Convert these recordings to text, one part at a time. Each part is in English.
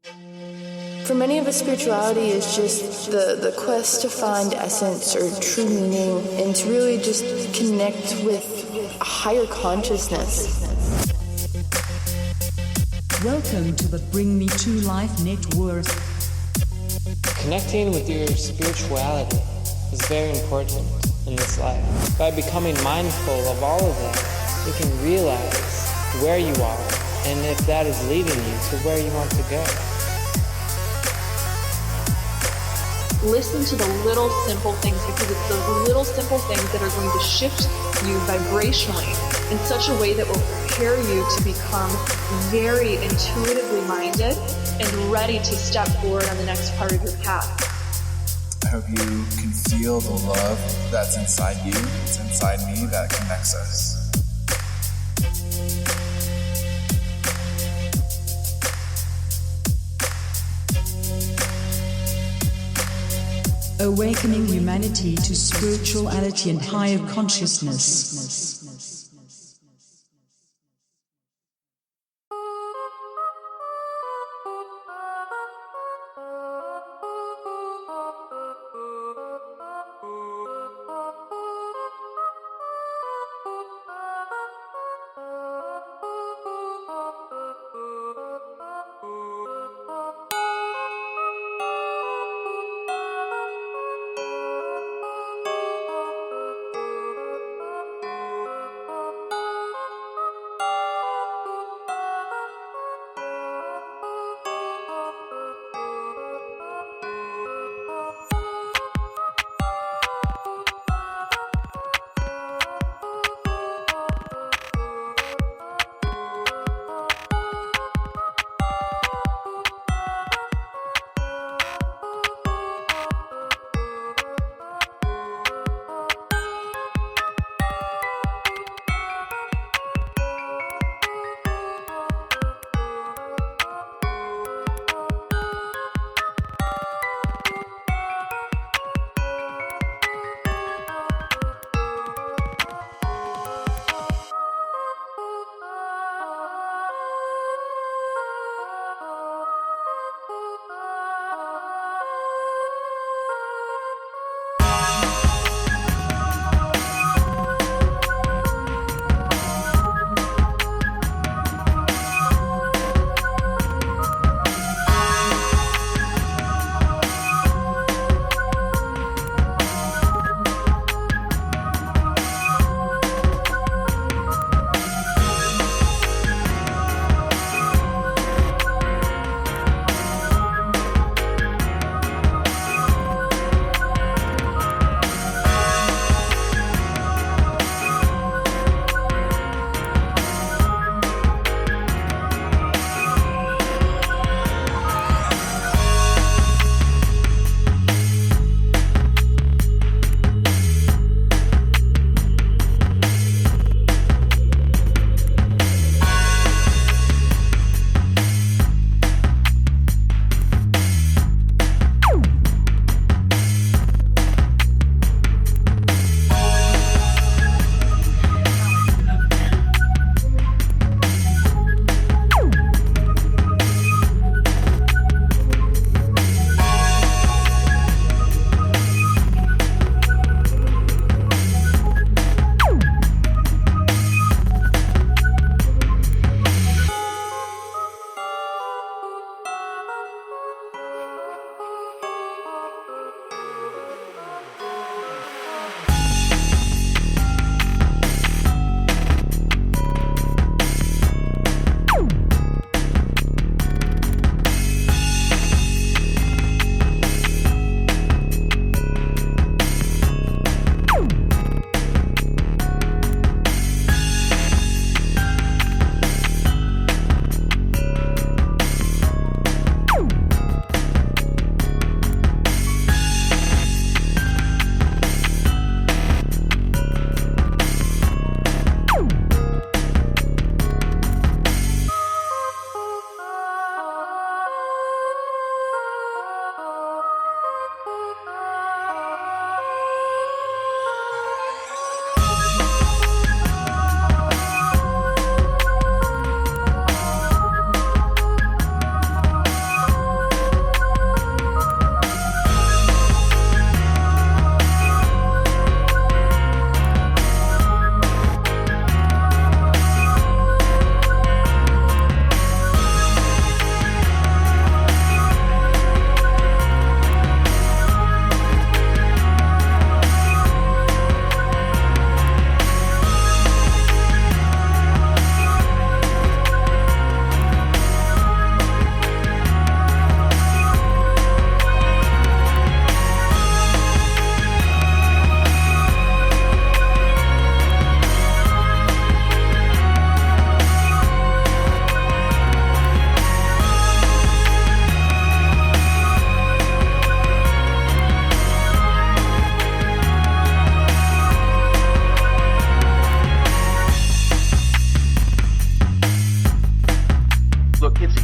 For many of us, spirituality is just the quest to find essence or true meaning and to really just connect with a higher consciousness. Welcome to the Bring Me to Life Network. Connecting with your spirituality is very important in this life. By becoming mindful of all of that, you can realize where you are and if that is leading you to where you want to go. Listen to the little simple things, because it's those little simple things that are going to shift you vibrationally in such a way that will prepare you to become very intuitively minded and ready to step forward on the next part of your path. I hope you can feel the love that's inside you, it's inside me, that connects us. Awakening humanity to spirituality and higher consciousness.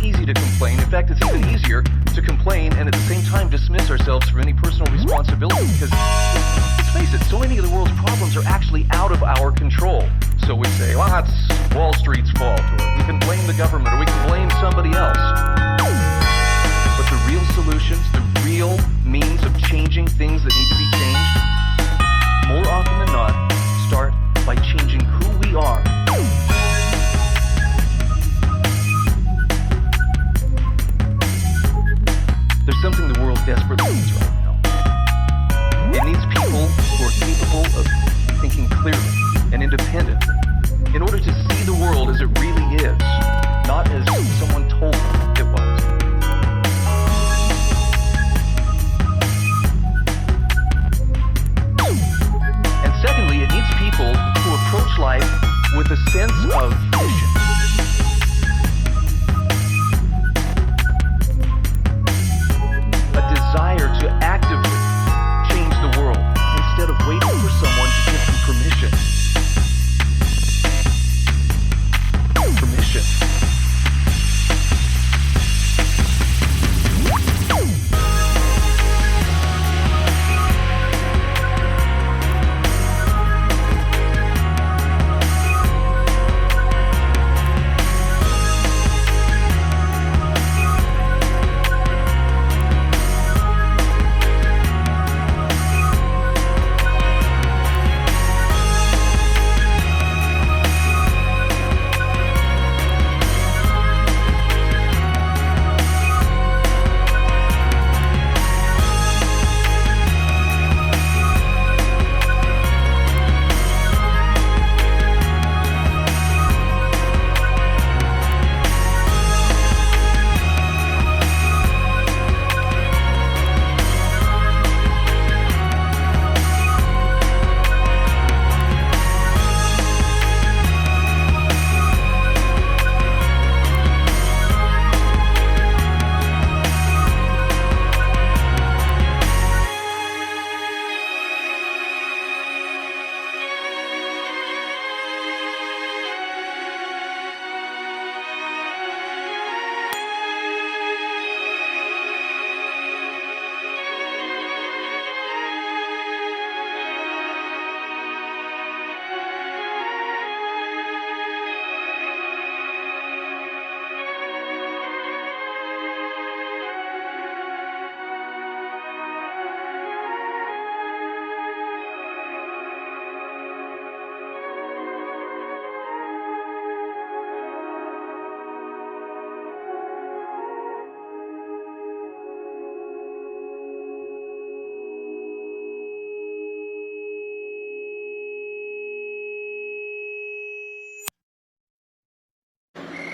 easy to complain. In fact, it's even easier to complain and at the same time dismiss ourselves from any personal responsibility, because let's face it, so many of the world's problems are actually out of our control. So we say, well, that's Wall Street's fault, or we can blame the government, or we can blame somebody else. But the real solutions, the real means of changing things that need to be changed, more often than not, start by changing who we are. There's something the world desperately needs right now. It needs people who are capable of thinking clearly and independently in order to see the world as it really is, not as someone told them it was. And secondly, it needs people who approach life with a sense of mission. A desire to actively change the world instead of waiting for someone to give them permission. Permission.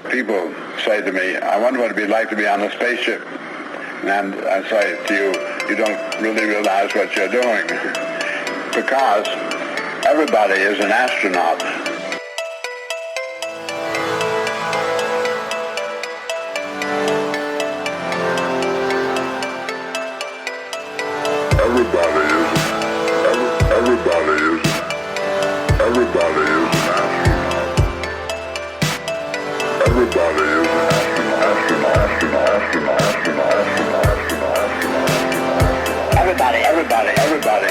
People say to me, I wonder what it'd be like to be on a spaceship. And I say to you, you don't really realize what you're doing. Because everybody is an astronaut. Everybody is an astronaut. Everybody is an astronaut. Everybody.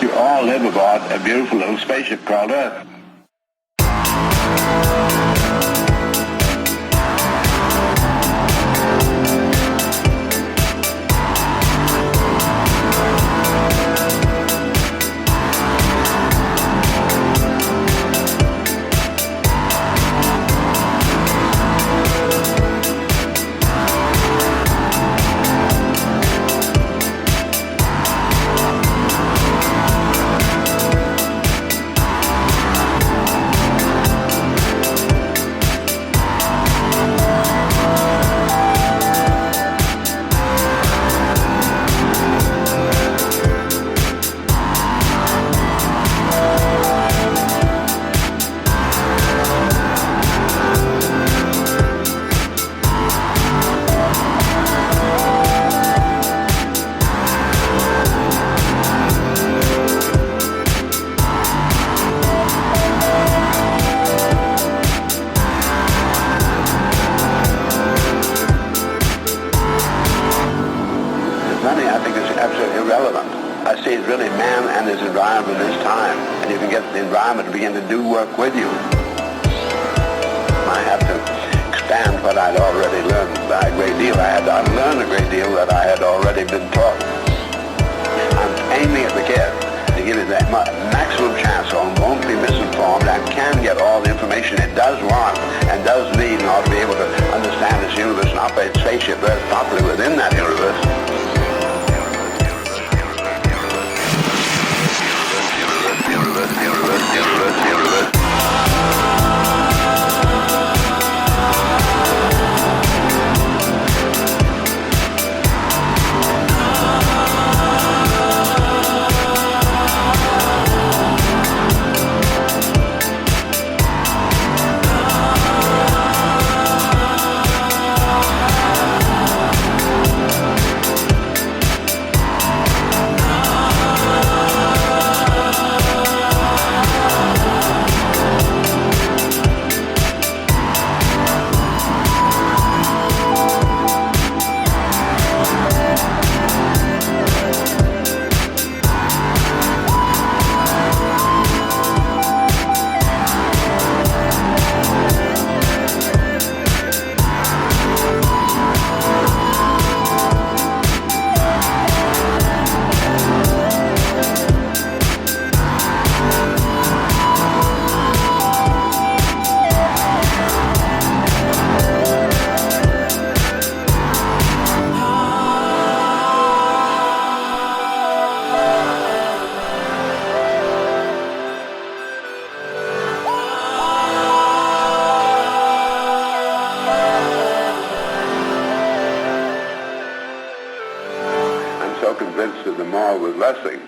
You all live aboard a beautiful little spaceship called Earth. I see it's really man and his environment this time. And you can get the environment to begin to do work with you. I have to expand what I'd already learned by a great deal. I had to unlearn a great deal that I had already been taught. I'm aiming at the kid to give it that maximum chance so it won't be misinformed and can get all the information it does want and does need in order to be able to understand this universe and operate the spaceship very properly within that universe. Convinced that the more with lessing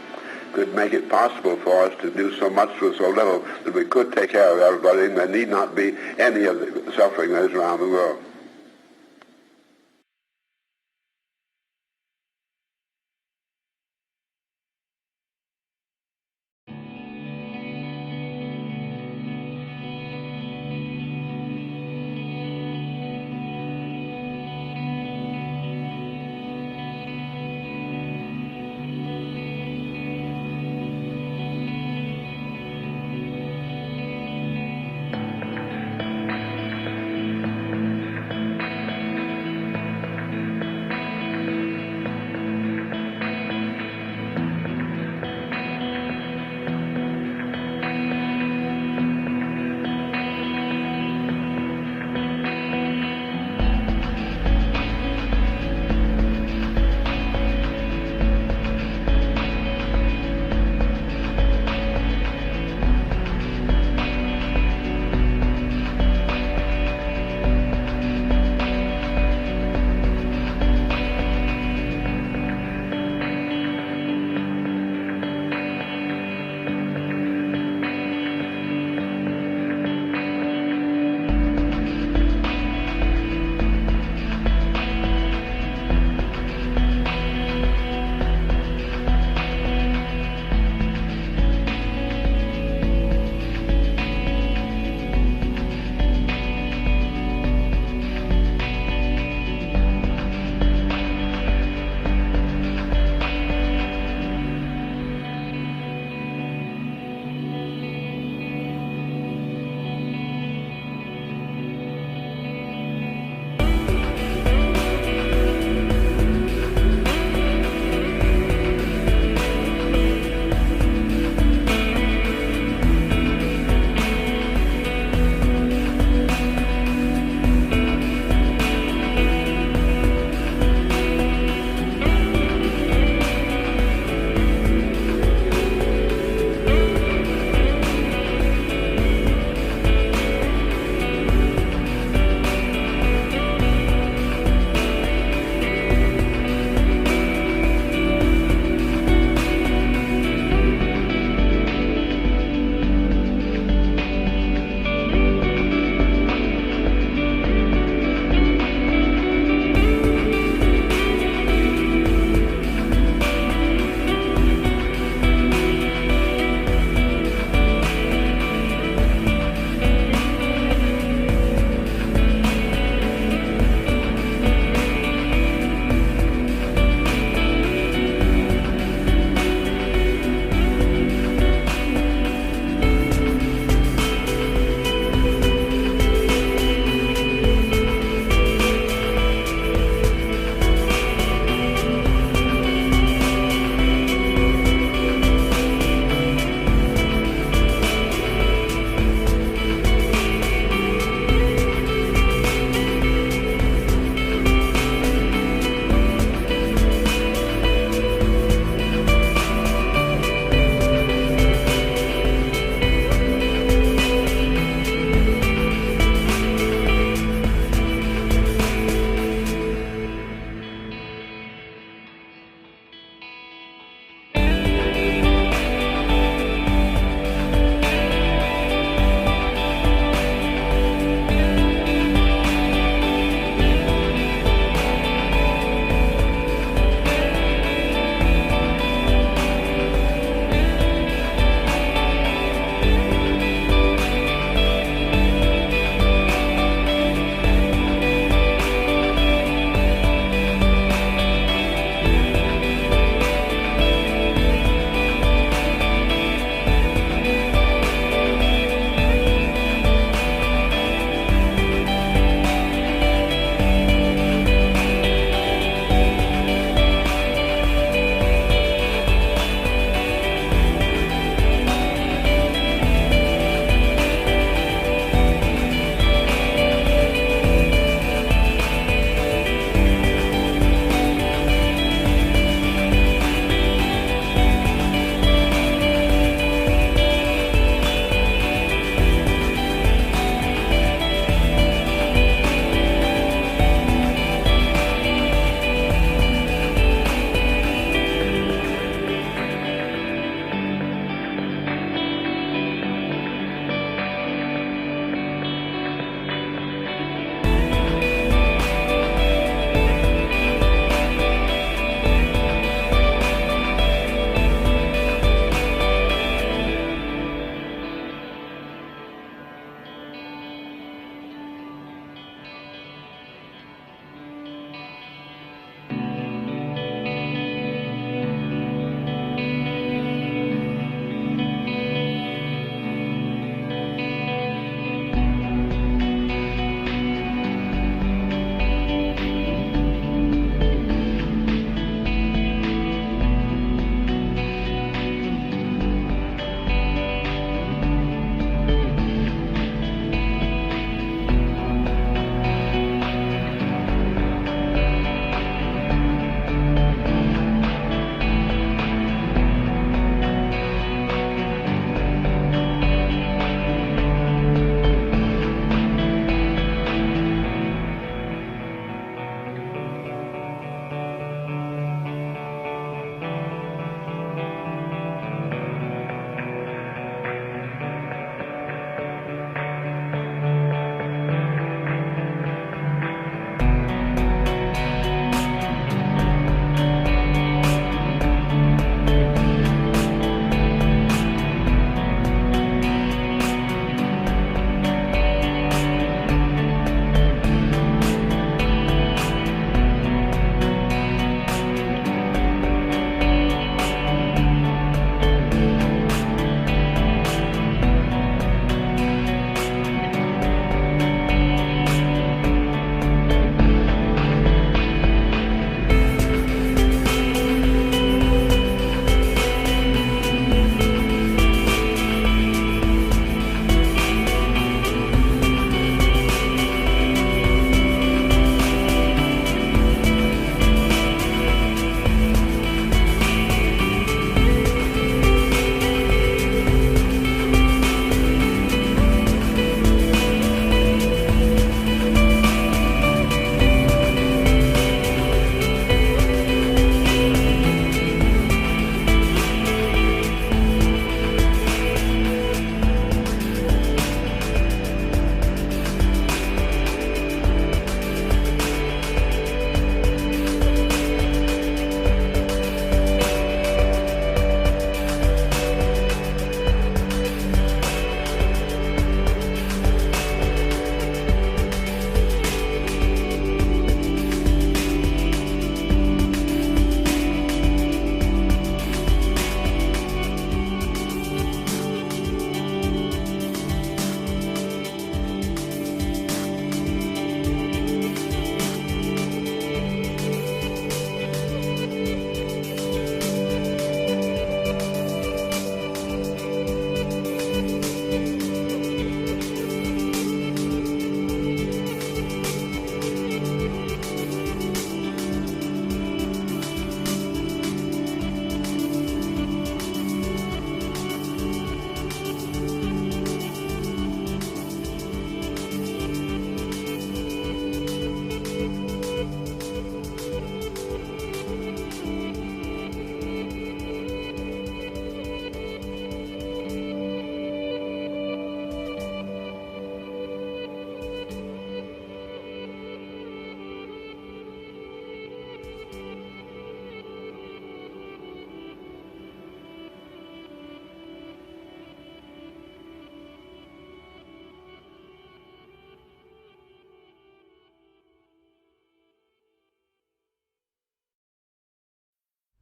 could make it possible for us to do so much with so little that we could take care of everybody and there need not be any of the suffering that is around the world.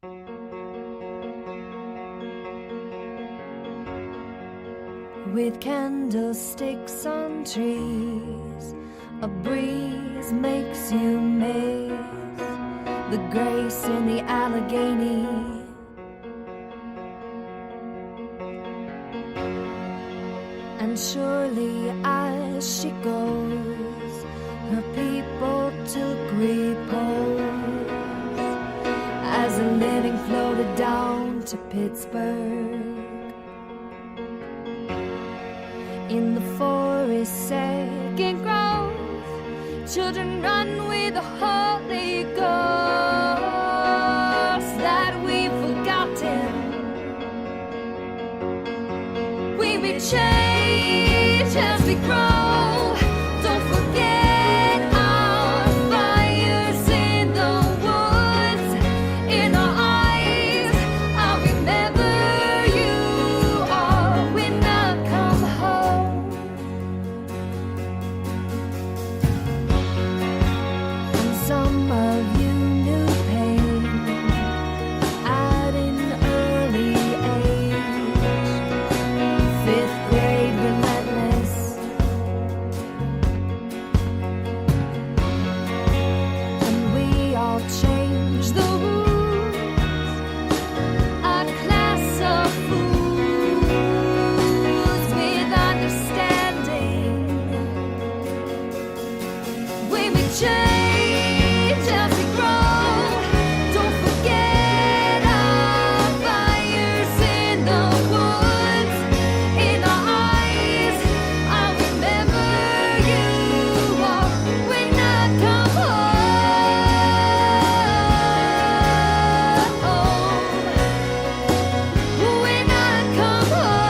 With candlesticks on trees, a breeze makes you miss the grace in the Allegheny. And surely as she goes, her people took repose as a living floated down to Pittsburgh. In the forest's second growth, children run with the Holy Ghost that we've forgotten. We be changed as we grow. Don't forget our fires in the woods, in our eyes. I'll remember you all when I come home. And some of you knew pain at an early age, 5th grade relentless. And we all change the rules, a class of fools with understanding. We may change as we grow. Don't forget our fires in the woods, in our eyes. I'll remember you all when I come home. When I come home.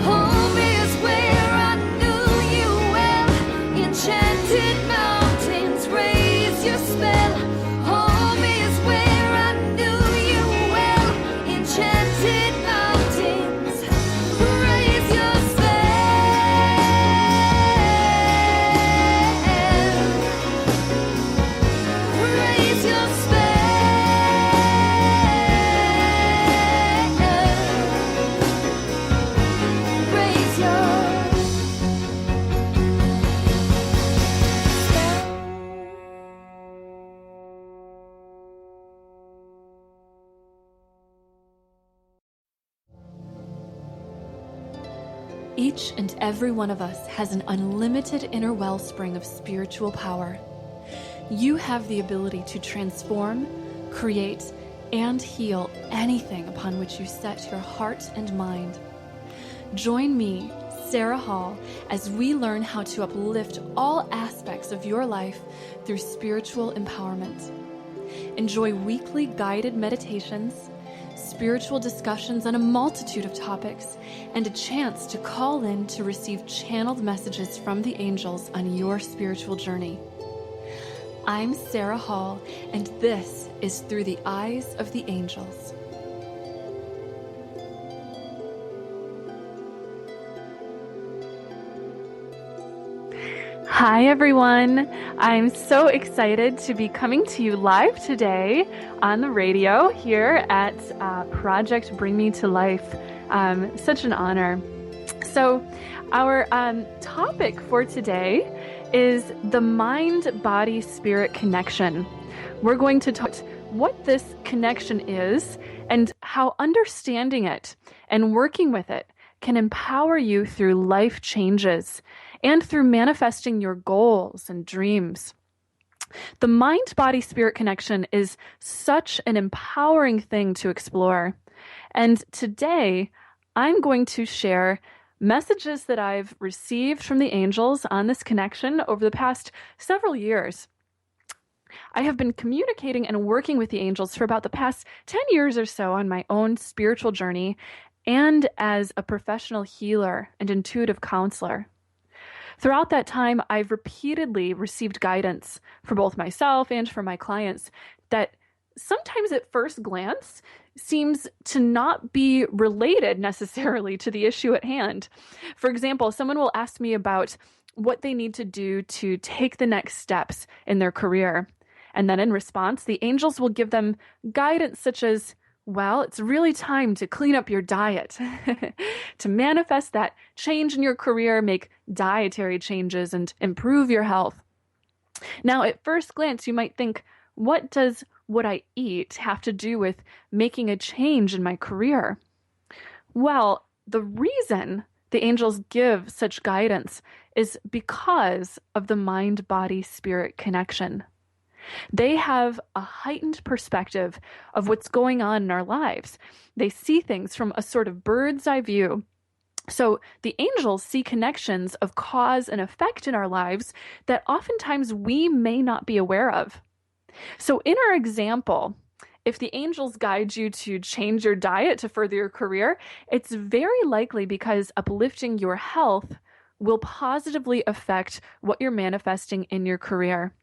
Home is where I knew you well. Enchanted mountains raise your spell. Home is where I knew you well. Enchanted mountains raise your spell. Raise your spell. Raise your Each and every one of us has an unlimited inner wellspring of spiritual power. You have the ability to transform, create, and heal anything upon which you set your heart and mind. Join me, Sarah Hall, as we learn how to uplift all aspects of your life through spiritual empowerment. Enjoy weekly guided meditations, spiritual discussions on a multitude of topics, and a chance to call in to receive channeled messages from the angels on your spiritual journey. I'm Sarah Hall, and this is Through the Eyes of the Angels. Hi everyone, I'm so excited to be coming to you live today on the radio here at Project Bring Me to Life. Such an honor. So our topic for today is the mind-body-spirit connection. We're going to talk what this connection is and how understanding it and working with it can empower you through life changes and through manifesting your goals and dreams. The mind-body-spirit connection is such an empowering thing to explore. And today, I'm going to share messages that I've received from the angels on this connection over the past several years. I have been communicating and working with the angels for about the past 10 years or so on my own spiritual journey and as a professional healer and intuitive counselor. Throughout that time, I've repeatedly received guidance for both myself and for my clients that sometimes at first glance seems to not be related necessarily to the issue at hand. For example, someone will ask me about what they need to do to take the next steps in their career. And then in response, the angels will give them guidance such as, well, it's really time to clean up your diet. To manifest that change in your career, make dietary changes and improve your health. Now, at first glance, you might think, what does what I eat have to do with making a change in my career? Well, the reason the angels give such guidance is because of the mind-body-spirit connection. They have a heightened perspective of what's going on in our lives. They see things from a sort of bird's eye view. So the angels see connections of cause and effect in our lives that oftentimes we may not be aware of. So in our example, if the angels guide you to change your diet to further your career, it's very likely because uplifting your health will positively affect what you're manifesting in your career.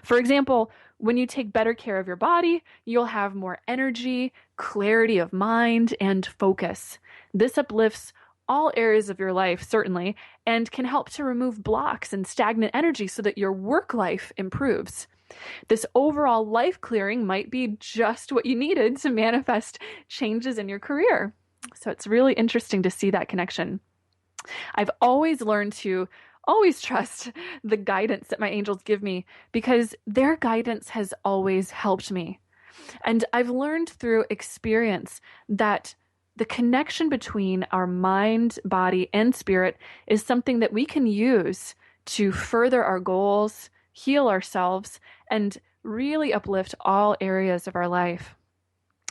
For example, when you take better care of your body, you'll have more energy, clarity of mind, and focus. This uplifts all areas of your life, certainly, and can help to remove blocks and stagnant energy so that your work life improves. This overall life clearing might be just what you needed to manifest changes in your career. So it's really interesting to see that connection. I've always learned to always trust the guidance that my angels give me because their guidance has always helped me. And I've learned through experience that the connection between our mind, body, and spirit is something that we can use to further our goals, heal ourselves, and really uplift all areas of our life.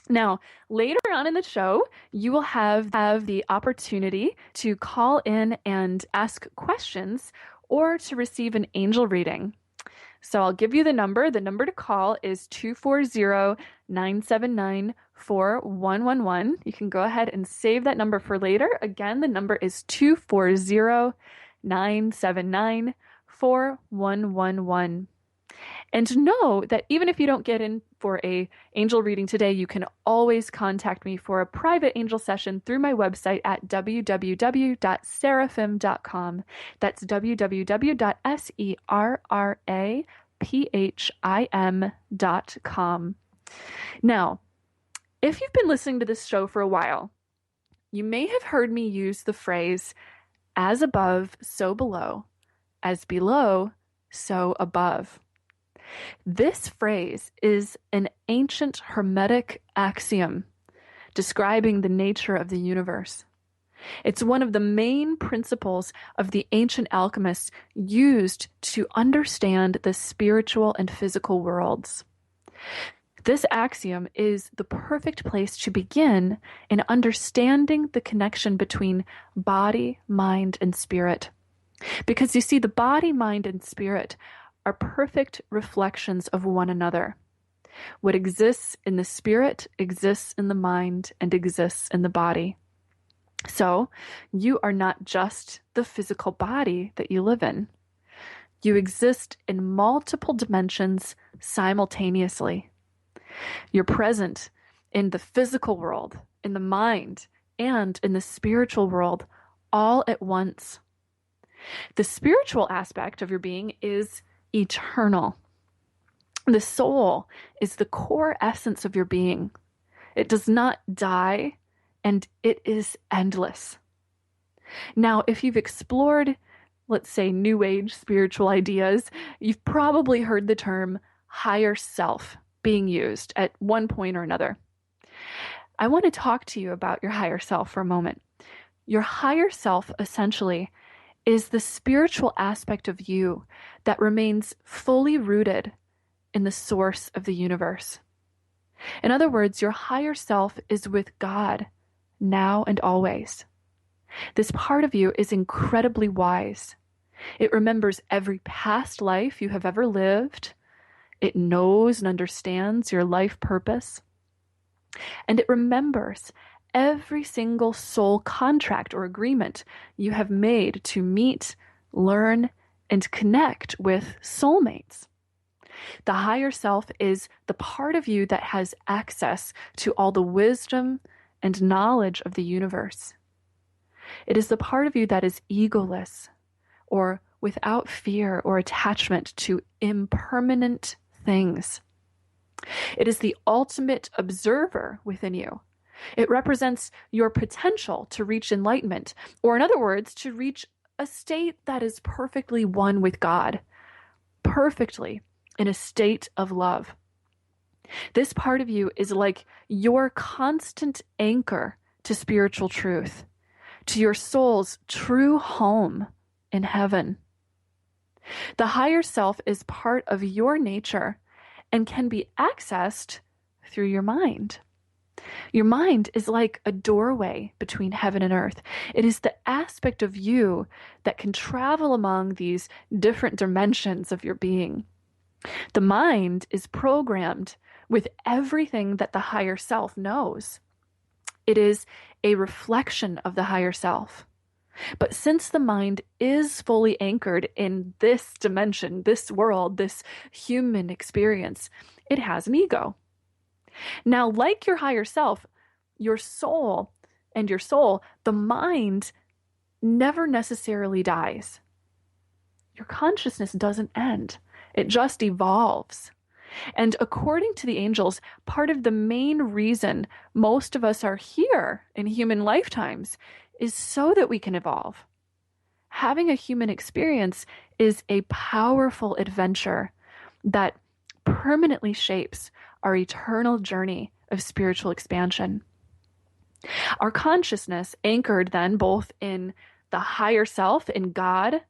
Now, later on in the show, you will have the opportunity to call in and ask questions or to receive an angel reading. So I'll give you the number. The number to call is 240-979-4111. You can go ahead and save that number for later. Again, the number is 240-979-4111. And know that even if you don't get in for a angel reading today, you can always contact me for a private angel session through my website at www.seraphim.com. That's www.seraphim.com. Now, if you've been listening to this show for a while, you may have heard me use the phrase, as above, so below, as below, so above. This phrase is an ancient Hermetic axiom describing the nature of the universe. It's one of the main principles of the ancient alchemists used to understand the spiritual and physical worlds. This axiom is the perfect place to begin in understanding the connection between body, mind, and spirit. Because you see, the body, mind, and spirit are perfect reflections of one another. What exists in the spirit exists in the mind and exists in the body. So you are not just the physical body that you live in. You exist in multiple dimensions simultaneously. You're present in the physical world, in the mind, and in the spiritual world all at once. The spiritual aspect of your being is eternal. The soul is the core essence of your being. It does not die, and it is endless. Now, if you've explored, let's say, New Age spiritual ideas, you've probably heard the term higher self being used at one point or another. I want to talk to you about your higher self for a moment. Your higher self, essentially, is the spiritual aspect of you that remains fully rooted in the source of the universe. In other words, your higher self is with God now and always. This part of you is incredibly wise. It remembers every past life you have ever lived. It knows and understands your life purpose. And it remembers every single soul contract or agreement you have made to meet, learn, and connect with soulmates. The higher self is the part of you that has access to all the wisdom and knowledge of the universe. It is the part of you that is egoless, or without fear or attachment to impermanent things. It is the ultimate observer within you. It represents your potential to reach enlightenment, or in other words, to reach a state that is perfectly one with God, perfectly in a state of love. This part of you is like your constant anchor to spiritual truth, to your soul's true home in heaven. The higher self is part of your nature and can be accessed through your mind. Your mind is like a doorway between heaven and earth. It is the aspect of you that can travel among these different dimensions of your being. The mind is programmed with everything that the higher self knows. It is a reflection of the higher self. But since the mind is fully anchored in this dimension, this world, this human experience, it has an ego. Now, like your higher self, your soul, the mind never necessarily dies. Your consciousness doesn't end. It just evolves. And according to the angels, part of the main reason most of us are here in human lifetimes is so that we can evolve. Having a human experience is a powerful adventure that permanently shapes our eternal journey of spiritual expansion. Our consciousness, anchored then both in the higher self, in God,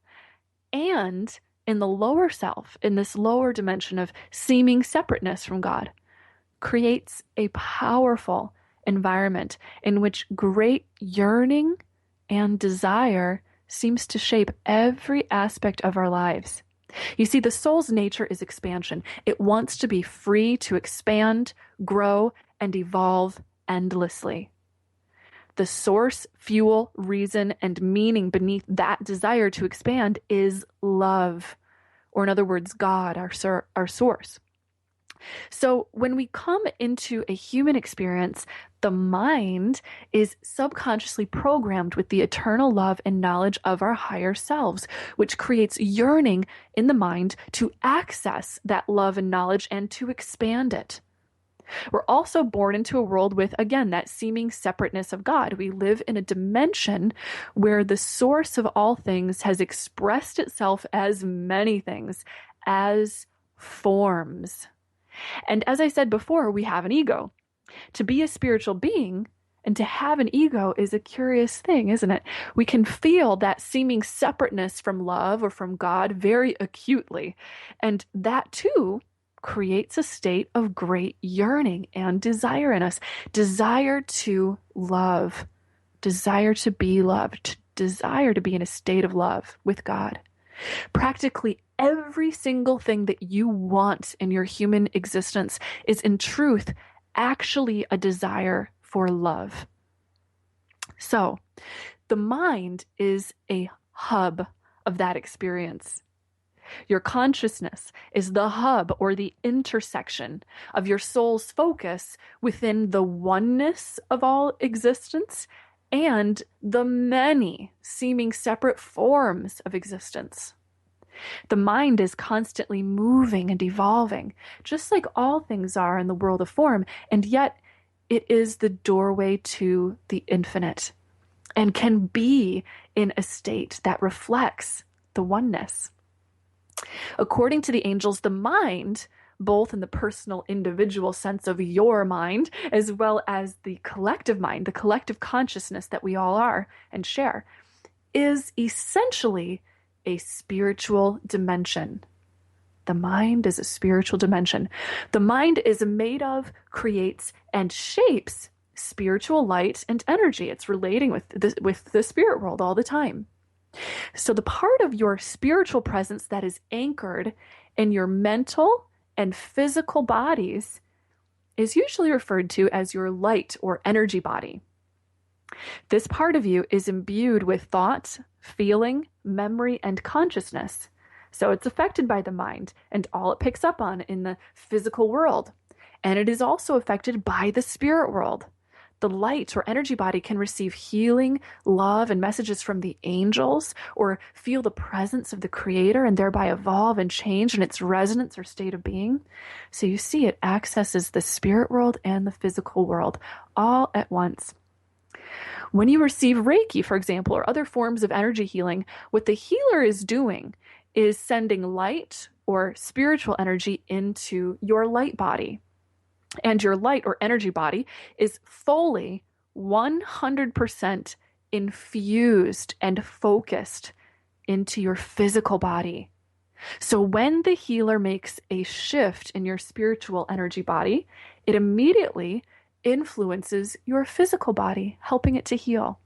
and in the lower self, in this lower dimension of seeming separateness from God, creates a powerful environment in which great yearning and desire seems to shape every aspect of our lives. You see, the soul's nature is expansion. It wants to be free to expand, grow, and evolve endlessly. The source, fuel, reason, and meaning beneath that desire to expand is love, or in other words, God, our source. So when we come into a human experience, the mind is subconsciously programmed with the eternal love and knowledge of our higher selves, which creates yearning in the mind to access that love and knowledge and to expand it. We're also born into a world with, again, that seeming separateness of God. We live in a dimension where the source of all things has expressed itself as many things, as forms. And as I said before, we have an ego. To be a spiritual being and to have an ego is a curious thing, isn't it? We can feel that seeming separateness from love or from God very acutely. And that too creates a state of great yearning and desire in us. Desire to love, desire to be loved, desire to be in a state of love with God. Practically every single thing that you want in your human existence is in truth actually a desire for love. So, the mind is a hub of that experience. Your consciousness is the hub or the intersection of your soul's focus within the oneness of all existence and the many seeming separate forms of existence. The mind is constantly moving and evolving, just like all things are in the world of form, and yet it is the doorway to the infinite and can be in a state that reflects the oneness. According to the angels, the mind, both in the personal individual sense of your mind, as well as the collective mind, the collective consciousness that we all are and share, is essentially a spiritual dimension. The mind is a spiritual dimension. The mind is made of, creates, and shapes spiritual light and energy. It's relating with the spirit world all the time. So the part of your spiritual presence that is anchored in your mental and physical bodies is usually referred to as your light or energy body. This part of you is imbued with thought, feeling, memory, and consciousness. So it's affected by the mind and all it picks up on in the physical world. And it is also affected by the spirit world. The light or energy body can receive healing, love, and messages from the angels, or feel the presence of the Creator and thereby evolve and change in its resonance or state of being. So you see, it accesses the spirit world and the physical world all at once. When you receive Reiki, for example, or other forms of energy healing, what the healer is doing is sending light or spiritual energy into your light body. And your light or energy body is fully 100% infused and focused into your physical body. So when the healer makes a shift in your spiritual energy body, it immediately influences your physical body, helping it to heal.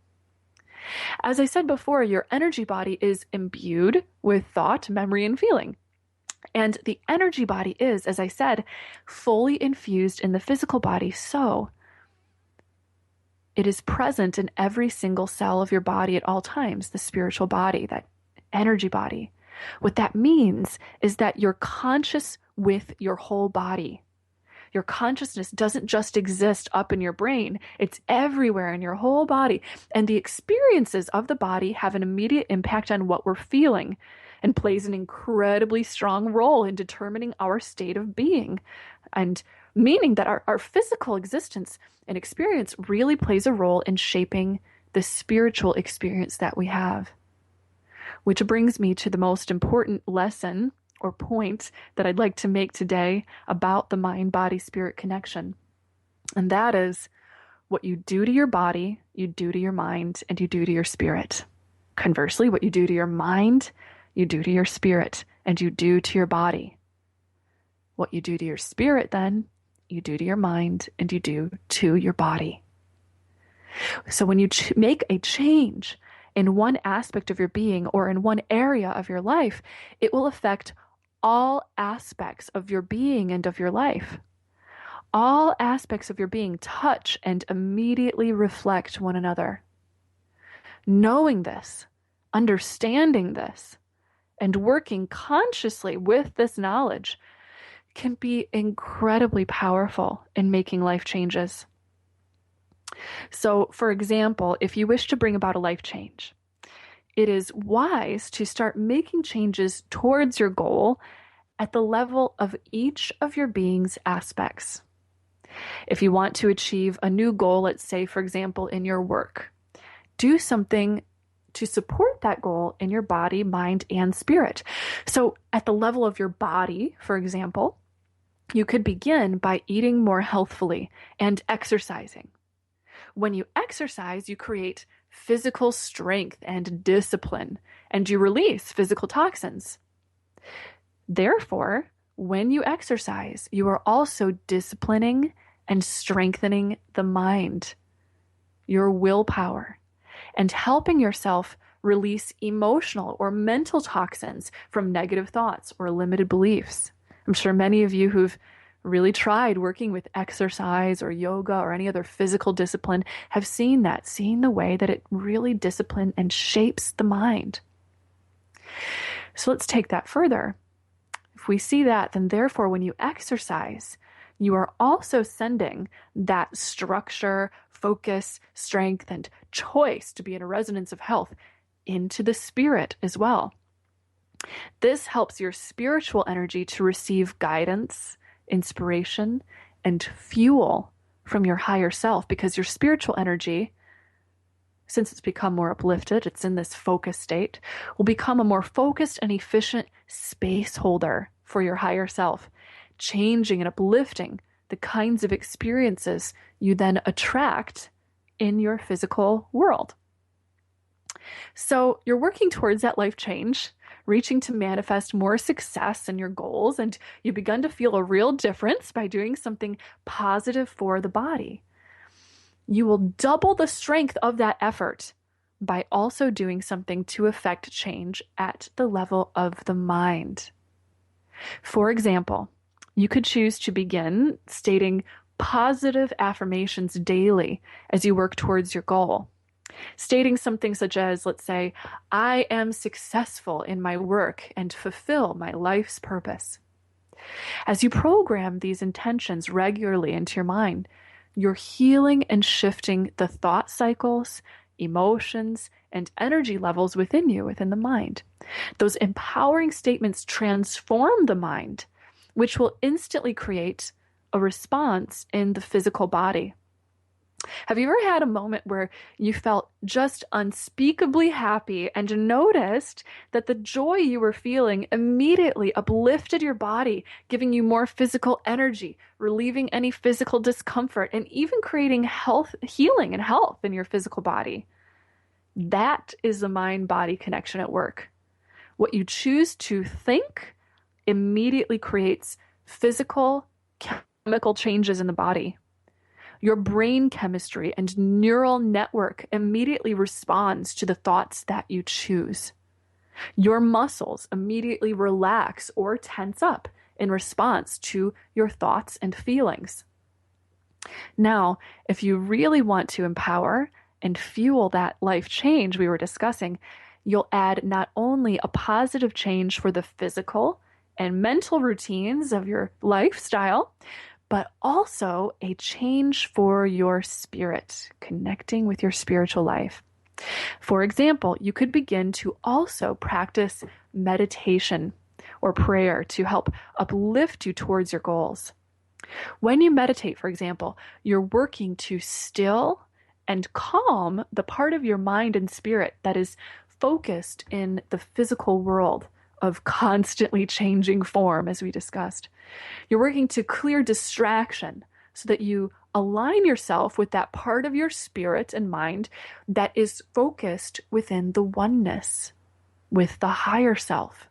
As I said before, your energy body is imbued with thought, memory, and feeling. And the energy body is, as I said, fully infused in the physical body. So it is present in every single cell of your body at all times, the spiritual body, that energy body. What that means is that you're conscious with your whole body. Your consciousness doesn't just exist up in your brain. It's everywhere in your whole body. And the experiences of the body have an immediate impact on what we're feeling and plays an incredibly strong role in determining our state of being, and meaning that our physical existence and experience really plays a role in shaping the spiritual experience that we have. Which brings me to the most important lesson or point that I'd like to make today about the mind-body-spirit connection. And that is, what you do to your body, you do to your mind, and you do to your spirit. Conversely, what you do to your mind, you do to your spirit, and you do to your body. What you do to your spirit, then, you do to your mind, and you do to your body. So when you make a change in one aspect of your being or in one area of your life, it will affect all aspects of your being and of your life. All aspects of your being touch and immediately reflect one another. Knowing this, understanding this, and working consciously with this knowledge can be incredibly powerful in making life changes. So, for example, if you wish to bring about a life change, it is wise to start making changes towards your goal at the level of each of your being's aspects. If you want to achieve a new goal, let's say, for example, in your work, do something to support that goal in your body, mind, and spirit. So at the level of your body, for example, you could begin by eating more healthfully and exercising. When you exercise, you create physical strength and discipline, and you release physical toxins. Therefore, when you exercise, you are also disciplining and strengthening the mind, your willpower, and helping yourself release emotional or mental toxins from negative thoughts or limited beliefs. I'm sure many of you who've really tried working with exercise or yoga or any other physical discipline have seen the way that it really disciplines and shapes the mind. So let's take that further. If we see that, then therefore when you exercise, you are also sending that structure, focus, strength, and choice to be in a resonance of health into the spirit as well. This helps your spiritual energy to receive guidance, inspiration, and fuel from your higher self, because your spiritual energy, since it's become more uplifted, it's in this focus state, will become a more focused and efficient space holder for your higher self, changing and uplifting the kinds of experiences you then attract in your physical world. So you're working towards that life change, reaching to manifest more success in your goals, and you've begun to feel a real difference by doing something positive for the body. You will double the strength of that effort by also doing something to affect change at the level of the mind. For example, you could choose to begin stating positive affirmations daily as you work towards your goal. Stating something such as, let's say, I am successful in my work and fulfill my life's purpose. As you program these intentions regularly into your mind, you're healing and shifting the thought cycles, emotions, and energy levels within you, within the mind. Those empowering statements transform the mind, which will instantly create a response in the physical body. Have you ever had a moment where you felt just unspeakably happy and noticed that the joy you were feeling immediately uplifted your body, giving you more physical energy, relieving any physical discomfort, and even creating health, healing and health in your physical body? That is the mind-body connection at work. What you choose to think immediately creates physical, chemical changes in the body. Your brain chemistry and neural network immediately responds to the thoughts that you choose. Your muscles immediately relax or tense up in response to your thoughts and feelings. Now, if you really want to empower and fuel that life change we were discussing, you'll add not only a positive change for the physical and mental routines of your lifestyle, but also a change for your spirit, connecting with your spiritual life. For example, you could begin to also practice meditation or prayer to help uplift you towards your goals. When you meditate, for example, you're working to still and calm the part of your mind and spirit that is focused in the physical world of constantly changing form, as we discussed. You're working to clear distraction so that you align yourself with that part of your spirit and mind that is focused within the oneness with the higher self.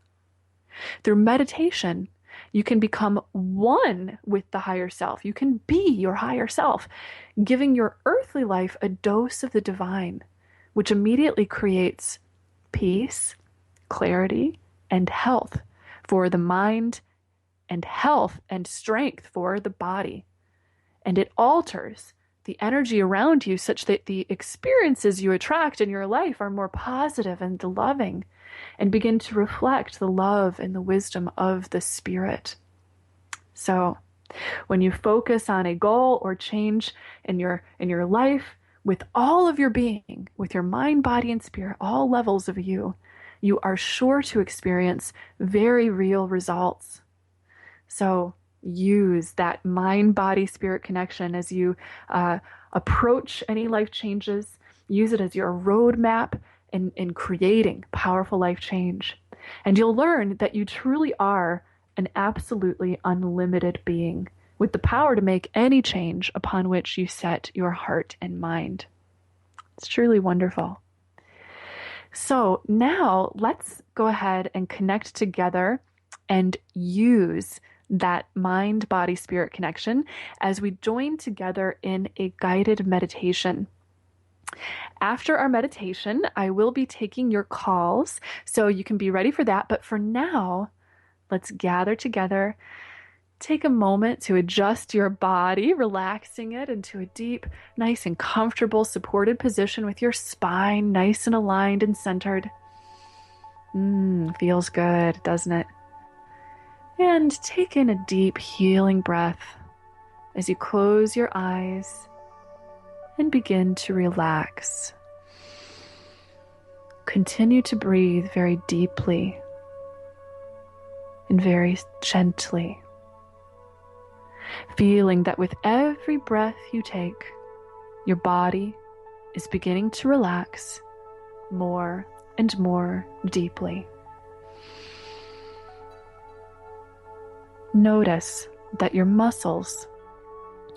Through meditation, you can become one with the higher self. You can be your higher self, giving your earthly life a dose of the divine, which immediately creates peace, clarity, and health for the mind, and health and strength for the body. And it alters the energy around you such that the experiences you attract in your life are more positive and loving and begin to reflect the love and the wisdom of the spirit. So when you focus on a goal or change in your life with all of your being, with your mind, body, and spirit, all levels of you, you are sure to experience very real results. So use that mind-body-spirit connection as you approach any life changes. Use it as your roadmap in creating powerful life change. And you'll learn that you truly are an absolutely unlimited being with the power to make any change upon which you set your heart and mind. It's truly wonderful. So now let's go ahead and connect together and use that mind-body-spirit connection as we join together in a guided meditation. After our meditation, I will be taking your calls, so you can be ready for that. But for now, let's gather together. Take a moment to adjust your body, relaxing it into a deep, nice and comfortable, supported position with your spine nice and aligned and centered. Feels good, doesn't it? And take in a deep, healing breath as you close your eyes and begin to relax. Continue to breathe very deeply and very gently, feeling that with every breath you take, your body is beginning to relax more and more deeply. Notice that your muscles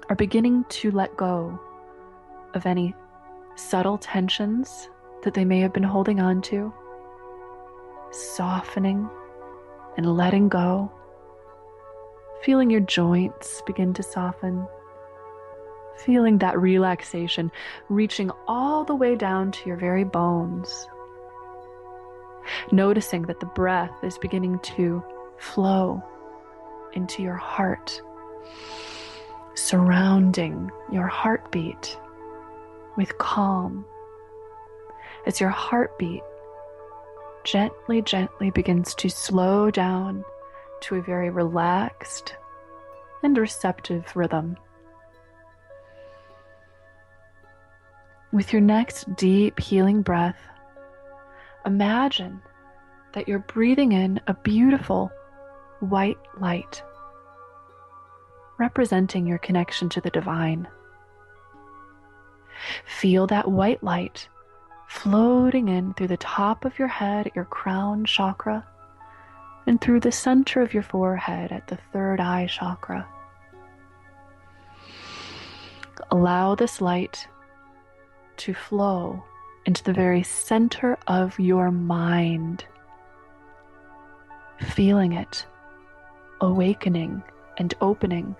are beginning to let go of any subtle tensions that they may have been holding on to, softening and letting go. Feeling your joints begin to soften. Feeling that relaxation reaching all the way down to your very bones. Noticing that the breath is beginning to flow into your heart, surrounding your heartbeat with calm. As your heartbeat gently, gently begins to slow down to a very relaxed and receptive rhythm. With your next deep healing breath, imagine that you're breathing in a beautiful white light, representing your connection to the divine. Feel that white light floating in through the top of your head at your crown chakra and through the center of your forehead at the third eye chakra. Allow this light to flow into the very center of your mind, feeling it awakening and opening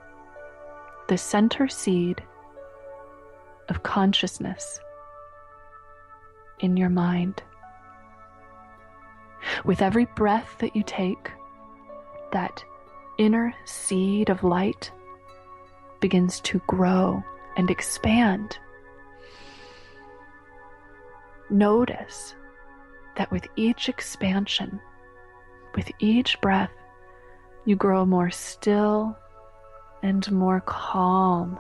the center seed of consciousness in your mind. With every breath that you take, that inner seed of light begins to grow and expand. Notice that with each expansion, with each breath, you grow more still and more calm,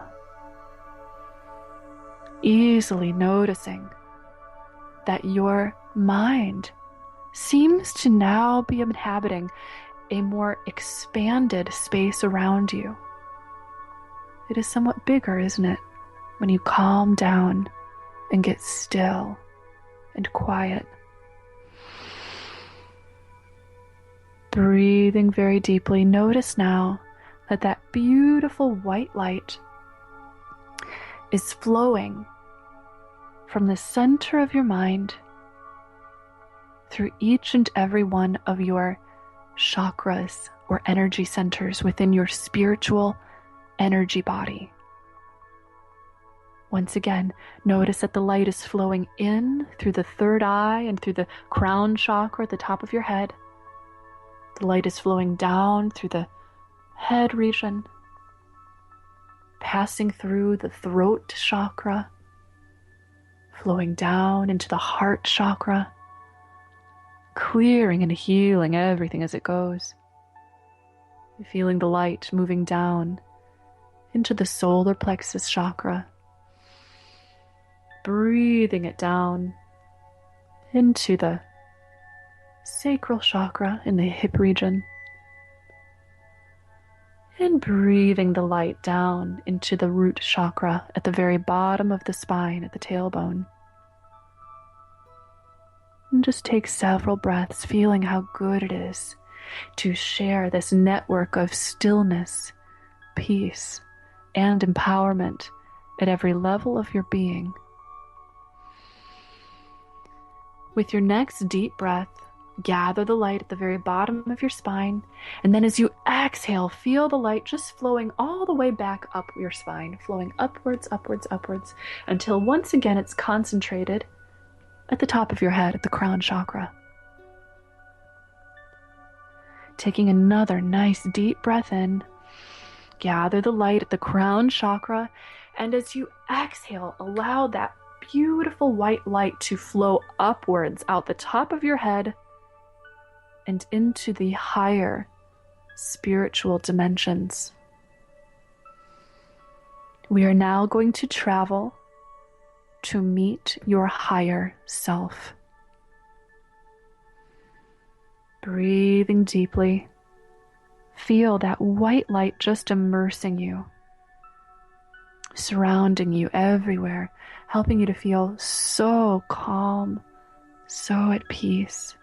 easily noticing that your mind seems to now be inhabiting a more expanded space around you. It is somewhat bigger, isn't it, when you calm down and get still and quiet. Breathing very deeply, notice now that that beautiful white light is flowing from the center of your mind through each and every one of your chakras or energy centers within your spiritual energy body. Once again, notice that the light is flowing in through the third eye and through the crown chakra at the top of your head. The light is flowing down through the head region, passing through the throat chakra, flowing down into the heart chakra, clearing and healing everything as it goes. Feeling the light moving down into the solar plexus chakra, breathing it down into the sacral chakra in the hip region, and breathing the light down into the root chakra at the very bottom of the spine at the tailbone. And just take several breaths, feeling how good it is to share this network of stillness, peace, and empowerment at every level of your being. With your next deep breath, gather the light at the very bottom of your spine, and then as you exhale, feel the light just flowing all the way back up your spine, flowing upwards, upwards, upwards, until once again it's concentrated at the top of your head, at the crown chakra. Taking another nice deep breath in, gather the light at the crown chakra, and as you exhale, allow that beautiful white light to flow upwards out the top of your head and into the higher spiritual dimensions. We are now going to travel to meet your higher self. Breathing deeply, feel that white light just immersing you, surrounding you everywhere, helping you to feel so calm, so at peace,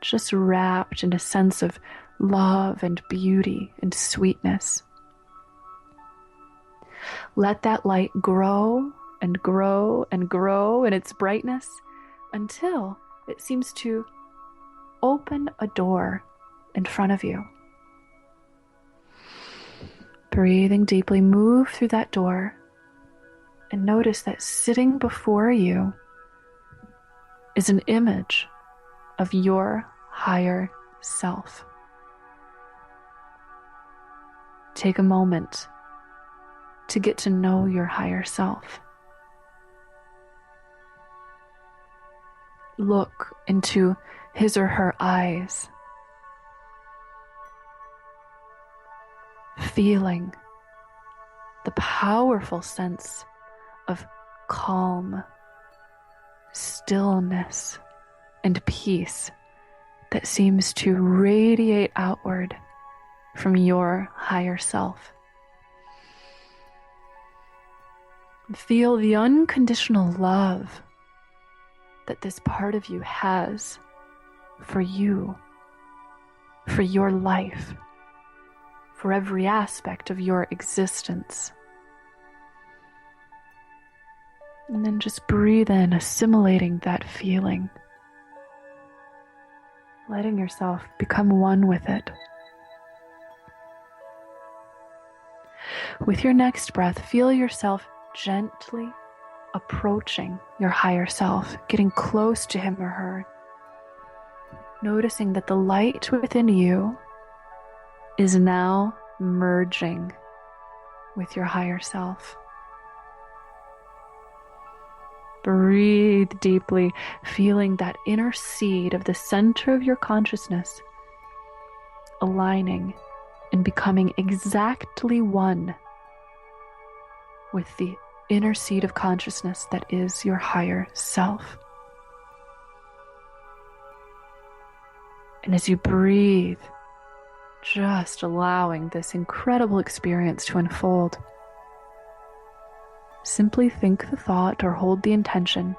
just wrapped in a sense of love and beauty and sweetness. Let that light grow and grow and grow in its brightness until it seems to open a door in front of you. Breathing deeply, move through that door and notice that sitting before you is an image of your higher self. Take a moment to get to know your higher self. Look into his or her eyes, feeling the powerful sense of calm stillness and peace that seems to radiate outward from your higher self. Feel the unconditional love that this part of you has for you, for your life, for every aspect of your existence. And then just breathe in, assimilating that feeling, letting yourself become one with it. With your next breath, feel yourself gently approaching your higher self, getting close to him or her, noticing that the light within you is now merging with your higher self. Breathe deeply, feeling that inner seed of the center of your consciousness aligning and becoming exactly one with the inner seed of consciousness that is your higher self. And as you breathe, just allowing this incredible experience to unfold, simply think the thought or hold the intention,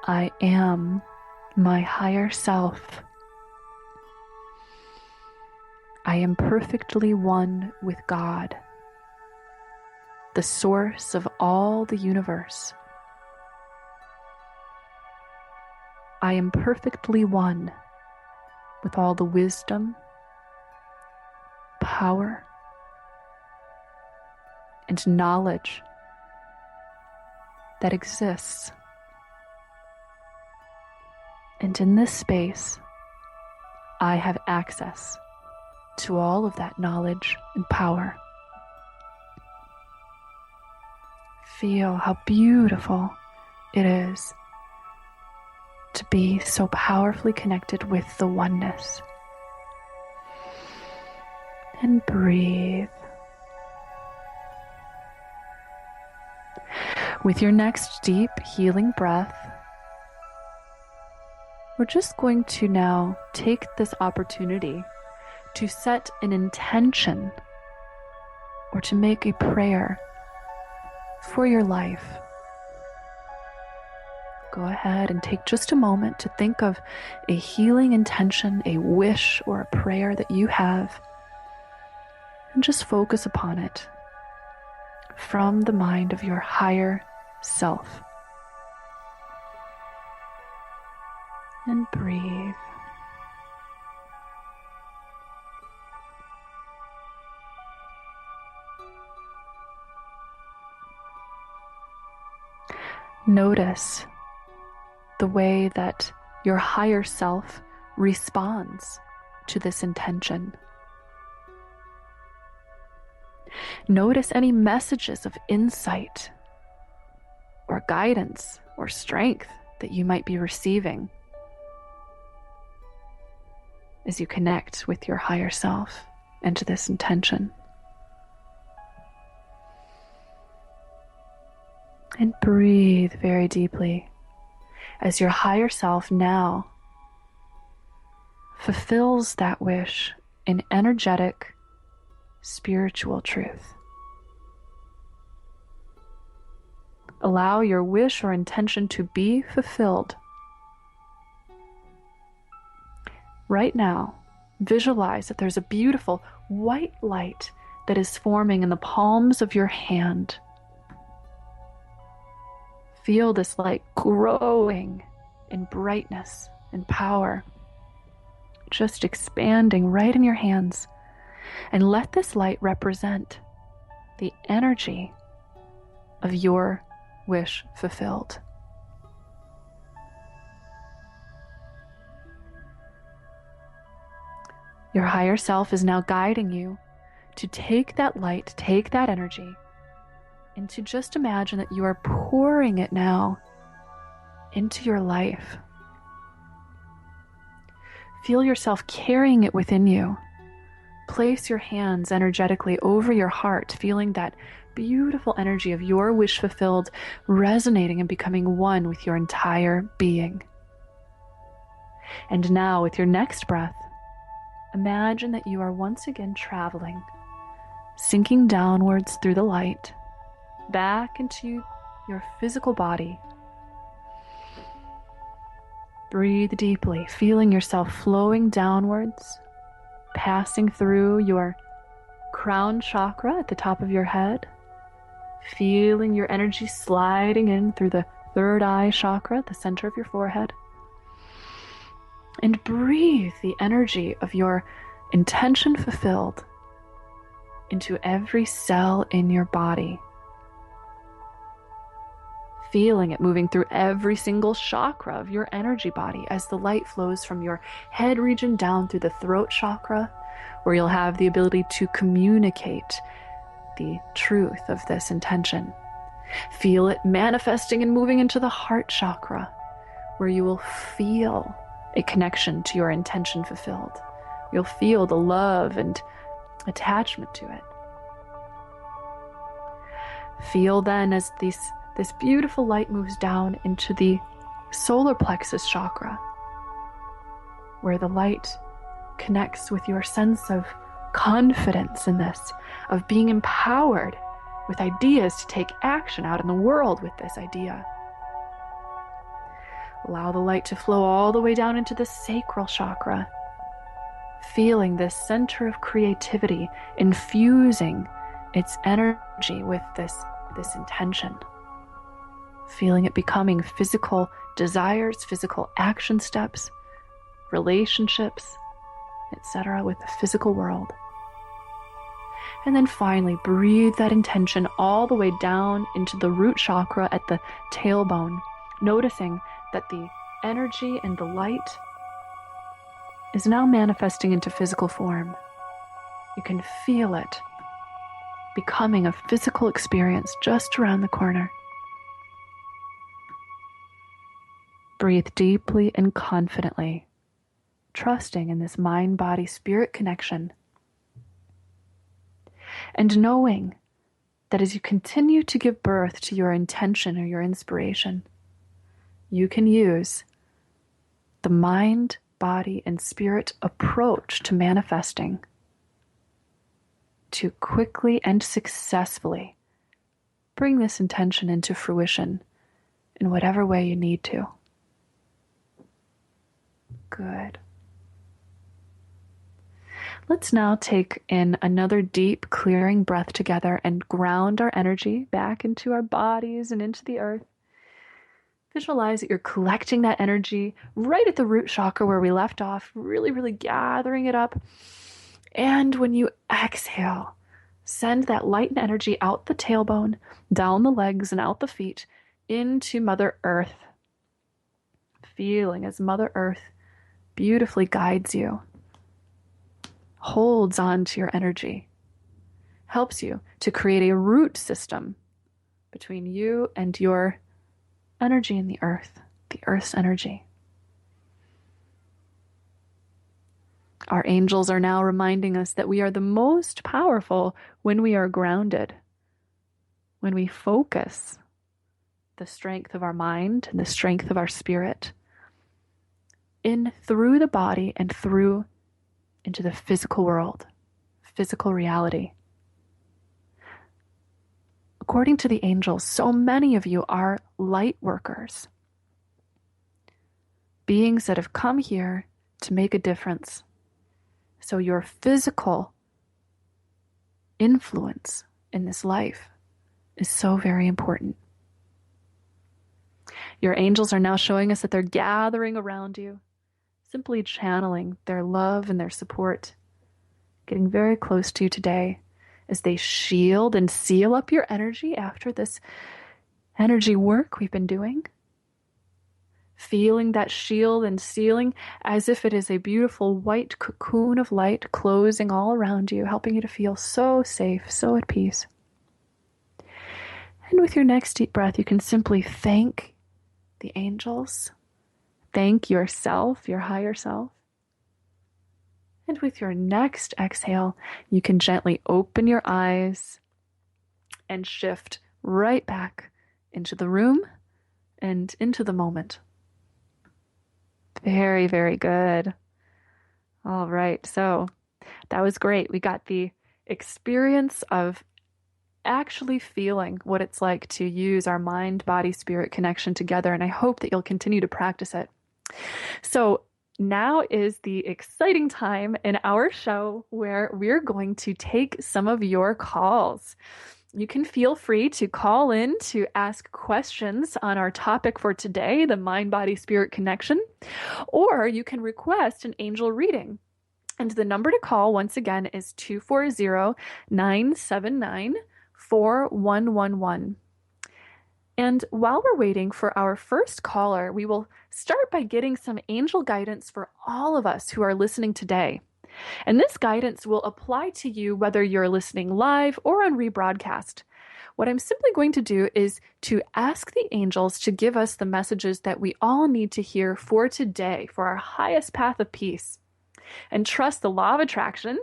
I am my higher self. I am perfectly one with God, the source of all the universe. I am perfectly one with all the wisdom, power, and knowledge that exists. And in this space, I have access to all of that knowledge and power. Feel how beautiful it is to be so powerfully connected with the oneness. And breathe. With your next deep healing breath, we're just going to now take this opportunity to set an intention or to make a prayer for your life. Go ahead and take just a moment to think of a healing intention, a wish, or a prayer that you have, and just focus upon it from the mind of your higher self. And breathe. Notice the way that your higher self responds to this intention. Notice any messages of insight or guidance or strength that you might be receiving as you connect with your higher self and to this intention. And breathe very deeply as your higher self now fulfills that wish in energetic, spiritual truth. Allow your wish or intention to be fulfilled. Right now, visualize that there's a beautiful white light that is forming in the palms of your hand. Feel this light growing in brightness and power, just expanding right in your hands. And let this light represent the energy of your wish fulfilled. Your higher self is now guiding you to take that light, take that energy, and to just imagine that you are pouring it now into your life. Feel yourself carrying it within you. Place your hands energetically over your heart, feeling that beautiful energy of your wish fulfilled resonating and becoming one with your entire being. And now, with your next breath, imagine that you are once again traveling, sinking downwards through the light, back into your physical body. Breathe deeply, feeling yourself flowing downwards, passing through your crown chakra at the top of your head, feeling your energy sliding in through the third eye chakra at the center of your forehead. And breathe the energy of your intention fulfilled into every cell in your body. Feeling it moving through every single chakra of your energy body as the light flows from your head region down through the throat chakra, where you'll have the ability to communicate the truth of this intention. Feel it manifesting and moving into the heart chakra, where you will feel a connection to your intention fulfilled. You'll feel the love and attachment to it. Feel then as this beautiful light moves down into the solar plexus chakra, where the light connects with your sense of confidence in this, of being empowered with ideas to take action out in the world with this idea. Allow the light to flow all the way down into the sacral chakra, feeling this center of creativity, infusing its energy with this intention. Feeling it becoming physical desires, physical action steps, relationships, etc. with the physical world. And then finally, breathe that intention all the way down into the root chakra at the tailbone, noticing that the energy and the light is now manifesting into physical form. You can feel it becoming a physical experience just around the corner. Breathe deeply and confidently, trusting in this mind-body-spirit connection, and knowing that as you continue to give birth to your intention or your inspiration, you can use the mind, body, and spirit approach to manifesting to quickly and successfully bring this intention into fruition in whatever way you need to. Good. Let's now take in another deep, clearing breath together and ground our energy back into our bodies and into the earth. Visualize that you're collecting that energy right at the root chakra where we left off, really, really gathering it up. And when you exhale, send that light and energy out the tailbone, down the legs and out the feet, into Mother Earth. Feeling as Mother Earth beautifully guides you, holds on to your energy, helps you to create a root system between you and your energy in the earth's energy. Our angels are now reminding us that we are the most powerful when we are grounded, when we focus the strength of our mind and the strength of our spirit in through the body and through into the physical world, physical reality. According to the angels, so many of you are light workers, beings that have come here to make a difference. So your physical influence in this life is so very important. Your angels are now showing us that they're gathering around you, simply channeling their love and their support, getting very close to you today as they shield and seal up your energy after this energy work we've been doing. Feeling that shield and sealing as if it is a beautiful white cocoon of light closing all around you, helping you to feel so safe, so at peace. And with your next deep breath, you can simply thank the angels, thank yourself, your higher self. And with your next exhale, you can gently open your eyes and shift right back into the room and into the moment. Very, very good. All right, so that was great. We got the experience of actually feeling what it's like to use our mind, body, spirit connection together, and I hope that you'll continue to practice it. So now is the exciting time in our show where we're going to take some of your calls. You can feel free to call in to ask questions on our topic for today, the mind, body, spirit connection, or you can request an angel reading. And the number to call, once again, is 240-979-4111. And while we're waiting for our first caller, we will start by getting some angel guidance for all of us who are listening today. And this guidance will apply to you whether you're listening live or on rebroadcast. What I'm simply going to do is to ask the angels to give us the messages that we all need to hear for today, for our highest path of peace. And trust the law of attraction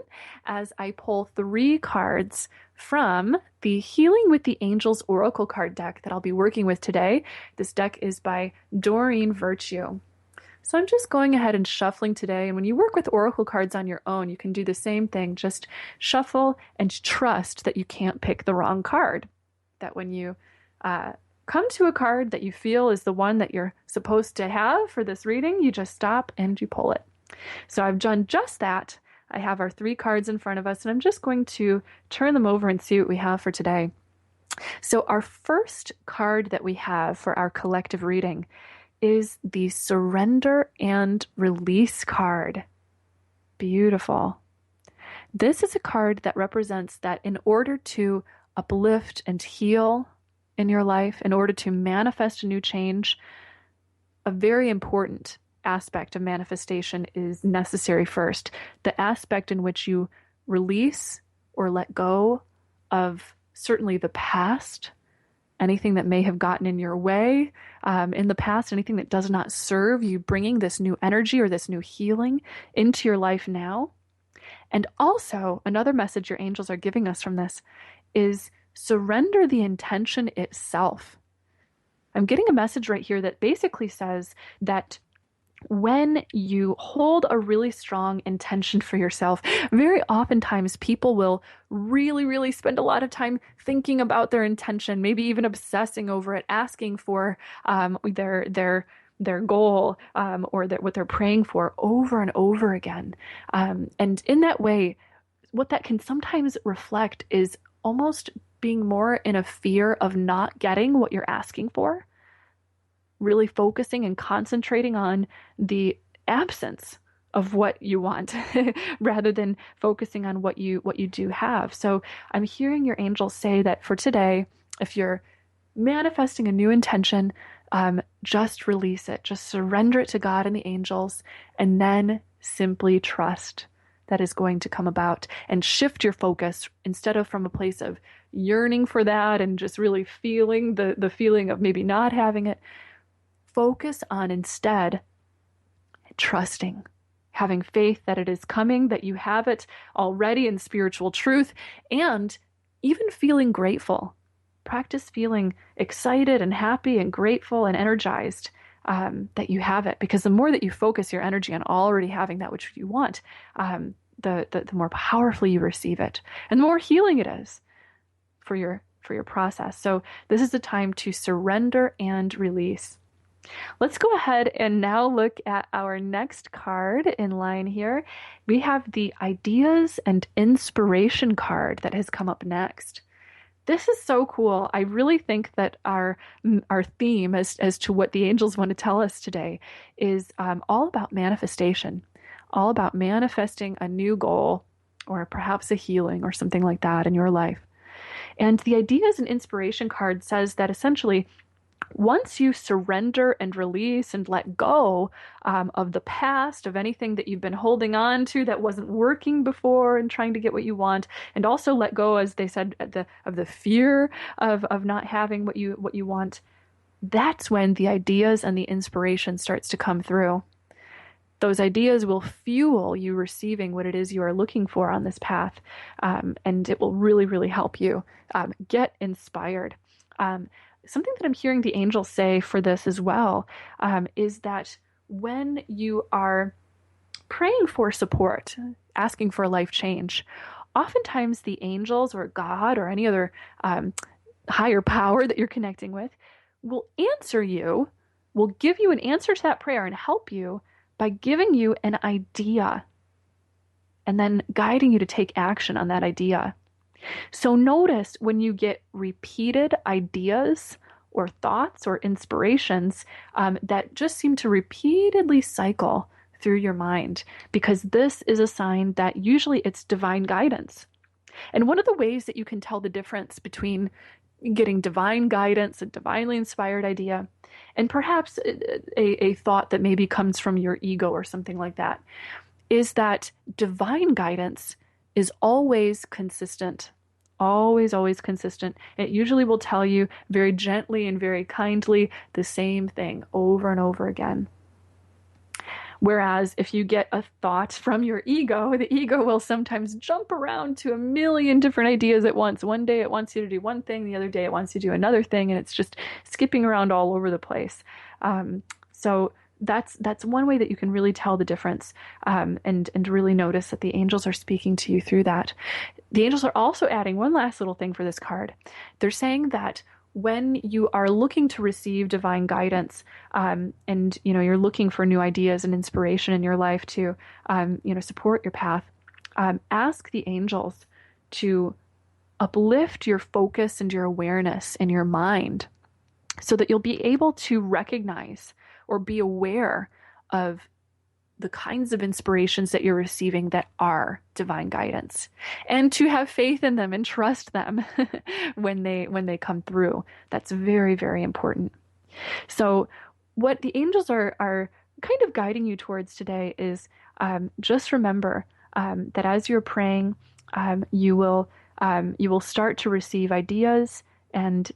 as I pull 3 cards from the Healing with the Angels Oracle card deck that I'll be working with today. This deck is by Doreen Virtue. So I'm just going ahead and shuffling today. And when you work with oracle cards on your own, you can do the same thing. Just shuffle and trust that you can't pick the wrong card. That when you come to a card that you feel is the one that you're supposed to have for this reading, you just stop and you pull it. So I've done just that. I have our 3 cards in front of us, and I'm just going to turn them over and see what we have for today. So our first card that we have for our collective reading is the Surrender and Release card. Beautiful. This is a card that represents that in order to uplift and heal in your life, in order to manifest a new change, a very important aspect of manifestation is necessary first. The aspect in which you release or let go of certainly the past, anything that may have gotten in your way in the past, anything that does not serve you, bringing this new energy or this new healing into your life now. And also, another message your angels are giving us from this is surrender the intention itself. I'm getting a message right here that basically says that when you hold a really strong intention for yourself, very oftentimes people will really, really spend a lot of time thinking about their intention, maybe even obsessing over it, asking for their goal or what they're praying for over and over again. And in that way, what that can sometimes reflect is almost being more in a fear of not getting what you're asking for. Really focusing and concentrating on the absence of what you want rather than focusing on what you do have. So I'm hearing your angels say that for today, if you're manifesting a new intention, just release it, just surrender it to God and the angels, and then simply trust that is going to come about, and shift your focus instead of from a place of yearning for that and just really feeling the feeling of maybe not having it. Focus on instead trusting, having faith that it is coming, that you have it already in spiritual truth, and even feeling grateful. Practice feeling excited and happy and grateful and energized that you have it, because the more that you focus your energy on already having that which you want, the more powerfully you receive it, and the more healing it is for your process. So this is the time to surrender and release. Let's go ahead and now look at our next card in line here. We have the Ideas and Inspiration card that has come up next. This is so cool. I really think that our theme as to what the angels want to tell us today is all about manifestation, all about manifesting a new goal or perhaps a healing or something like that in your life. And the Ideas and Inspiration card says that essentially, once you surrender and release and let go of the past, of anything that you've been holding on to that wasn't working before and trying to get what you want, and also let go, as they said, of the fear of not having what you want, that's when the ideas and the inspiration starts to come through. those ideas will fuel you receiving what it is you are looking for on this path. And it will really, really help you get inspired. Something that I'm hearing the angels say for this as well is that when you are praying for support, asking for a life change, oftentimes the angels or God or any other higher power that you're connecting with will answer you, will give you an answer to that prayer and help you by giving you an idea and then guiding you to take action on that idea. So notice when you get repeated ideas or thoughts or inspirations that just seem to repeatedly cycle through your mind, because this is a sign that usually it's divine guidance. And one of the ways that you can tell the difference between getting divine guidance, a divinely inspired idea, and perhaps a thought that maybe comes from your ego or something like that, is that divine guidance is always consistent. Always, always consistent. It usually will tell you very gently and very kindly the same thing over and over again. Whereas if you get a thought from your ego, the ego will sometimes jump around to a million different ideas at once. One day it wants you to do one thing, the other day it wants you to do another thing, and it's just skipping around all over the place. So that's one way that you can really tell the difference and really notice that the angels are speaking to you through that. The angels are also adding one last little thing for this card. They're saying that when you are looking to receive divine guidance and you're looking for new ideas and inspiration in your life to support your path, ask the angels to uplift your focus and your awareness in your mind so that you'll be able to recognize or be aware of the kinds of inspirations that you're receiving that are divine guidance, and to have faith in them and trust them when they come through. That's very, very important. So what the angels are kind of guiding you towards today is just remember that as you're praying, you will start to receive ideas, and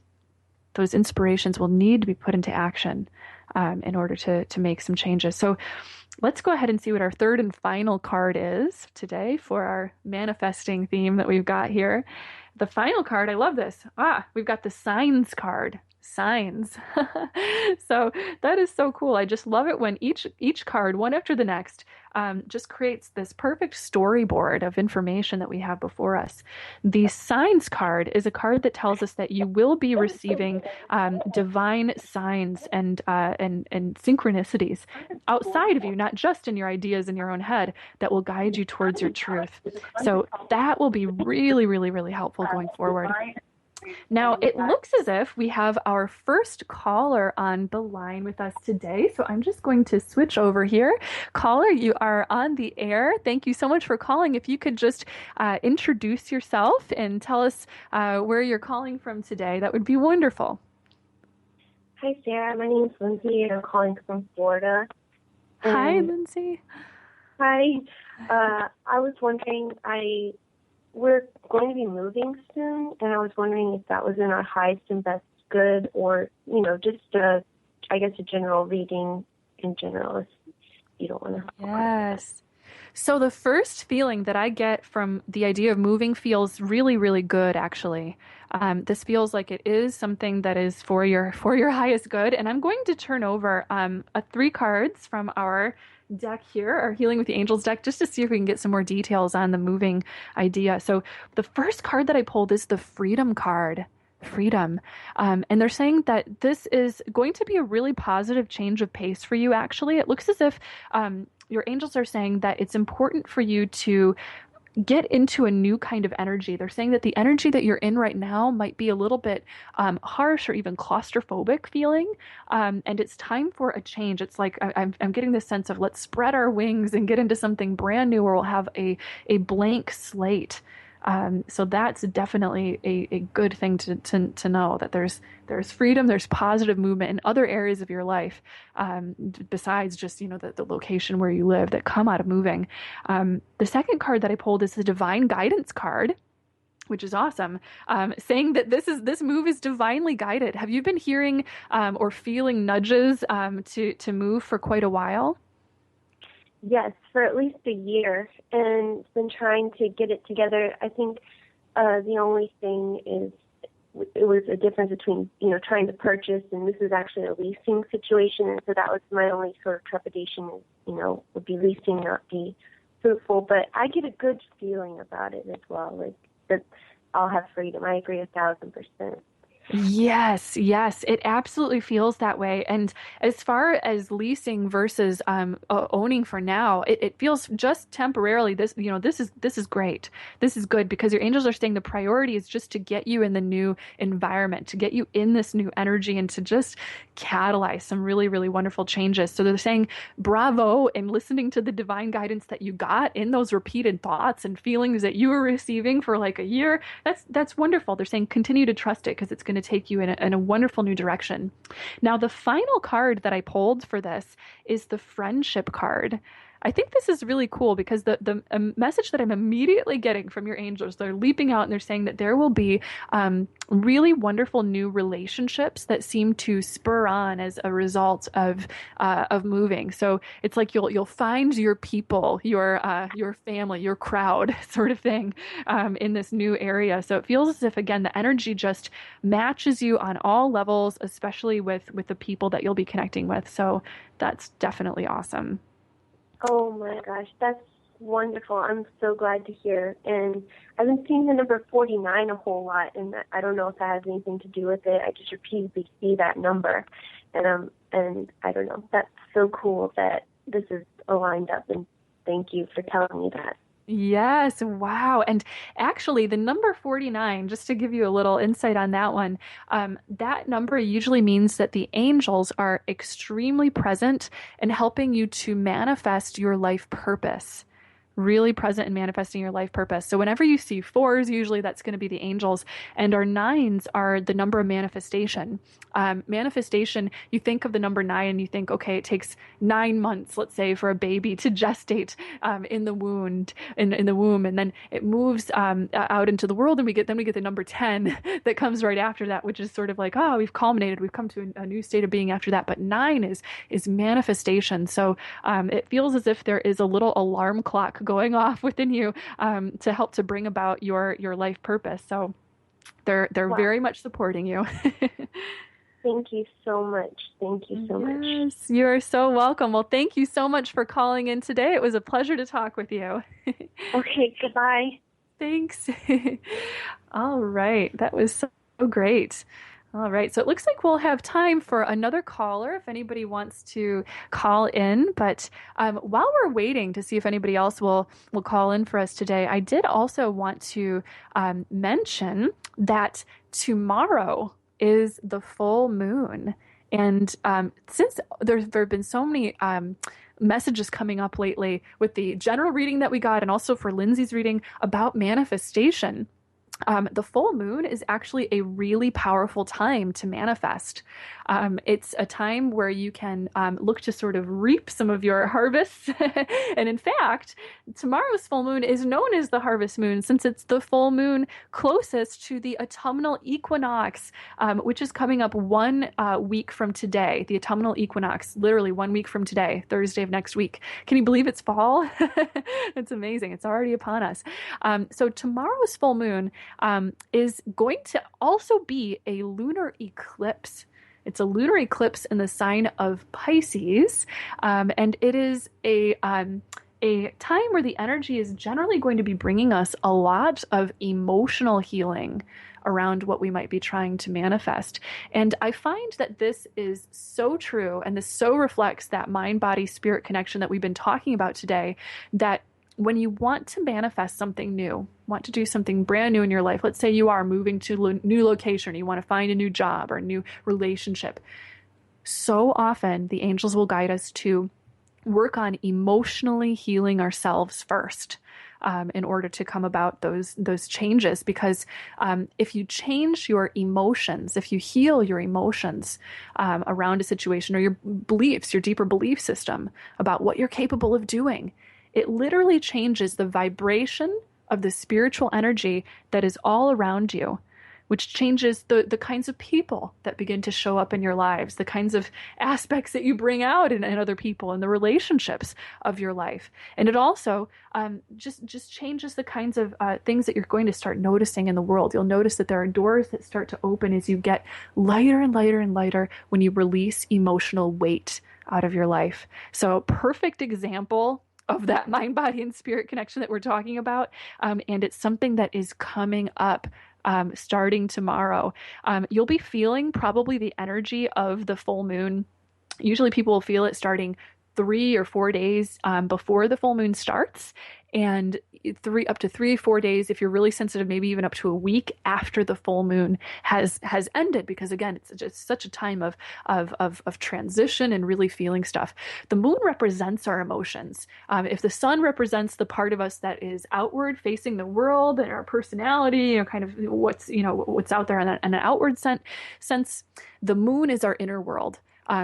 those inspirations will need to be put into action in order to make some changes. So let's go ahead and see what our third and final card is today for our manifesting theme that we've got here. The final card, I love this. We've got the signs card. Signs. So that is so cool. I just love it when each card, one after the next, just creates this perfect storyboard of information that we have before us. The signs card is a card that tells us that you will be receiving divine signs and synchronicities outside of you, not just in your ideas in your own head, that will guide you towards your truth. So that will be really, really, really helpful going forward. Now, it looks as if we have our first caller on the line with us today, so I'm just going to switch over here. Caller, you are on the air. Thank you so much for calling. If you could just introduce yourself and tell us where you're calling from today, that would be wonderful. Hi, Sarah. My name is Lindsay, and I'm calling from Florida. Hi, Lindsay. Hi. I was wondering, we're going to be moving soon, and I was wondering if that was in our highest and best good, or, just a general reading in general, if you don't want to. Yes. So the first feeling that I get from the idea of moving feels really, really good, actually. This feels like it is something that is for your highest good. And I'm going to turn over 3 cards from our deck here, our Healing with the Angels deck, just to see if we can get some more details on the moving idea. So the first card that I pulled is the Freedom card. Freedom. And they're saying that this is going to be a really positive change of pace for you, actually. It looks as if your angels are saying that it's important for you to get into a new kind of energy. They're saying that the energy that you're in right now might be a little bit harsh or even claustrophobic feeling, and it's time for a change. It's like I'm getting this sense of let's spread our wings and get into something brand new where we'll have a blank slate. So that's definitely a good thing to know, that there's freedom, there's positive movement in other areas of your life, besides just, the location where you live, that come out of moving. The second card that I pulled is the Divine Guidance card, which is awesome, saying that this move is divinely guided. Have you been hearing or feeling nudges to move for quite a while? Yes, for at least a year, and been trying to get it together. I think the only thing is it was a difference between, trying to purchase, and this is actually a leasing situation, and so that was my only sort of trepidation, would be leasing not be fruitful, but I get a good feeling about it as well, like that I'll have freedom. I agree 1,000%. Yes, yes, it absolutely feels that way. And as far as leasing versus owning for now, it feels just temporarily. This is great. This is good because your angels are saying the priority is just to get you in the new environment, to get you in this new energy, and to just catalyze some really, really wonderful changes. So they're saying bravo and listening to the divine guidance that you got in those repeated thoughts and feelings that you were receiving for like a year. That's wonderful. They're saying continue to trust it because it's going to take you in a wonderful new direction. Now, the final card that I pulled for this is the friendship card. I think this is really cool because the message that I'm immediately getting from your angels, they're leaping out and they're saying that there will be really wonderful new relationships that seem to spur on as a result of moving. So it's like you'll find your people, your family, your crowd, sort of thing, in this new area. So it feels as if, again, the energy just matches you on all levels, especially with the people that you'll be connecting with. So that's definitely awesome. Oh my gosh, that's wonderful. I'm so glad to hear. And I've been seeing the number 49 a whole lot, and I don't know if that has anything to do with it. I just repeatedly see that number. And I don't know. That's so cool that this is aligned up, and thank you for telling me that. Yes, wow. And actually, the number 49, just to give you a little insight on that one, that number usually means that the angels are extremely present in helping you to manifest your life purpose. Really present in manifesting your life purpose. So whenever you see 4s, usually that's going to be the angels, and our 9s are the number of manifestation. Manifestation, you think of the number 9 and you think, okay, it takes 9 months, let's say, for a baby to gestate in the womb, and then it moves out into the world, and we get the number 10 that comes right after that, which is sort of like, oh, we've culminated, we've come to a new state of being after that. But 9 is manifestation. So it feels as if there is a little alarm clock going off within you to help to bring about your life purpose. So they're Wow. very much supporting you. Thank you so much. Thank you so much. Yes, you are so welcome. Well, thank you so much for calling in today. It was a pleasure to talk with you. Okay, goodbye. Thanks. All right. That was so great. All right. So it looks like we'll have time for another caller if anybody wants to call in. But while we're waiting to see if anybody else will call in for us today, I did also want to mention that tomorrow is the full moon. And since there have been so many messages coming up lately with the general reading that we got and also for Lindsay's reading about manifestation, the full moon is actually a really powerful time to manifest. It's a time where you can look to sort of reap some of your harvests. And in fact, tomorrow's full moon is known as the harvest moon since it's the full moon closest to the autumnal equinox, which is coming up 1 week from today. The autumnal equinox, literally 1 week from today, Thursday of next week. Can you believe it's fall? It's amazing. It's already upon us. So tomorrow's full moon is going to also be a lunar eclipse. It's a lunar eclipse in the sign of Pisces, and it is a time where the energy is generally going to be bringing us a lot of emotional healing around what we might be trying to manifest. And I find that this is so true, and this so reflects that mind-body-spirit connection that we've been talking about today, that when you want to manifest something new, want to do something brand new in your life, let's say you are moving to a new location, you want to find a new job or a new relationship, so often the angels will guide us to work on emotionally healing ourselves first in order to come about those changes. Because if you change your emotions, if you heal your emotions around a situation or your beliefs, your deeper belief system about what you're capable of doing, it literally changes the vibration of the spiritual energy that is all around you. which changes the kinds of people that begin to show up in your lives, the kinds of aspects that you bring out in other people and the relationships of your life. And it also just changes the kinds of things that you're going to start noticing in the world. You'll notice that there are doors that start to open as you get lighter and lighter and lighter when you release emotional weight out of your life. So perfect example of that mind, body, and spirit connection that we're talking about. And it's something that is coming up starting tomorrow. You'll be feeling probably the energy of the full moon. Usually people will feel it starting 3 or 4 days before the full moon starts, and up to 3 or 4 days if you're really sensitive, maybe even up to a week after the full moon has ended, because again, it's just such a time of transition and really feeling stuff. The moon represents our emotions. If the sun represents the part of us that is outward facing the world and our personality, kind of what's out there in an outward sense, the moon is our inner world.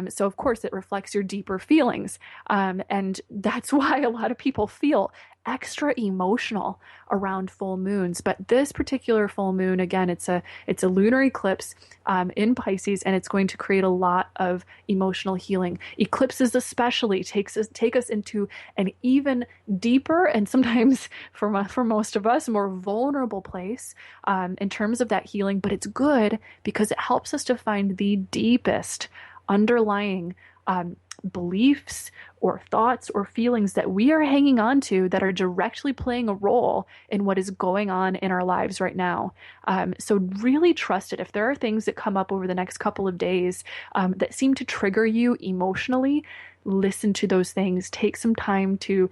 So of course it reflects your deeper feelings. And that's why a lot of people feel extra emotional around full moons. But this particular full moon, again, it's a lunar eclipse in Pisces, and it's going to create a lot of emotional healing. Eclipses especially take us into an even deeper, and sometimes for most of us, more vulnerable place in terms of that healing. But it's good because it helps us to find the deepest underlying beliefs or thoughts or feelings that we are hanging on to that are directly playing a role in what is going on in our lives right now. So really trust it. If there are things that come up over the next couple of days that seem to trigger you emotionally, listen to those things. Take some time to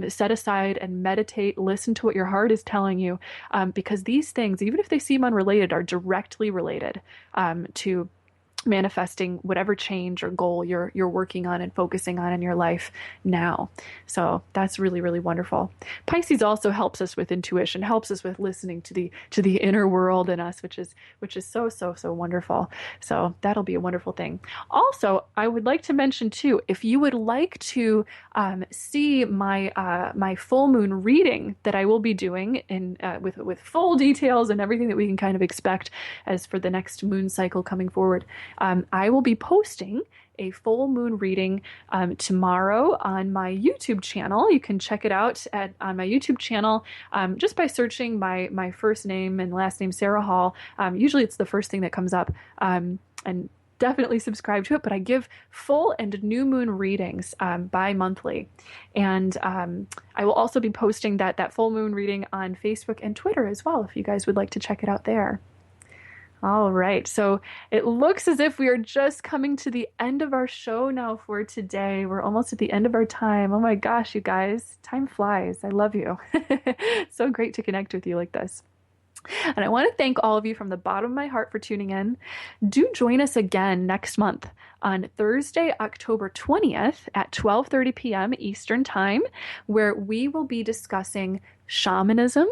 set aside and meditate, listen to what your heart is telling you, because these things, even if they seem unrelated, are directly related to manifesting whatever change or goal you're working on and focusing on in your life now. So that's really, really wonderful. Pisces also helps us with intuition, helps us with listening to the inner world in us, which is so wonderful. So that'll be a wonderful thing. Also, I would like to mention too, if you would like to see my full moon reading that I will be doing with full details and everything that we can kind of expect as for the next moon cycle coming forward, I will be posting a full moon reading tomorrow on my YouTube channel. You can check it out on my YouTube channel just by searching my first name and last name, Sarah Hall. Usually it's the first thing that comes up, and definitely subscribe to it. But I give full and new moon readings bi-monthly. And I will also be posting that full moon reading on Facebook and Twitter as well, if you guys would like to check it out there. All right, so it looks as if we are just coming to the end of our show now for today. We're almost at the end of our time. Oh my gosh, you guys, time flies. I love you. So great to connect with you like this. And I want to thank all of you from the bottom of my heart for tuning in. Do join us again next month on Thursday, October 20th at 12:30 p.m. Eastern Time, where we will be discussing shamanism,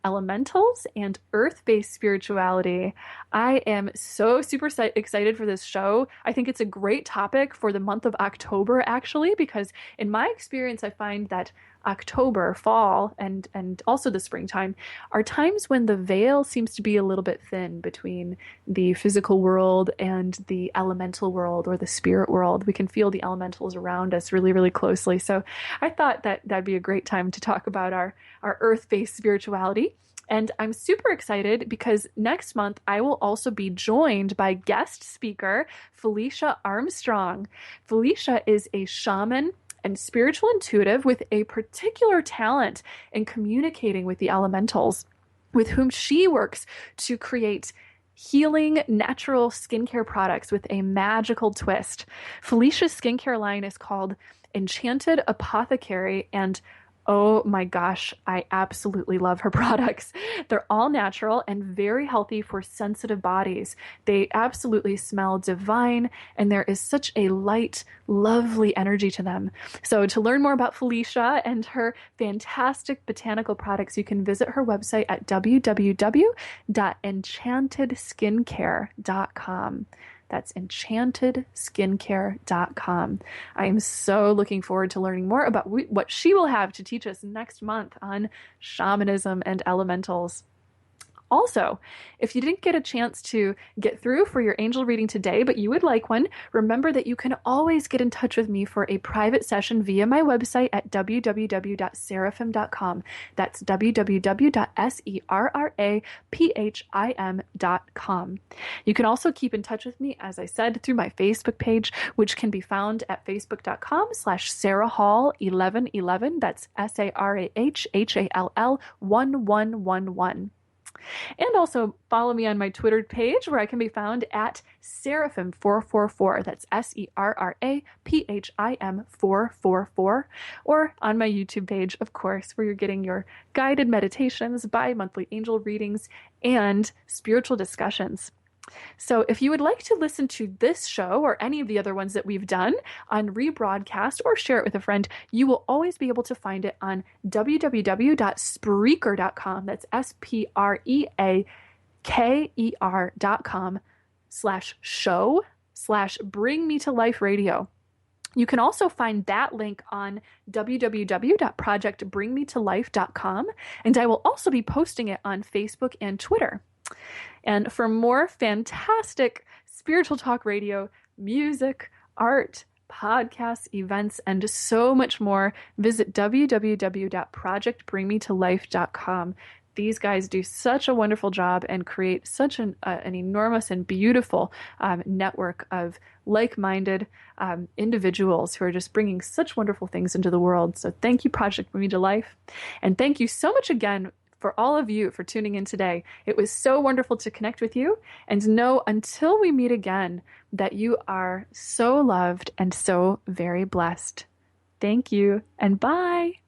elementals, and earth-based spirituality. I am so super excited for this show. I think it's a great topic for the month of October, actually, because in my experience, I find that October, fall, and also the springtime are times when the veil seems to be a little bit thin between the physical world and the elemental world or the spirit world. We can feel the elementals around us really, really closely. So I thought that that'd be a great time to talk about our earth-based spirituality. And I'm super excited because next month I will also be joined by guest speaker Felicia Armstrong. Felicia is a shaman and spiritual intuitive with a particular talent in communicating with the elementals, with whom she works to create healing natural skincare products with a magical twist. Felicia's skincare line is called Enchanted Apothecary, and oh my gosh, I absolutely love her products. They're all natural and very healthy for sensitive bodies. They absolutely smell divine, and there is such a light, lovely energy to them. So to learn more about Felicia and her fantastic botanical products, you can visit her website at www.enchantedskincare.com. That's enchantedskincare.com. I am so looking forward to learning more about what she will have to teach us next month on shamanism and elementals. Also, if you didn't get a chance to get through for your angel reading today, but you would like one, remember that you can always get in touch with me for a private session via my website at www.seraphim.com. That's www.seraphim.com. You can also keep in touch with me, as I said, through my Facebook page, which can be found at facebook.com/SarahHall1111. That's SarahHall 1111. And also follow me on my Twitter page where I can be found at Seraphim444. That's SERAPHIM 444. Or on my YouTube page, of course, where you're getting your guided meditations, bi-monthly angel readings, and spiritual discussions. So if you would like to listen to this show or any of the other ones that we've done on rebroadcast or share it with a friend, you will always be able to find it on www.spreaker.com. That's SPREAKER.com/show/Bring Me to Life Radio. You can also find that link on www.projectbringmetolife.com, and I will also be posting it on Facebook and Twitter. And for more fantastic spiritual talk radio, music, art, podcasts, events, and so much more, visit www.projectbringmetolife.com. These guys do such a wonderful job and create such an enormous and beautiful network of like-minded individuals who are just bringing such wonderful things into the world. So thank you, Project Bring Me to Life. And thank you so much again for all of you for tuning in today. It was so wonderful to connect with you, and know until we meet again that you are so loved and so very blessed. Thank you, and bye.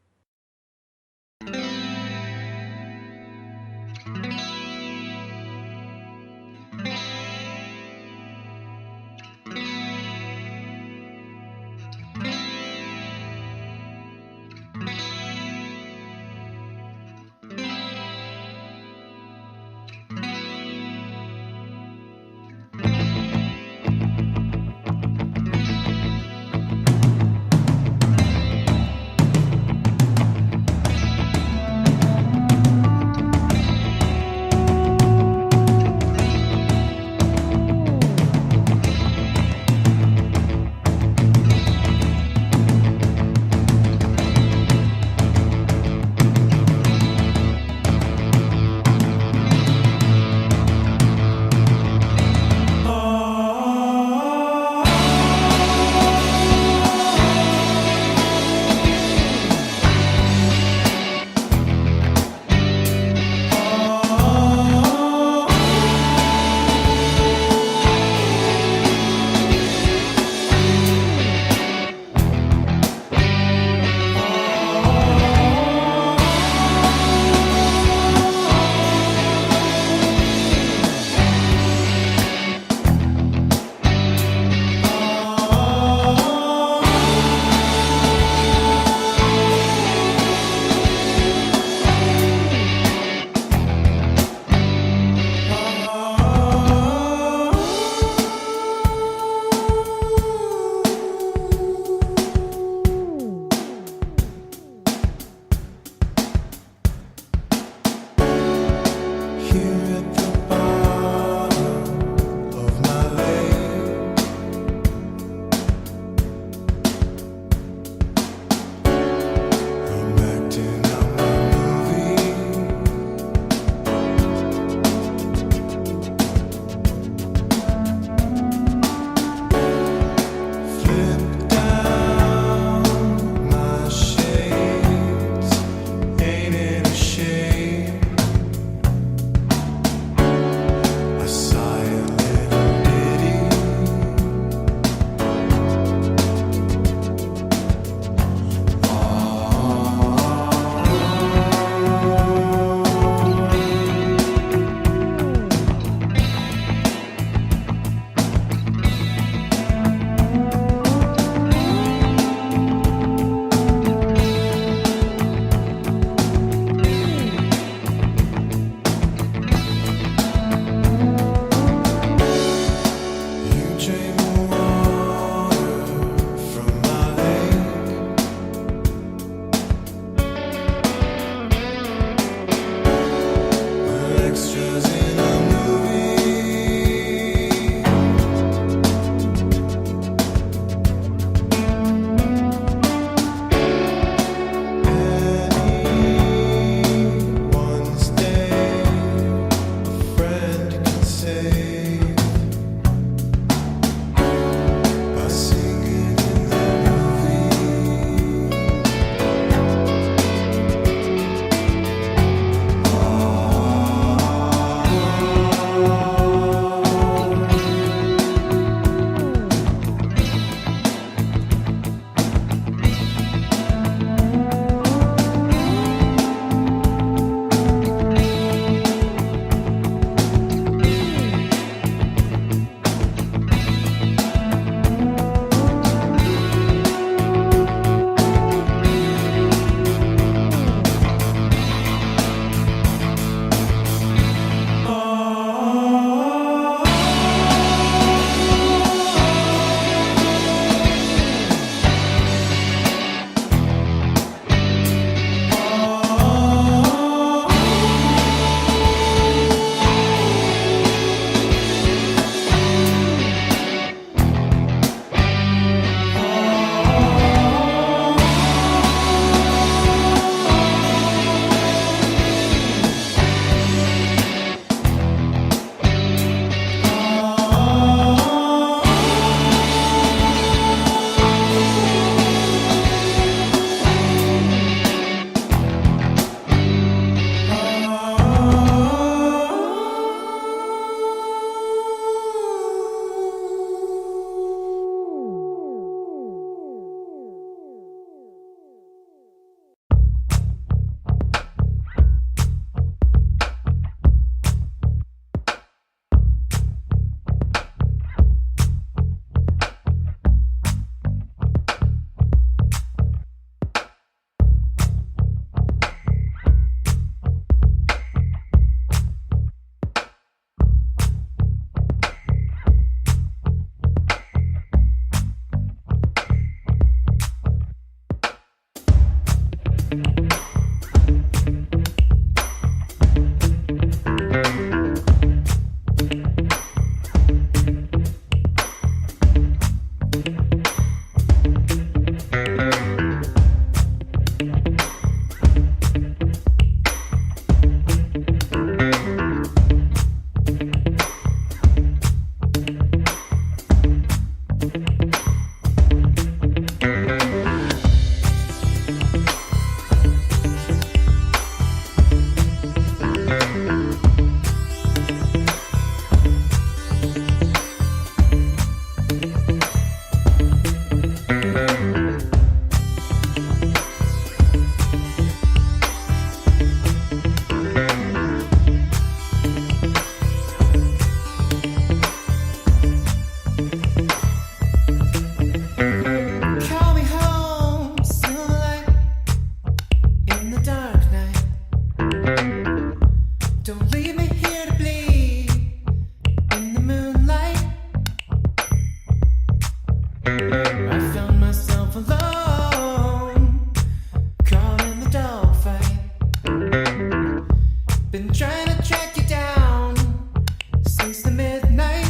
the midnight.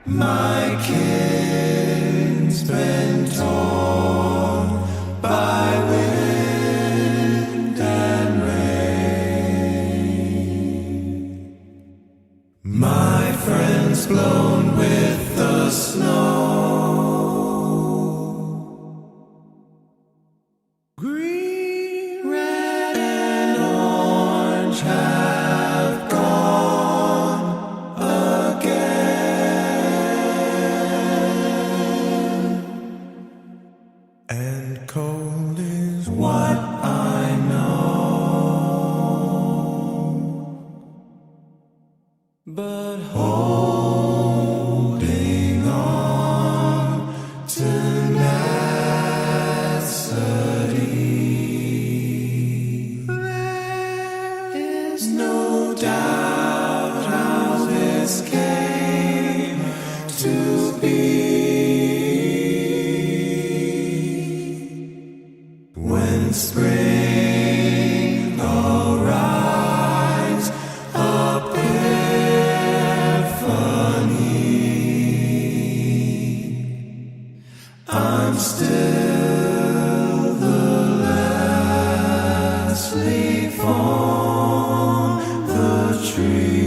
My kin's been torn by wind and rain. My friends blown with the snow. Green, red, and orange. but holding on tenacity. There is no doubt how this came to be. When spring arrives, epiphany, I'm still the last leaf on the tree.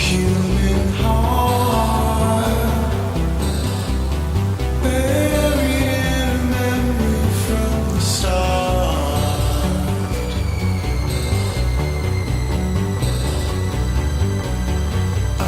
human heart, buried in a memory from the start. I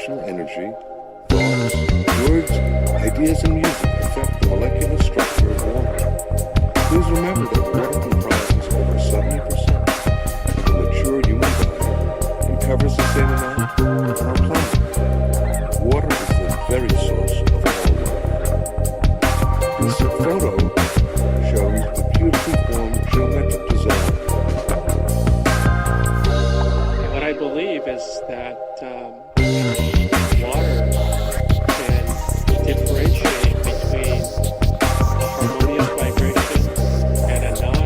vibrational energy, thoughts, words, ideas, and music affect the molecular structure of water. Please remember that water comprises over 70% of the mature human body and covers the same amount on our planet. Water is the very source of all life. This photo shows the beautifully formed geometric design. What I believe is that water can differentiate between a harmonious vibration and a non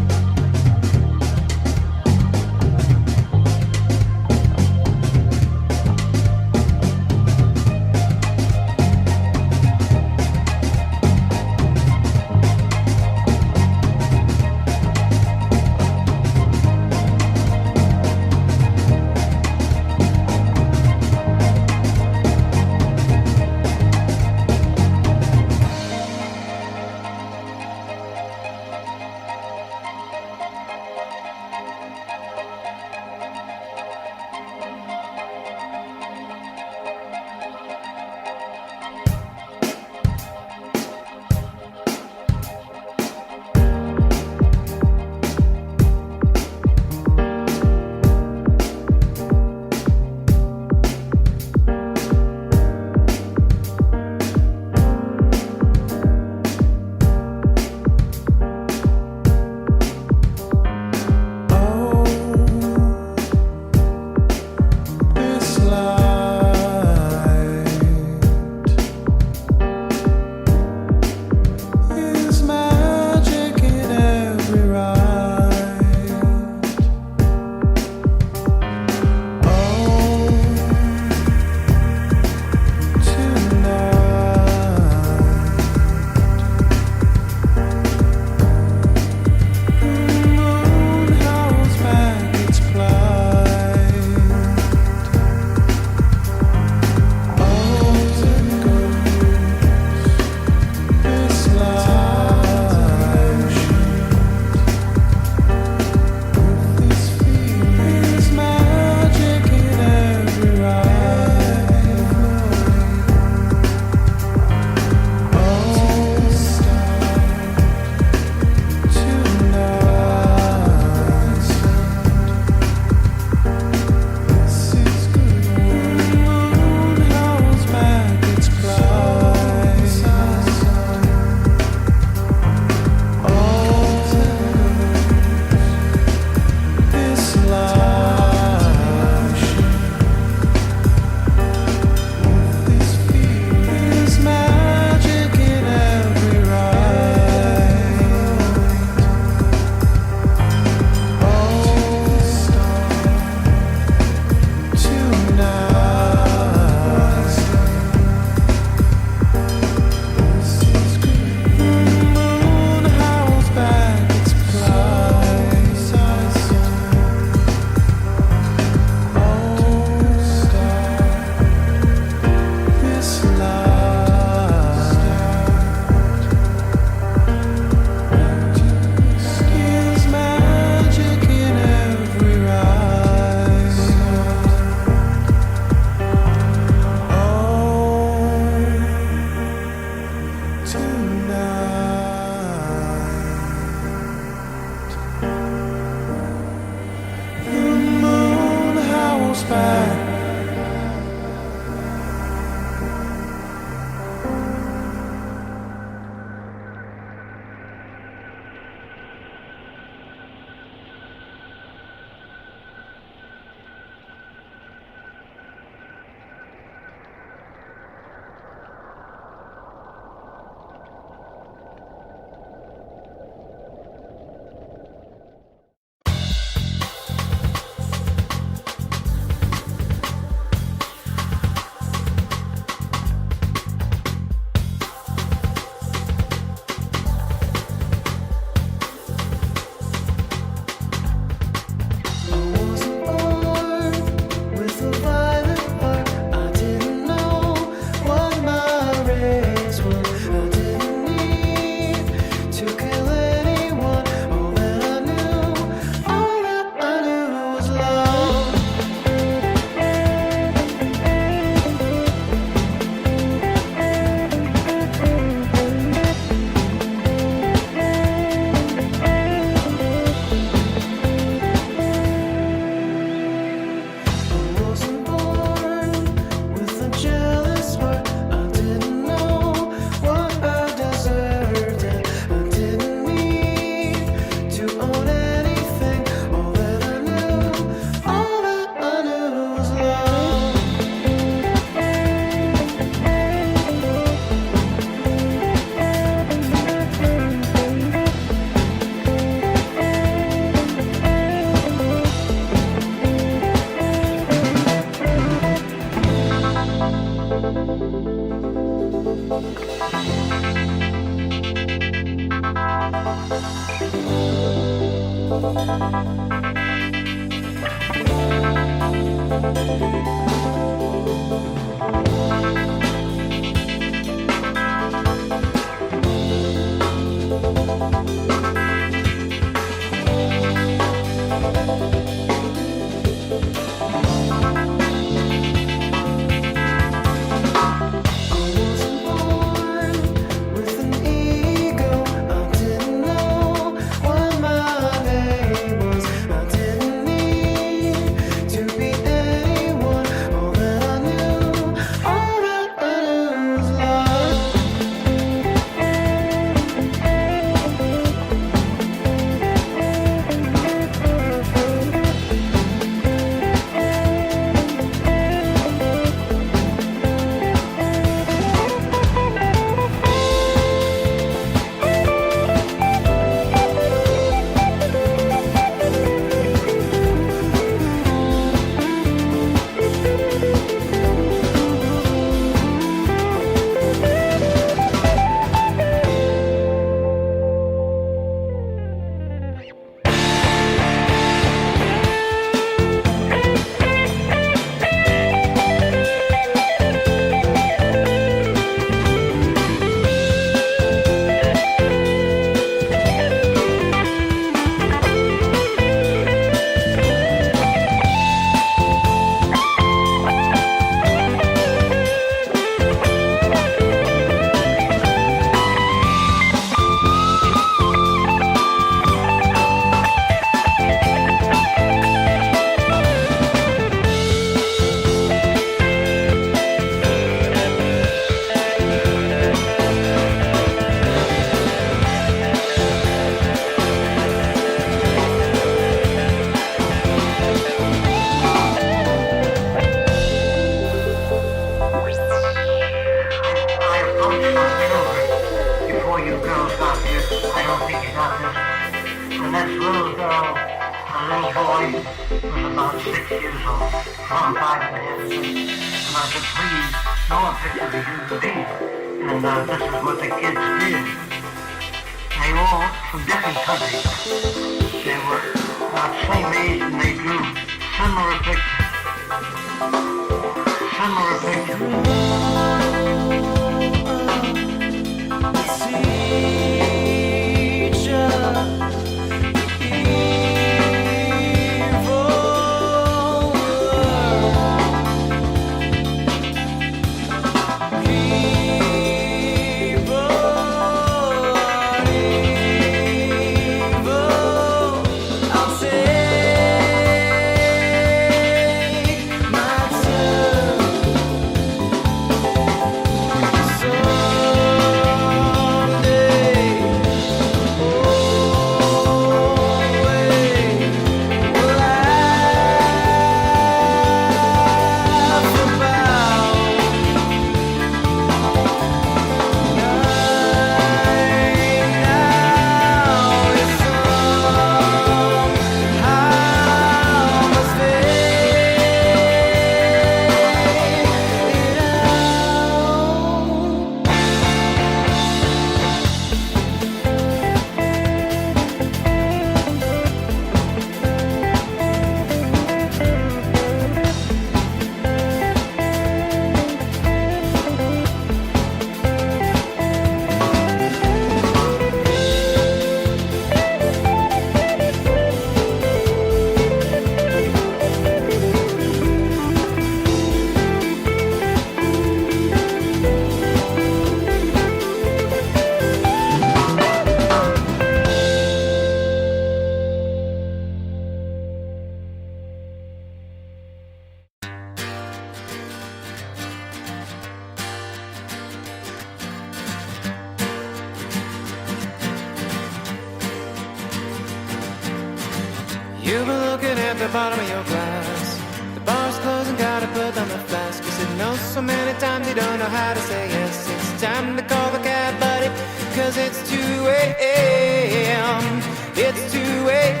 You've been looking at the bottom of your glass. The bar's closing, gotta put on the flask. You said no so many times you don't know how to say yes. It's time to call the cab, buddy, 'cause it's 2 a.m. It's 2 a.m.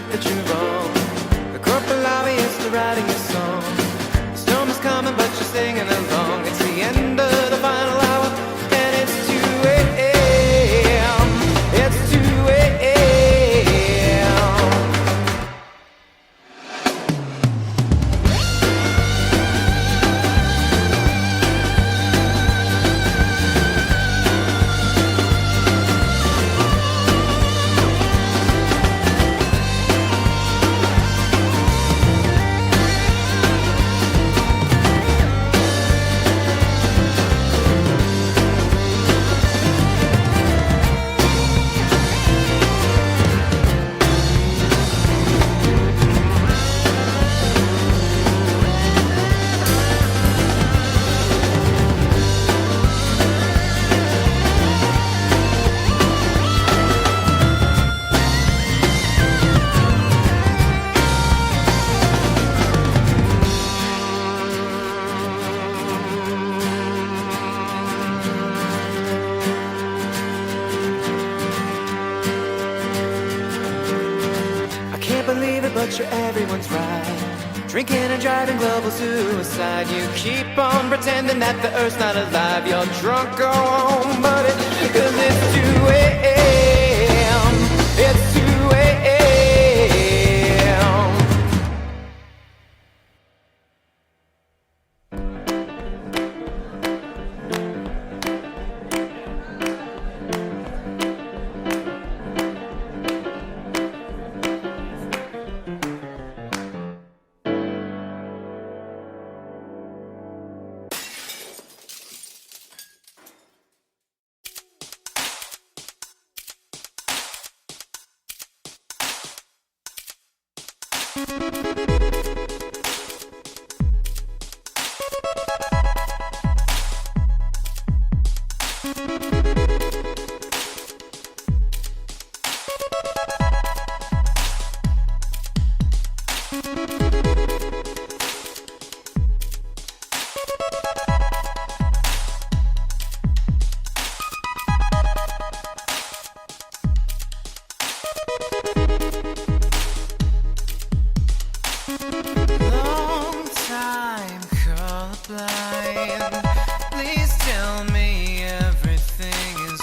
admit that you're wrong. The corporate lobbyist are writing a song. The storm is coming, but you're singing along. It's the end of the final hour, and it's 2 a.m. It's 2 a.m. But you're everyone's right. Drinking and driving, global suicide. You keep on pretending that the earth's not alive. You're drunk, go home, buddy, 'cause it's 2 a.m. It's 2 a.m. Long time colorblind. Please tell me everything is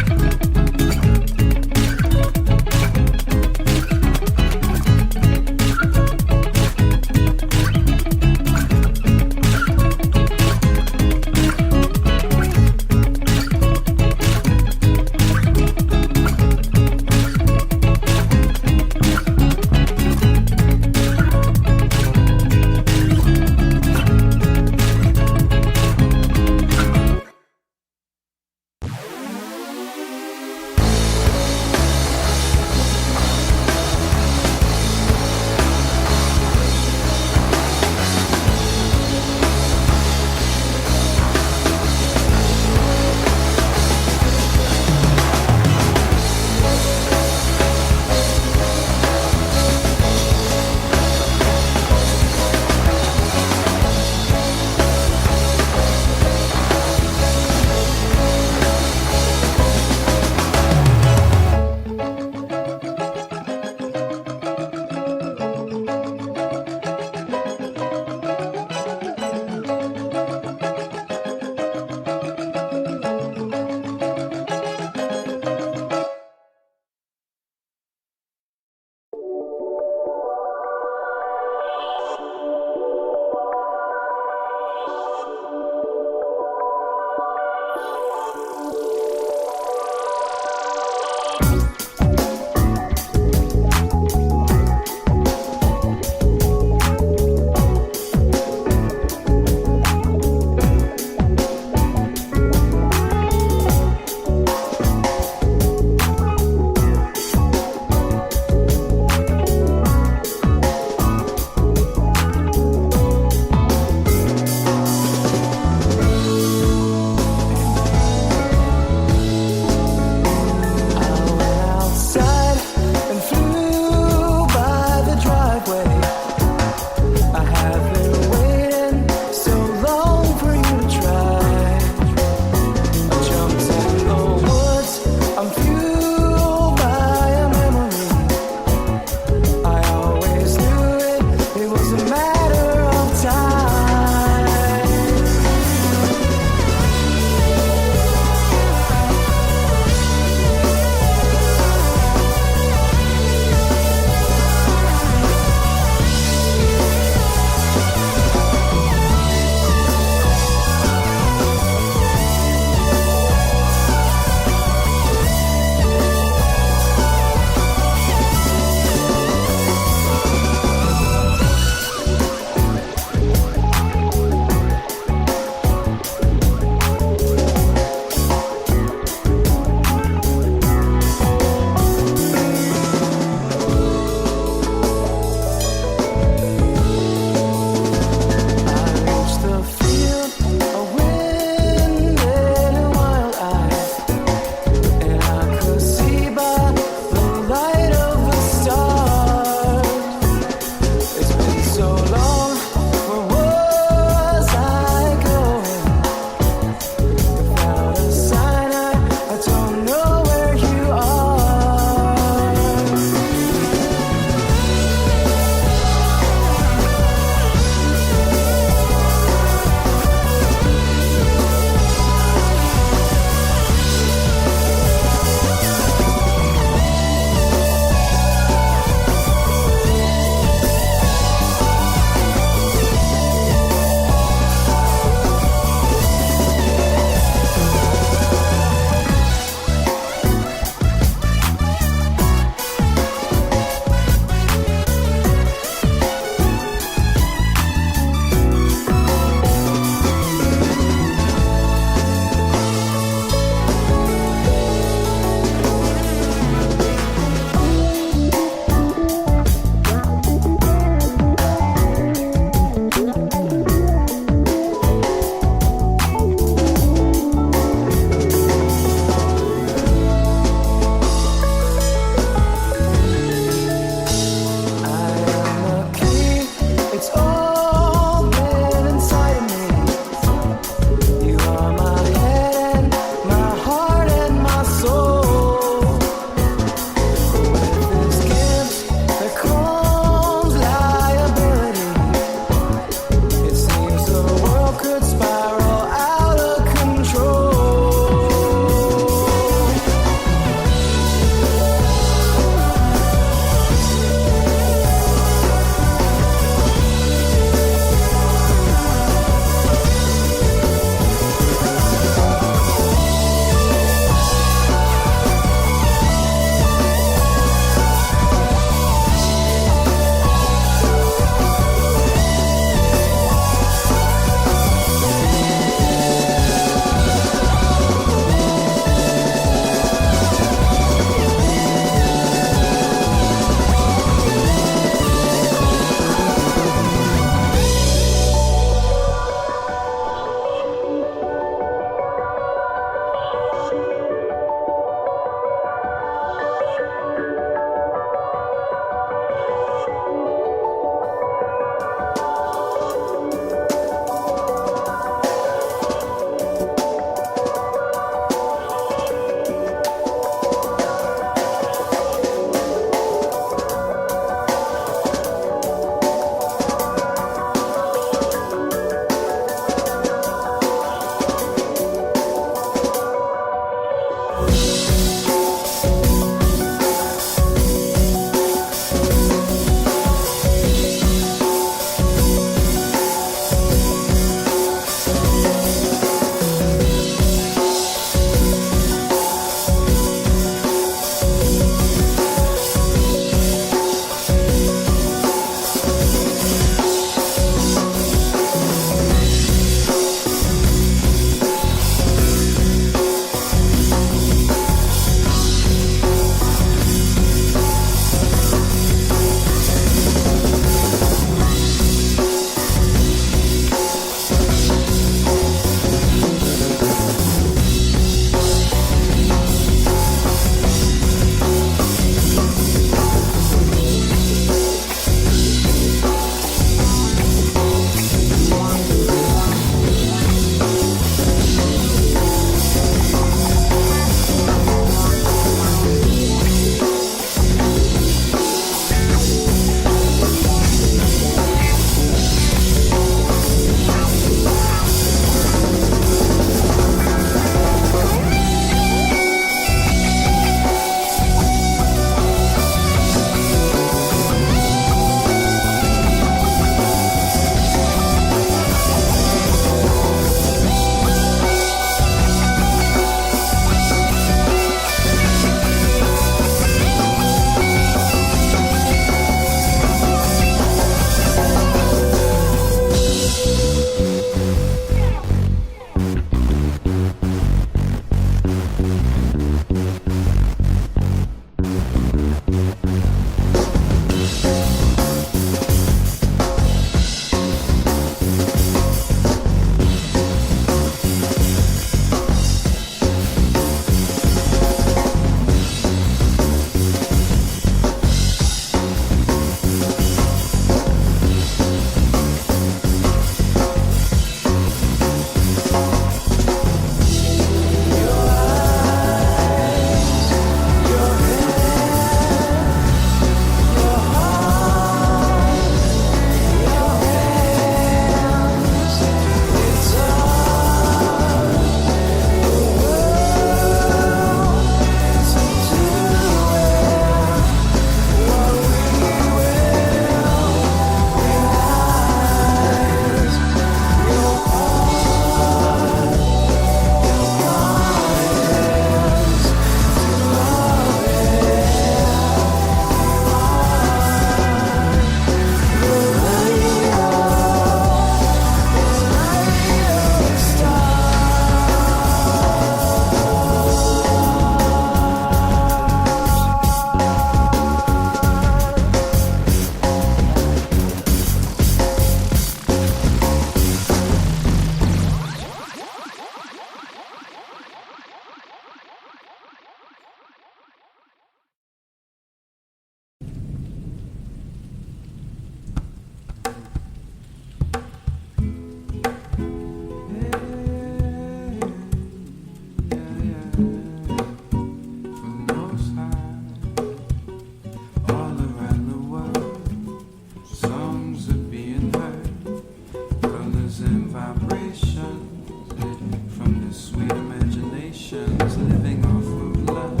imaginations, living off of love,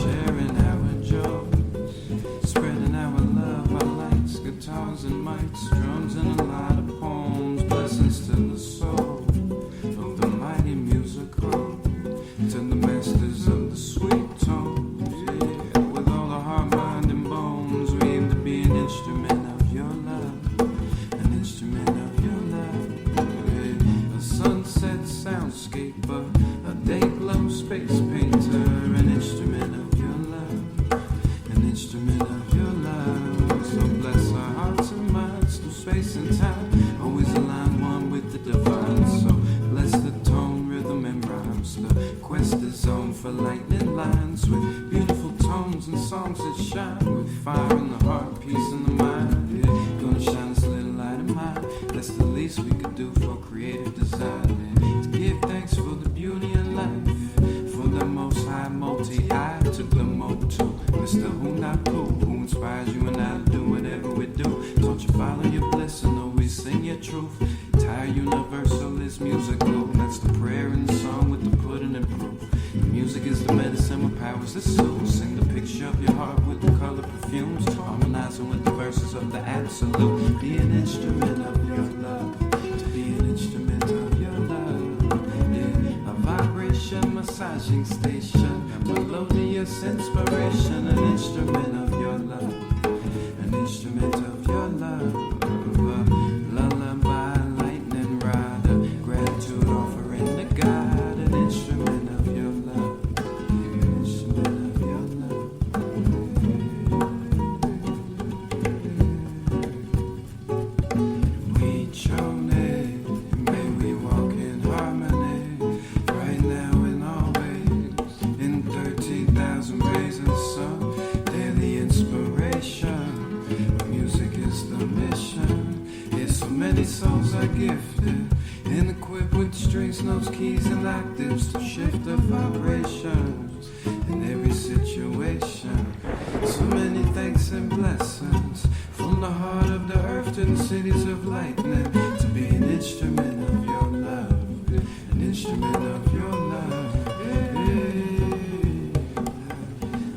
sharing our jokes, spreading our love, our lights, guitars and mics, drums and a lot of poems, blessings to the soul of the mighty musical, to the masters of the sweet tones, yeah, with all the heart, mind and bones, we aim to be an instrument of your love, an instrument of your love, yeah. A sunset soundscape, a day glow space painter, an instrument of your love, an instrument of your love. So bless our hearts and minds through space and time, always align one with the divine. So bless the tone, rhythm and rhymes. The quest is on for lightning lines with beautiful tones and songs that shine with fire in the heart, peace in the mind. Yeah, gonna shine this little light in mine. That's the least we could do for creative design. Yeah, to give thanks for the beauty in life, for the most high multi-eye to the motu, Mr. Who Not Who inspires you and I to do whatever we do. Don't you follow your bliss and always sing your truth. Entire universal is musical. That's the prayer in the song with the pudding and proof. The music is the medicine with powers that soothe. Sing the picture of your heart with the color perfumes, harmonizing with the verses of the absolute. Be an instrument of your love, to be an instrument of your love. Yeah, a vibration massaging station, a melodious inspiration, an instrument of your love, an instrument of your love. Lullaby, lightning rider, gratitude offering to God, an instrument of your love, an instrument of your love. We chose it, may we walk in harmony, right now and always, in 13,000 rays of the sun, daily inspiration. Music is the mission. Yes, so many souls are gifted and equipped with strings, notes, keys, and octaves to shift the vibrations in every situation. So many thanks and blessings from the heart of the earth to the cities of lightning, to be an instrument of your love, an instrument of your love, yeah.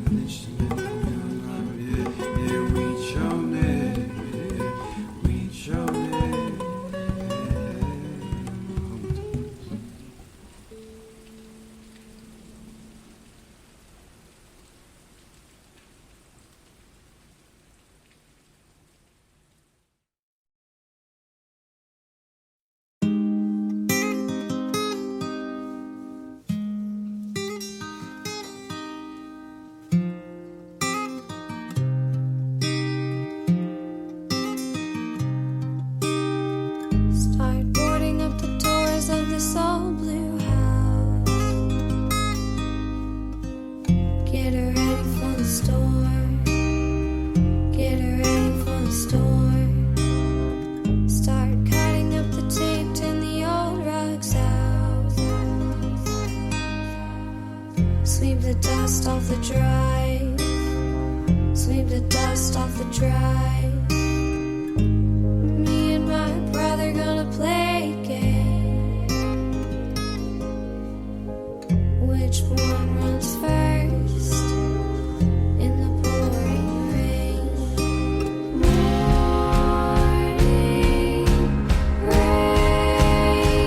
An instrument of your love, yeah, yeah. We chose it, yeah. We chose it. Start boarding up the doors of this old blue house. Get her ready for the store. Get her ready for the store. Start cutting up the tape, turn the old rugs out. Sweep the dust off the drive. Sweep the dust off the drive. Me and my brother gonna play a game. Which one runs first in the pouring rain? Morning rain,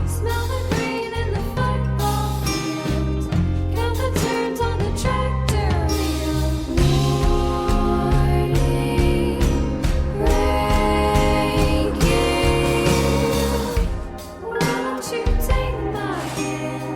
smell the green in the football field. Count the turns on the tractor wheel. Morning rain, why don't you take my hand?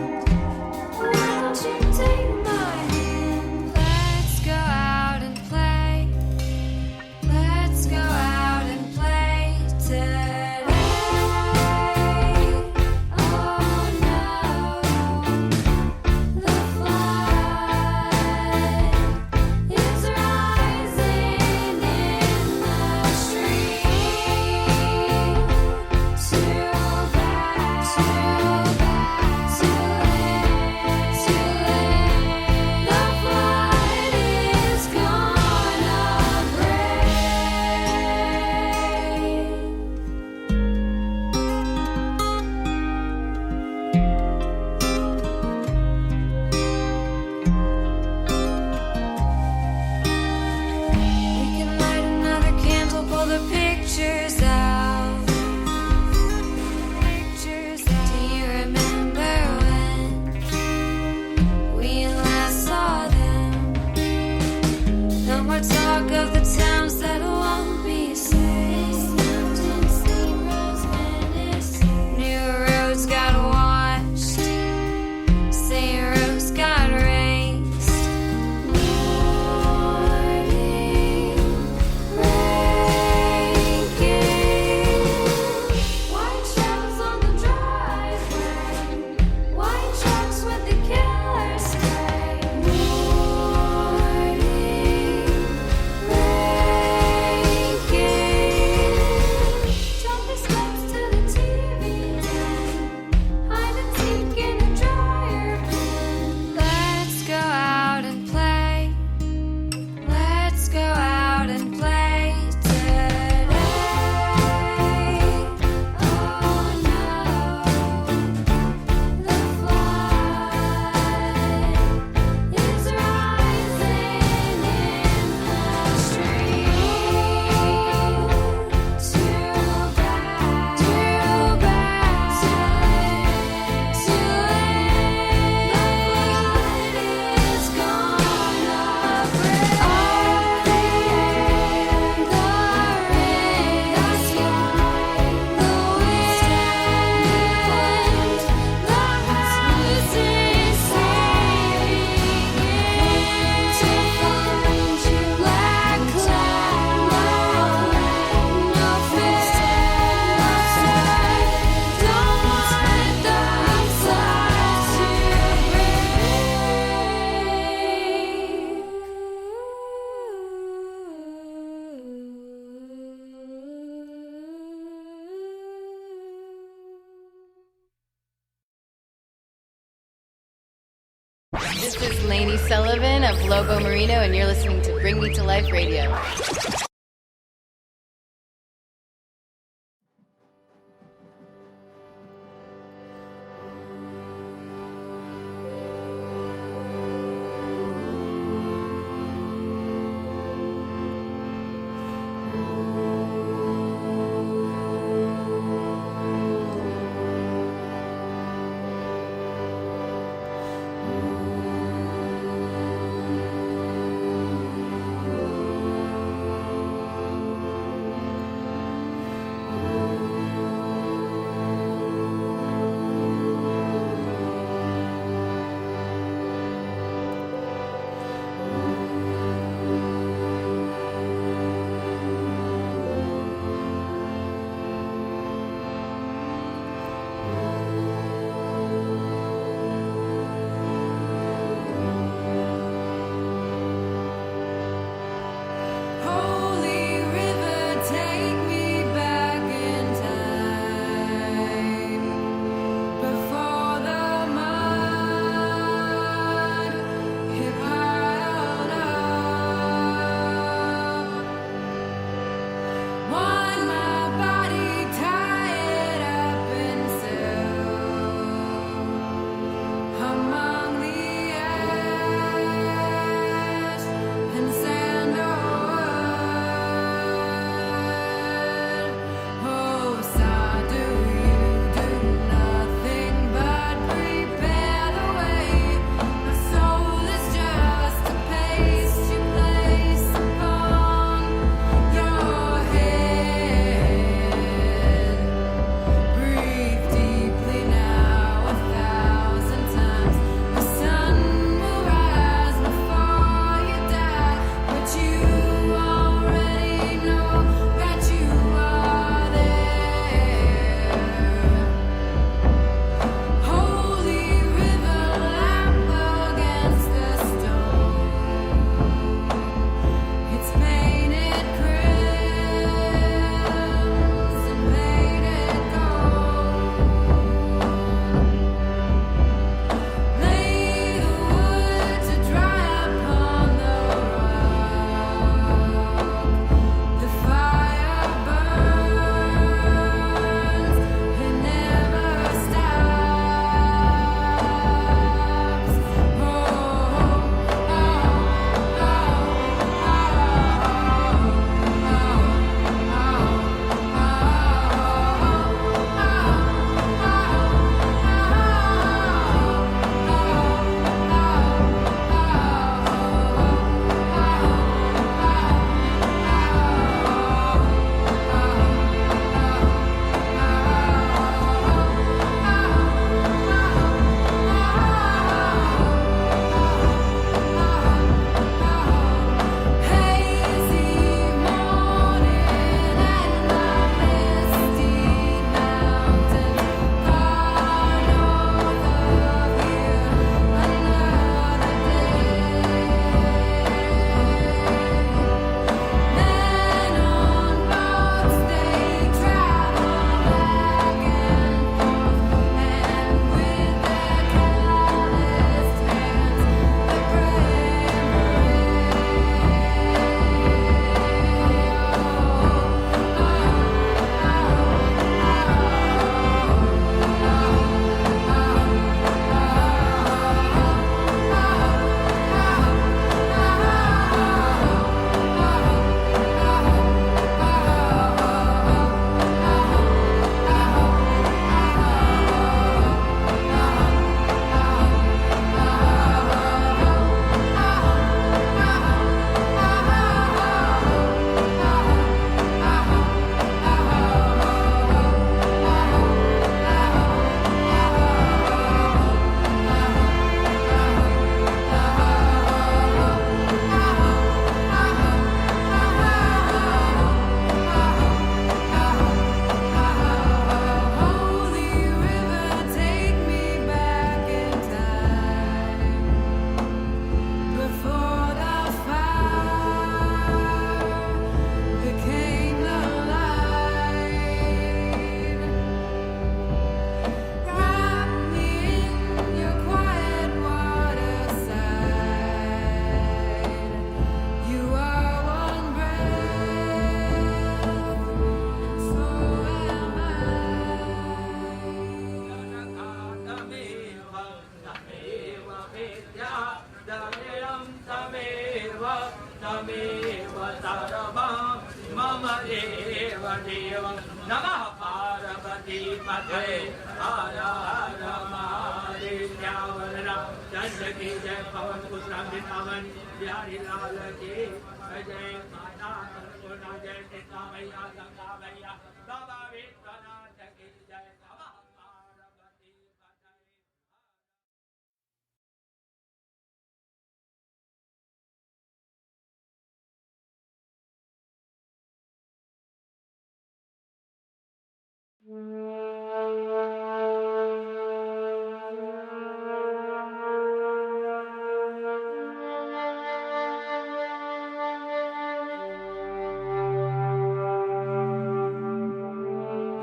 This is Lainey Sullivan of Lobo Merino, and you're listening to Bring Me to Life Radio.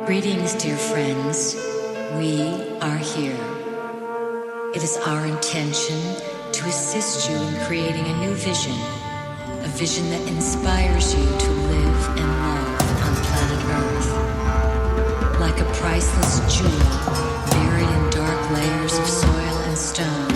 Greetings, dear friends. We are here. It is our intention to assist you in creating a new vision, a vision that inspires you to live and love on planet Earth. Like a priceless jewel buried in dark layers of soil and stone,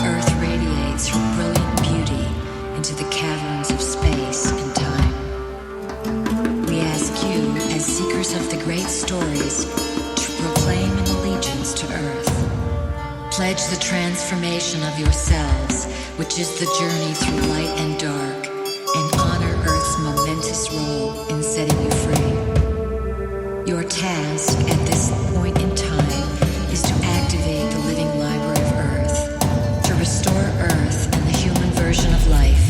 Earth radiates her brilliant beauty into the caverns of space and time. We ask you, as seekers of the great stories, to proclaim an allegiance to Earth. Pledge the transformation of yourselves, which is the journey through light and dark, and honor Earth's momentous role in setting you free. Your task at this point in time is to activate the living library of Earth, to restore Earth and the human version of life.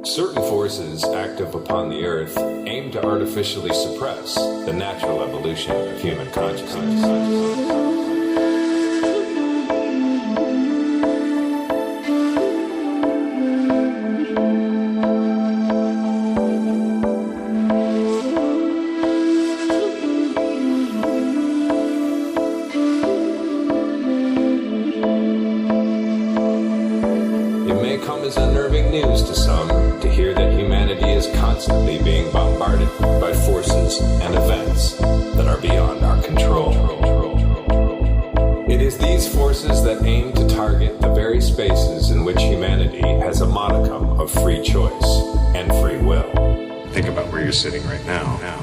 Certain forces active upon the earth aim to artificially suppress the natural evolution of human consciousness. As unnerving news to some to hear that humanity is constantly being bombarded by forces and events that are beyond our control. It is these forces that aim to target the very spaces in which humanity has a modicum of free choice and free will. Think about where you're sitting right now.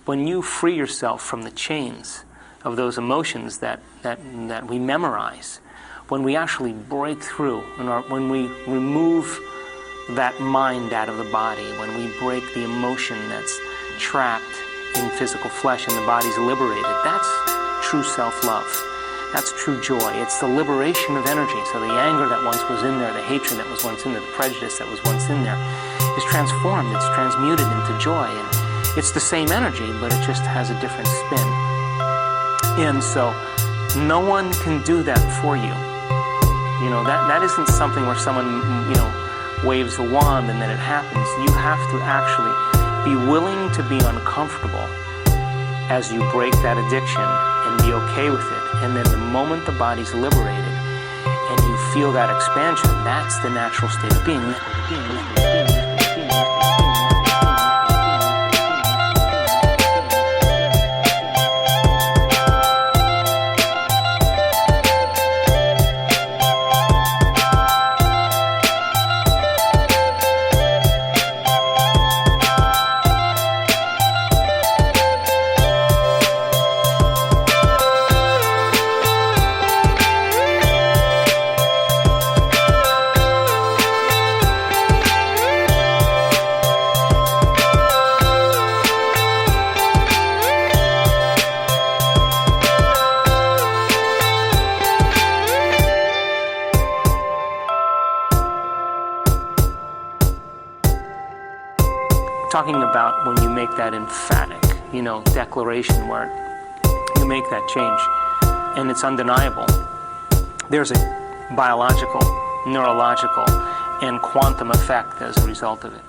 When you free yourself from the chains of those emotions that we memorize, when we actually break through, when we remove that mind out of the body, when we break the emotion that's trapped in physical flesh and the body's liberated, that's true self-love. That's true joy. It's the liberation of energy. So the anger that once was in there, the hatred that was once in there, the prejudice that was once in there is transformed, it's transmuted into joy. And it's the same energy, but it just has a different spin. And so no one can do that for you. You know, that isn't something where someone, waves a wand and then it happens. You have to actually be willing to be uncomfortable as you break that addiction and be okay with it. And then the moment the body's liberated and you feel that expansion, that's the natural state of being. about when you make that emphatic, declaration where you make that change, and it's undeniable. There's a biological, neurological, and quantum effect as a result of it.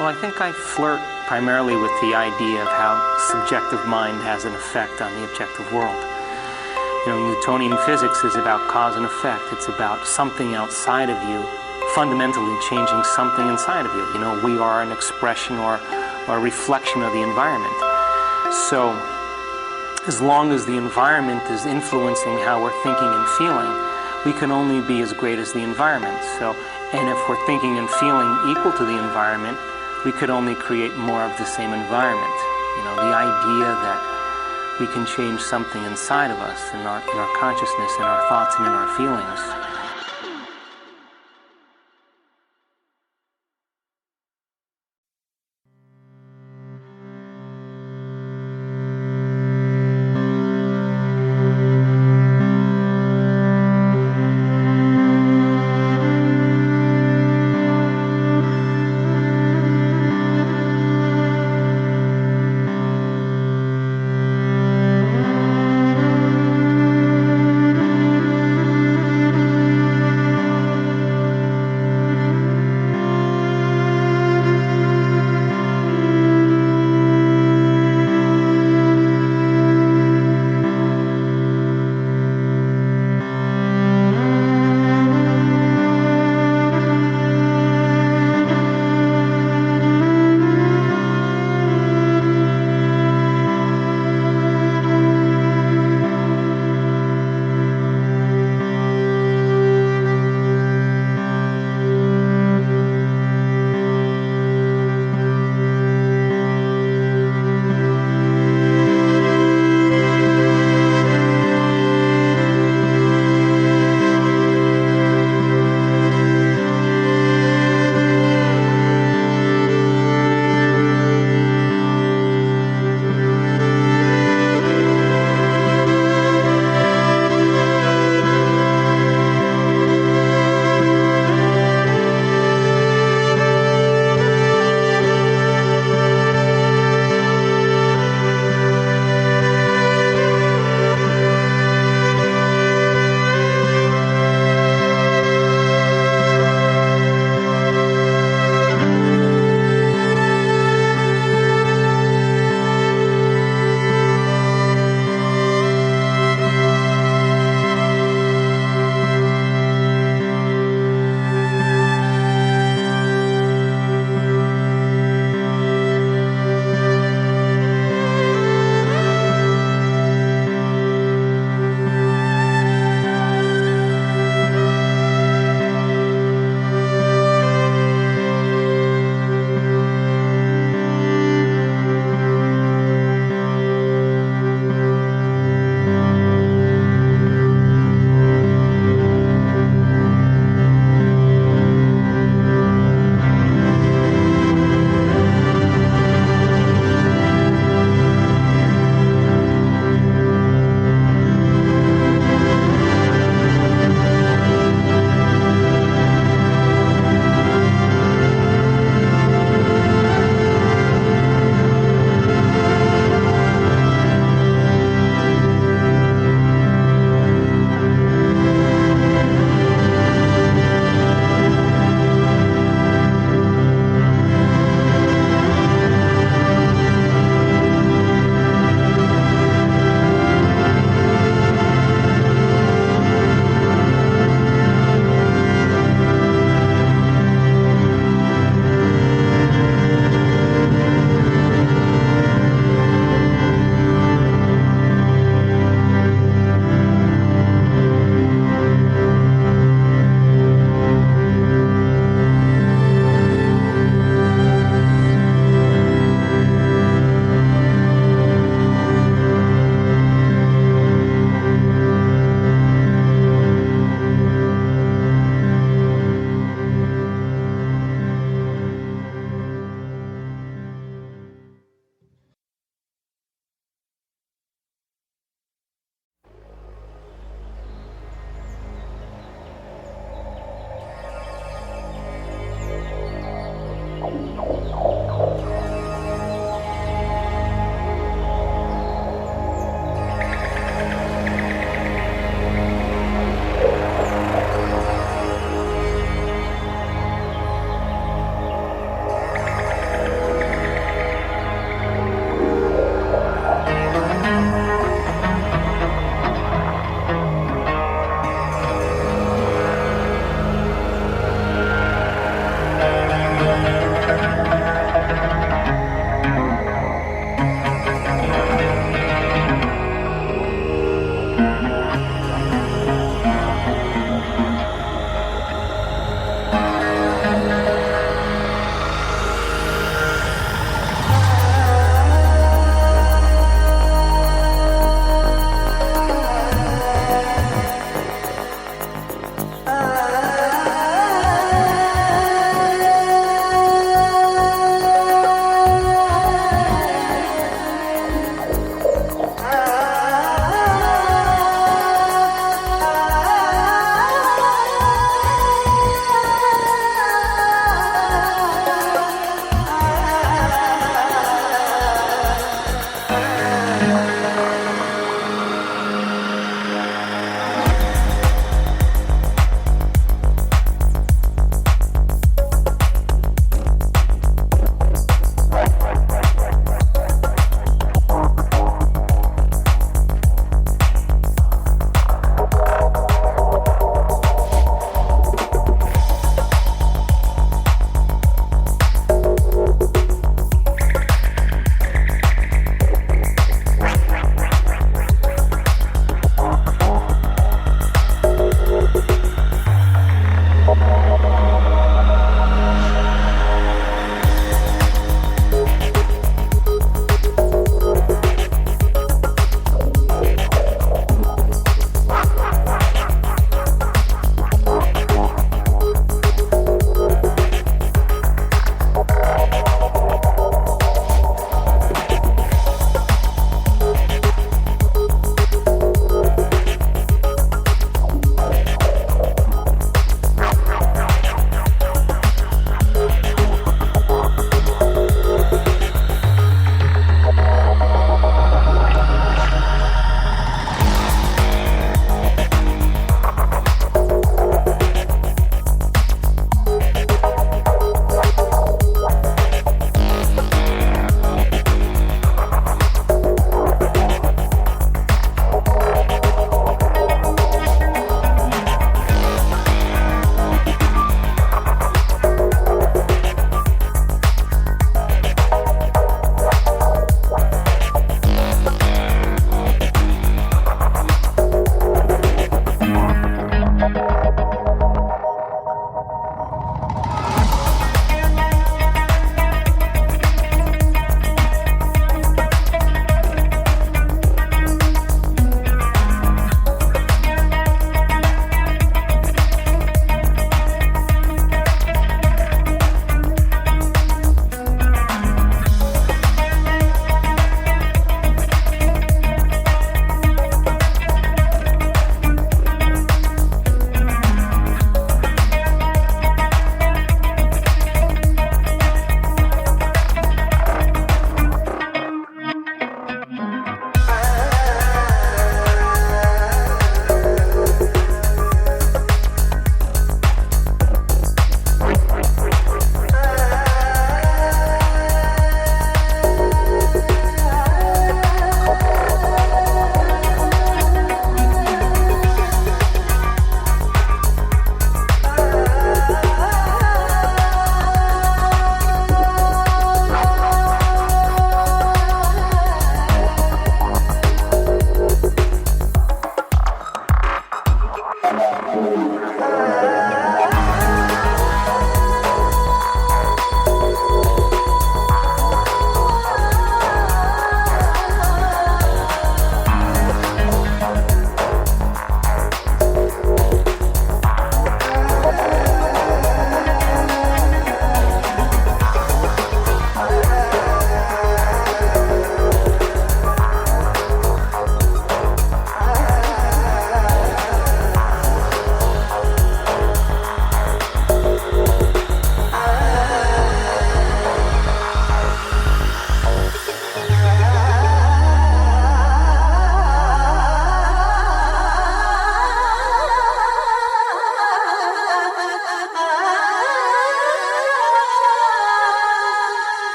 Well, I think I flirt primarily with the idea of how subjective mind has an effect on the objective world. Newtonian physics is about cause and effect. It's about something outside of you fundamentally changing something inside of you. We are an expression or a reflection of the environment. So as long as the environment is influencing how we're thinking and feeling, we can only be as great as the environment. And if we're thinking and feeling equal to the environment, we could only create more of the same environment. The idea that we can change something inside of us, in our consciousness, in our thoughts, and in our feelings.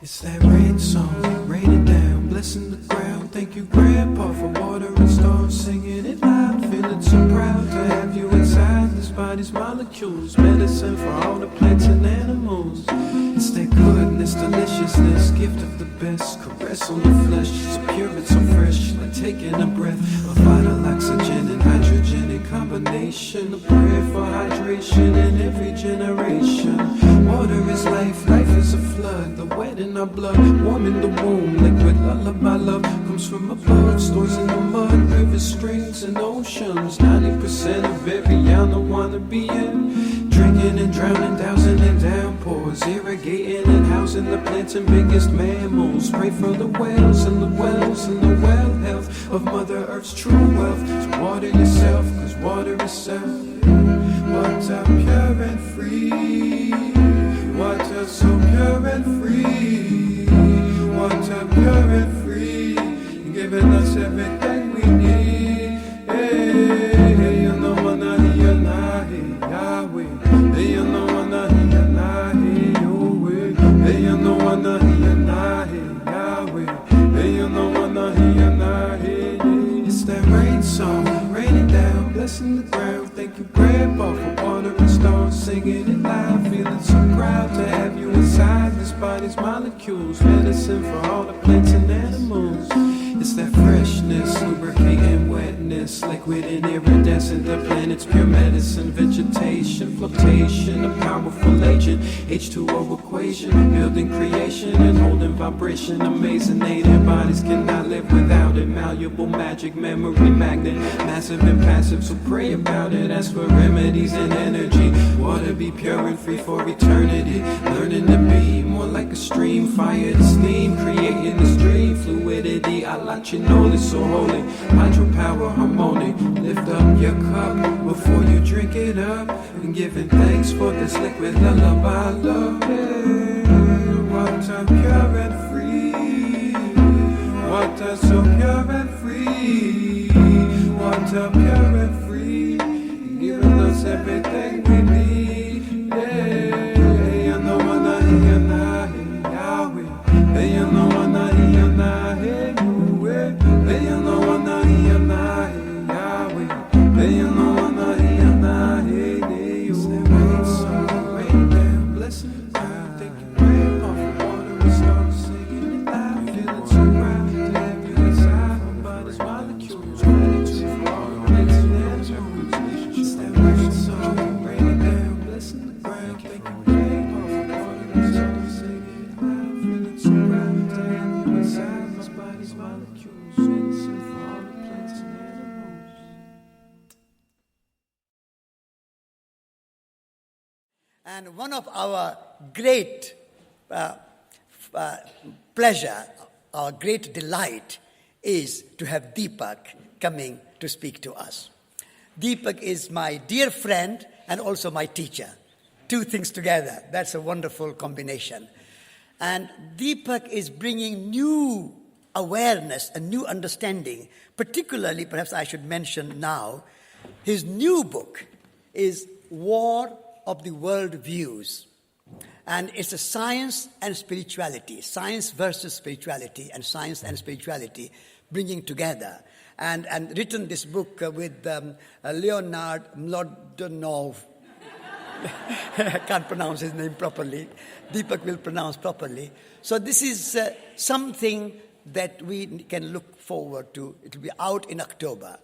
It's that rain song, raining down, blessing the ground. Thank you, Grandpa, for water and stars, singing it loud. Feeling so proud to have you inside this body's molecules. Medicine for all the plants and animals. It's that goodness, deliciousness, gift of the best. Caress on the flesh, so pure and so fresh, like taking a breath of vital oxygen and hydrogen in combination. A prayer for hydration in every generation. Water is life, life is a flood. The wet in our blood, warm in the womb. Liquid lullaby love comes from above. Stores in the mud, rivers, streams, and oceans. 90% of every yarn I wanna be in. Drinking and drowning, dousing in downpours. Irrigating and housing the plants and biggest mammals. Pray for the whales and the wells and the well health of Mother Earth's true wealth. So water yourself, cause water is self. Water pure and free. Water so pure and free. Water pure and free. Giving us everything we need. Hey, hey, you know what I hear now, hey, Yahweh. Hey, you know what I hear now, hey, Yahweh. Hey, you know what I hear now, hey, Yahweh. Hey, you know what I hear now, hey, yeah. It's that rain song, raining down, blessing the ground. Thank you, Grandpa, for water and stars, singing it loud. Feeling so proud to have you inside this body's molecules. Medicine for all the plants and animals. It's that freshness, lubricating wetness, liquid and iridescent. The planet's pure medicine, vegetation, flotation, a powerful agent. H2O equation, building creation and holding vibration. Amazing native bodies cannot live without it. Malleable magic, memory magnet, massive and passive. So pray about it. Ask for remedies and energy. Water be pure and free for eternity. Learning to be more like a stream, fire to steam, creating the stream, fluidity. I like you know it's so holy. Hydropower harmonic. Lift up your cup before you drink it up, and giving thanks for this liquid lullaby love. Yeah. Water pure and free. Water so pure and free. Water pure and free. Giving us everything we need. Yeah. You know what I hear now, hey, Yahweh. Hey, you know what I hear now, hey, hey, you know what I hear now, hey, Yahweh. Hey, you know what I hear now, hey, hey, you. Rain song, rain down, blessing the ground. Thank you, Grandpa, for water and stars, singing it loud. Feeling so proud to have you inside my body's molecules. Gratitude for all the plants and animals. It's that rain song, rain down, blessing the ground. Thank you, Grandpa, for water and stars, singing it loud. Feeling so proud to have you inside my body's molecules. And one of our great pleasure, our great delight is to have Deepak coming to speak to us. Deepak is my dear friend and also my teacher. Two things together, that's a wonderful combination. And Deepak is bringing new awareness and new understanding, particularly, perhaps I should mention now, his new book is War of the World Views. And it's a science and spirituality, science versus spirituality, and science and spirituality bringing together. And written this book with Leonard Mlodinov. I can't pronounce his name properly. Deepak will pronounce properly. So this is something that we can look forward to. It will be out in October.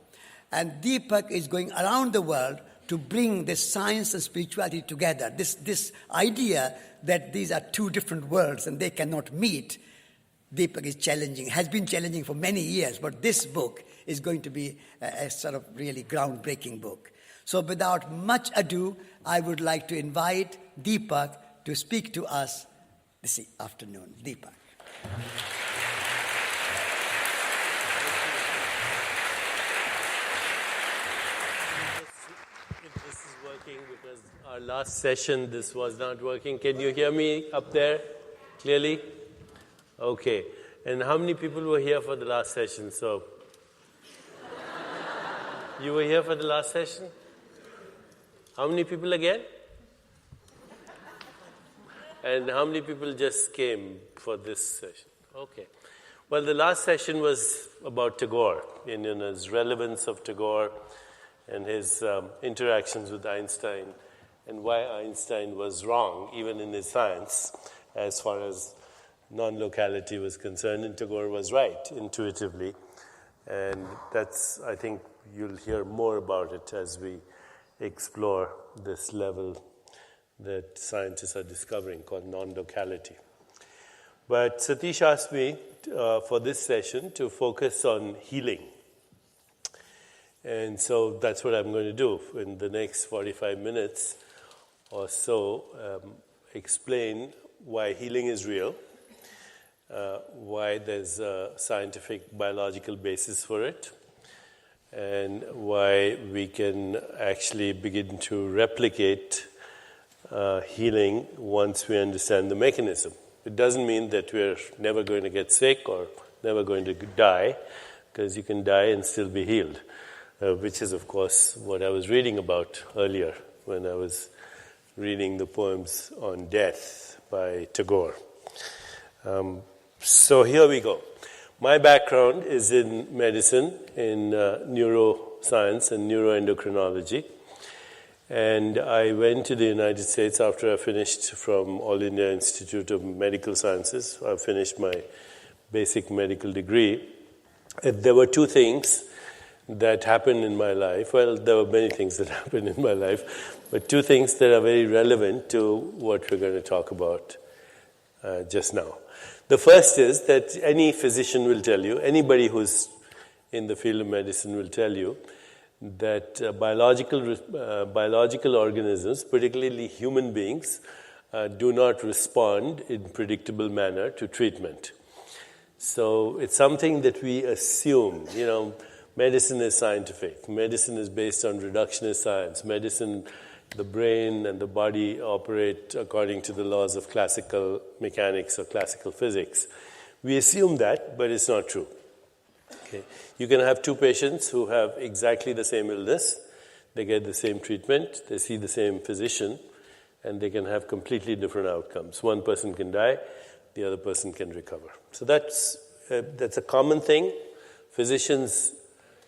And Deepak is going around the world to bring this science and spirituality together. This idea that these are two different worlds and they cannot meet, Deepak is challenging, has been challenging for many years, but this book is going to be a sort of really groundbreaking book. So without much ado, I would like to invite Deepak to speak to us this afternoon. Deepak. Because our last session, this was not working. Can you hear me up there clearly? Okay. And how many people were here for the last session? So, you were here for the last session? How many people again? And how many people just came for this session? Okay. Well, the last session was about Tagore, in his relevance of Tagore and his interactions with Einstein, and why Einstein was wrong, even in his science, as far as non-locality was concerned, and Tagore was right, intuitively. And that's, I think, you'll hear more about it as we explore this level that scientists are discovering, called non-locality. But Satish asked me for this session to focus on healing. And so that's what I'm going to do in the next 45 minutes or so, explain why healing is real, why there's a scientific biological basis for it, and why we can actually begin to replicate healing once we understand the mechanism. It doesn't mean that we're never going to get sick or never going to die, because you can die and still be healed, which is, of course, what I was reading about earlier when I was reading the poems on death by Tagore. So here we go. My background is in medicine, in neuroscience and neuroendocrinology. And I went to the United States after I finished from All India Institute of Medical Sciences. I finished my basic medical degree. And there were two things that happened in my life. Well, there were many things that happened in my life, but two things that are very relevant to what we're going to talk about just now. The first is that any physician will tell you, anybody who's in the field of medicine will tell you, that biological organisms, particularly human beings, do not respond in predictable manner to treatment. So it's something that we assume. Medicine is scientific. Medicine is based on reductionist science. Medicine, the brain and the body operate according to the laws of classical mechanics or classical physics. We assume that, but it's not true. Okay. You can have two patients who have exactly the same illness. They get the same treatment. They see the same physician, and they can have completely different outcomes. One person can die, the other person can recover. So that's a common thing. Physicians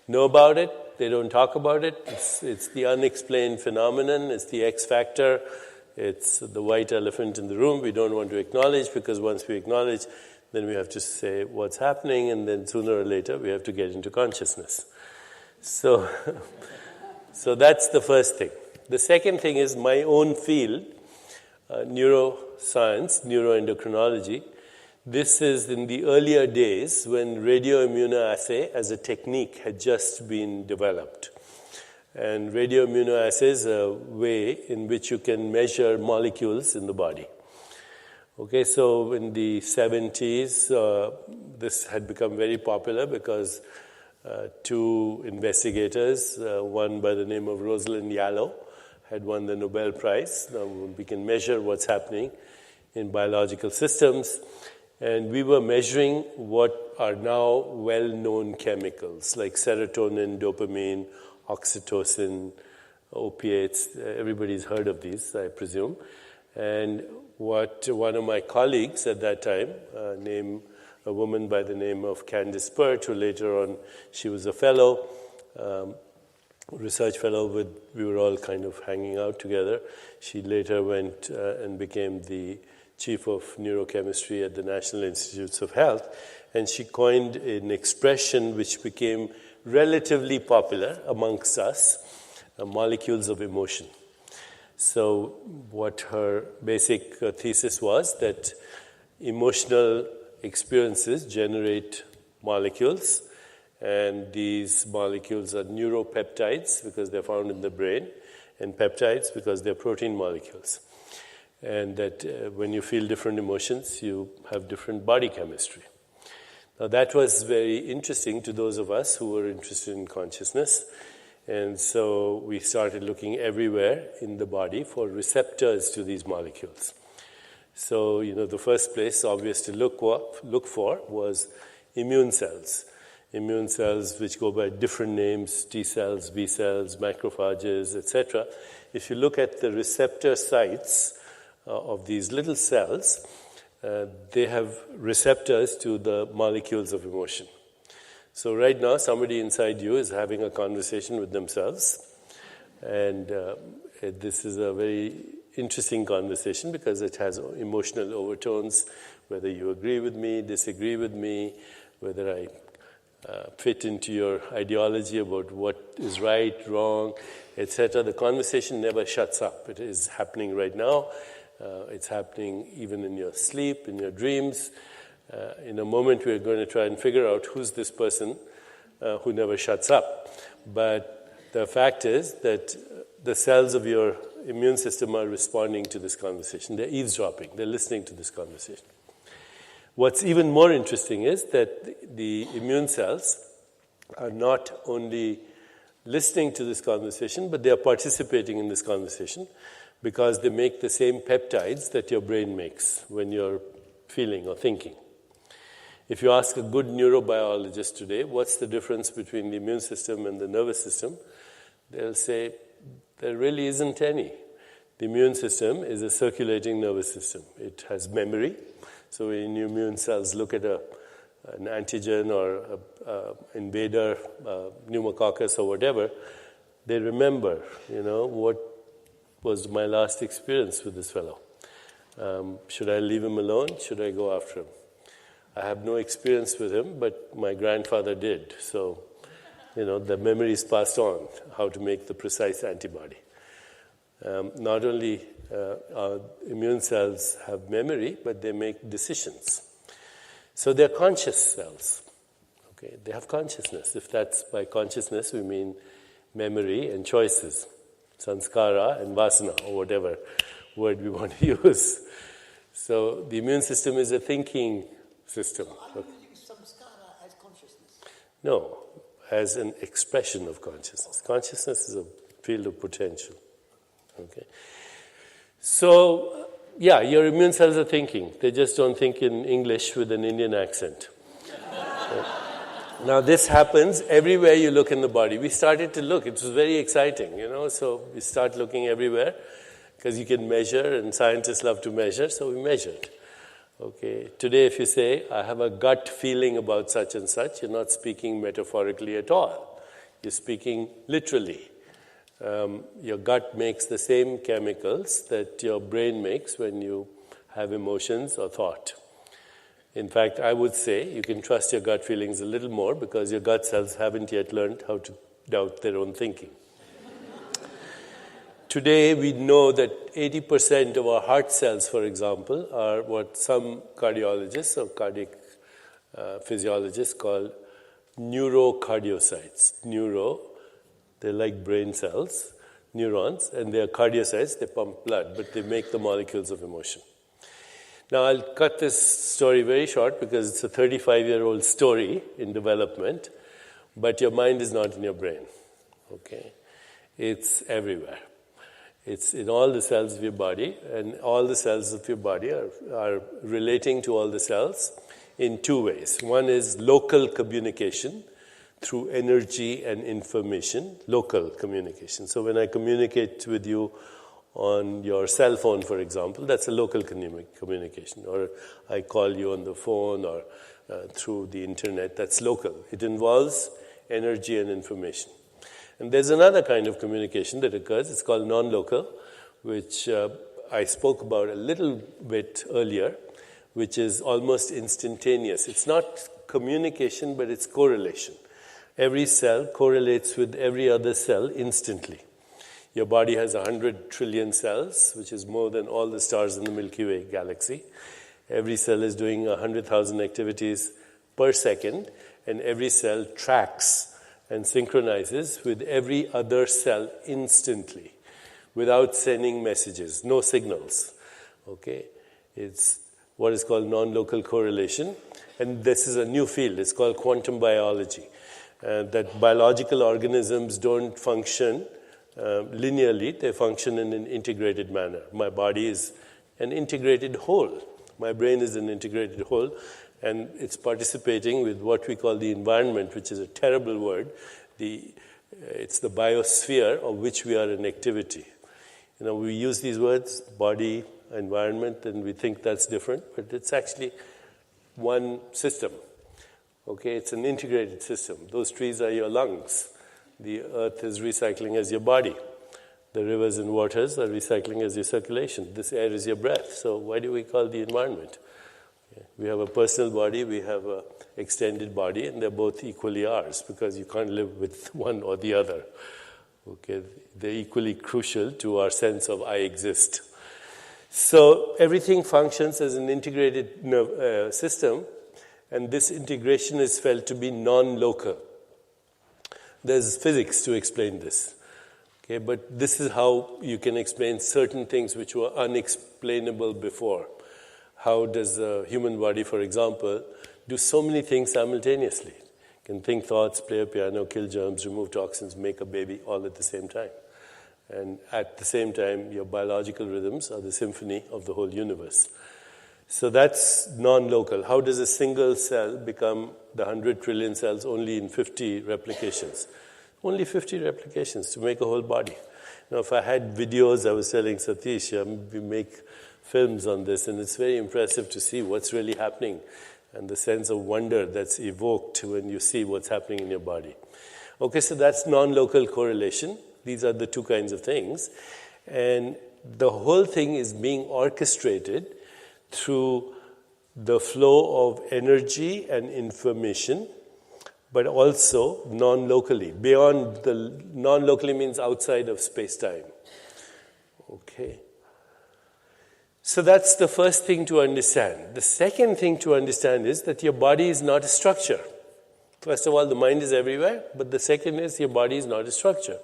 know about it. They don't talk about it. It's the unexplained phenomenon. It's the X factor. It's the white elephant in the room we don't want to acknowledge, because once we acknowledge, then we have to say what's happening, and then sooner or later we have to get into consciousness. So that's the first thing. The second thing is my own field, neuroscience, neuroendocrinology. This is in the earlier days when radioimmunoassay as a technique had just been developed. And radioimmunoassay is a way in which you can measure molecules in the body. Okay, so in the 70s, this had become very popular because two investigators, one by the name of Rosalind Yalow, had won the Nobel Prize. Now we can measure what's happening in biological systems. And we were measuring what are now well-known chemicals like serotonin, dopamine, oxytocin, opiates. Everybody's heard of these, I presume. And what one of my colleagues at that time, a woman by the name of Candice Pert, who later on, she was a fellow, research fellow, we were all kind of hanging out together. She later went and became the chief of neurochemistry at the National Institutes of Health, and she coined an expression which became relatively popular amongst us, molecules of emotion. So what her basic thesis was that emotional experiences generate molecules, and these molecules are neuropeptides because they're found in the brain, and peptides because they're protein molecules. And that when you feel different emotions, you have different body chemistry. Now that was very interesting to those of us who were interested in consciousness. And so we started looking everywhere in the body for receptors to these molecules. So, the first place obvious to look for was immune cells. Immune cells which go by different names, T cells, B cells, macrophages, etc. If you look at the receptor sites of these little cells, they have receptors to the molecules of emotion. So right now, somebody inside you is having a conversation with themselves. And this is a very interesting conversation because it has emotional overtones, whether you agree with me, disagree with me, whether I fit into your ideology about what is right, wrong, etc. The conversation never shuts up. It is happening right now. It's happening even in your sleep, in your dreams. In a moment, we're going to try and figure out who's this person who never shuts up. But the fact is that the cells of your immune system are responding to this conversation. They're eavesdropping. They're listening to this conversation. What's even more interesting is that the immune cells are not only listening to this conversation, but they are participating in this conversation because they make the same peptides that your brain makes when you're feeling or thinking. If you ask a good neurobiologist today, what's the difference between the immune system and the nervous system, they'll say there really isn't any. The immune system is a circulating nervous system. It has memory. So when your immune cells look at an antigen or an invader, pneumococcus or whatever, they remember, what was my last experience with this fellow. Should I leave him alone? Should I go after him? I have no experience with him, but my grandfather did. So, the memory is passed on, how to make the precise antibody. Not only our immune cells have memory, but they make decisions. So they're conscious cells. Okay, they have consciousness. If that's by consciousness, we mean memory and choices, sanskara and vasana, or whatever word we want to use. So the immune system is a thinking system. So are you using samskara as consciousness? No, as an expression of consciousness. Consciousness is a field of potential. Okay. So, your immune cells are thinking. They just don't think in English with an Indian accent. Now, this happens everywhere you look in the body. We started to look. It was very exciting, so we start looking everywhere because you can measure, and scientists love to measure, so we measured. Okay. Today, if you say, I have a gut feeling about such and such, you're not speaking metaphorically at all. You're speaking literally. Your gut makes the same chemicals that your brain makes when you have emotions or thought. In fact, I would say you can trust your gut feelings a little more because your gut cells haven't yet learned how to doubt their own thinking. Today, we know that 80% of our heart cells, for example, are what some cardiologists or cardiac physiologists call neurocardiocytes. They're like brain cells, neurons, and they're cardiocytes. They pump blood, but they make the molecules of emotion. Now, I'll cut this story very short because it's a 35-year-old story in development, but your mind is not in your brain, okay? It's everywhere. It's in all the cells of your body, and all the cells of your body are relating to all the cells in two ways. One is local communication, through energy and information, local communication. So when I communicate with you on your cell phone, for example, that's a local communication. Or I call you on the phone or through the internet, that's local. It involves energy and information. And there's another kind of communication that occurs. It's called non-local, which I spoke about a little bit earlier, which is almost instantaneous. It's not communication, but it's correlation. Every cell correlates with every other cell instantly. Your body has 100 trillion cells, which is more than all the stars in the Milky Way galaxy. Every cell is doing 100,000 activities per second, and every cell tracks and synchronizes with every other cell instantly without sending messages, no signals. Okay? It's what is called non-local correlation, and this is a new field. It's called quantum biology. That biological organisms don't function linearly, they function in an integrated manner. My body is an integrated whole. My brain is an integrated whole, and it's participating with what we call the environment, which is a terrible word. It's the biosphere of which we are in activity. We use these words, body, environment, and we think that's different, but it's actually one system. Okay, it's an integrated system. Those trees are your lungs. The earth is recycling as your body. The rivers and waters are recycling as your circulation. This air is your breath. So why do we call the environment? Okay. We have a personal body, we have an extended body, and they're both equally ours because you can't live with one or the other. Okay, they're equally crucial to our sense of I exist. So everything functions as an integrated system, and this integration is felt to be non-local. There's physics to explain this. Okay, but this is how you can explain certain things which were unexplainable before. How does a human body, for example, do so many things simultaneously? Can think thoughts, play a piano, kill germs, remove toxins, make a baby, all at the same time. And at the same time, your biological rhythms are the symphony of the whole universe. So that's non-local. How does a single cell become the 100 trillion cells only in 50 replications? Only 50 replications to make a whole body. Now, if I had videos, I was telling Satish, we make films on this, and it's very impressive to see what's really happening and the sense of wonder that's evoked when you see what's happening in your body. Okay, so that's non-local correlation. These are the two kinds of things. And the whole thing is being orchestrated through the flow of energy and information, but also non-locally. Beyond the non-locally means outside of space-time. Okay. So that's the first thing to understand. The second thing to understand is that your body is not a structure. First of all, the mind is everywhere, but the second is your body is not a structure.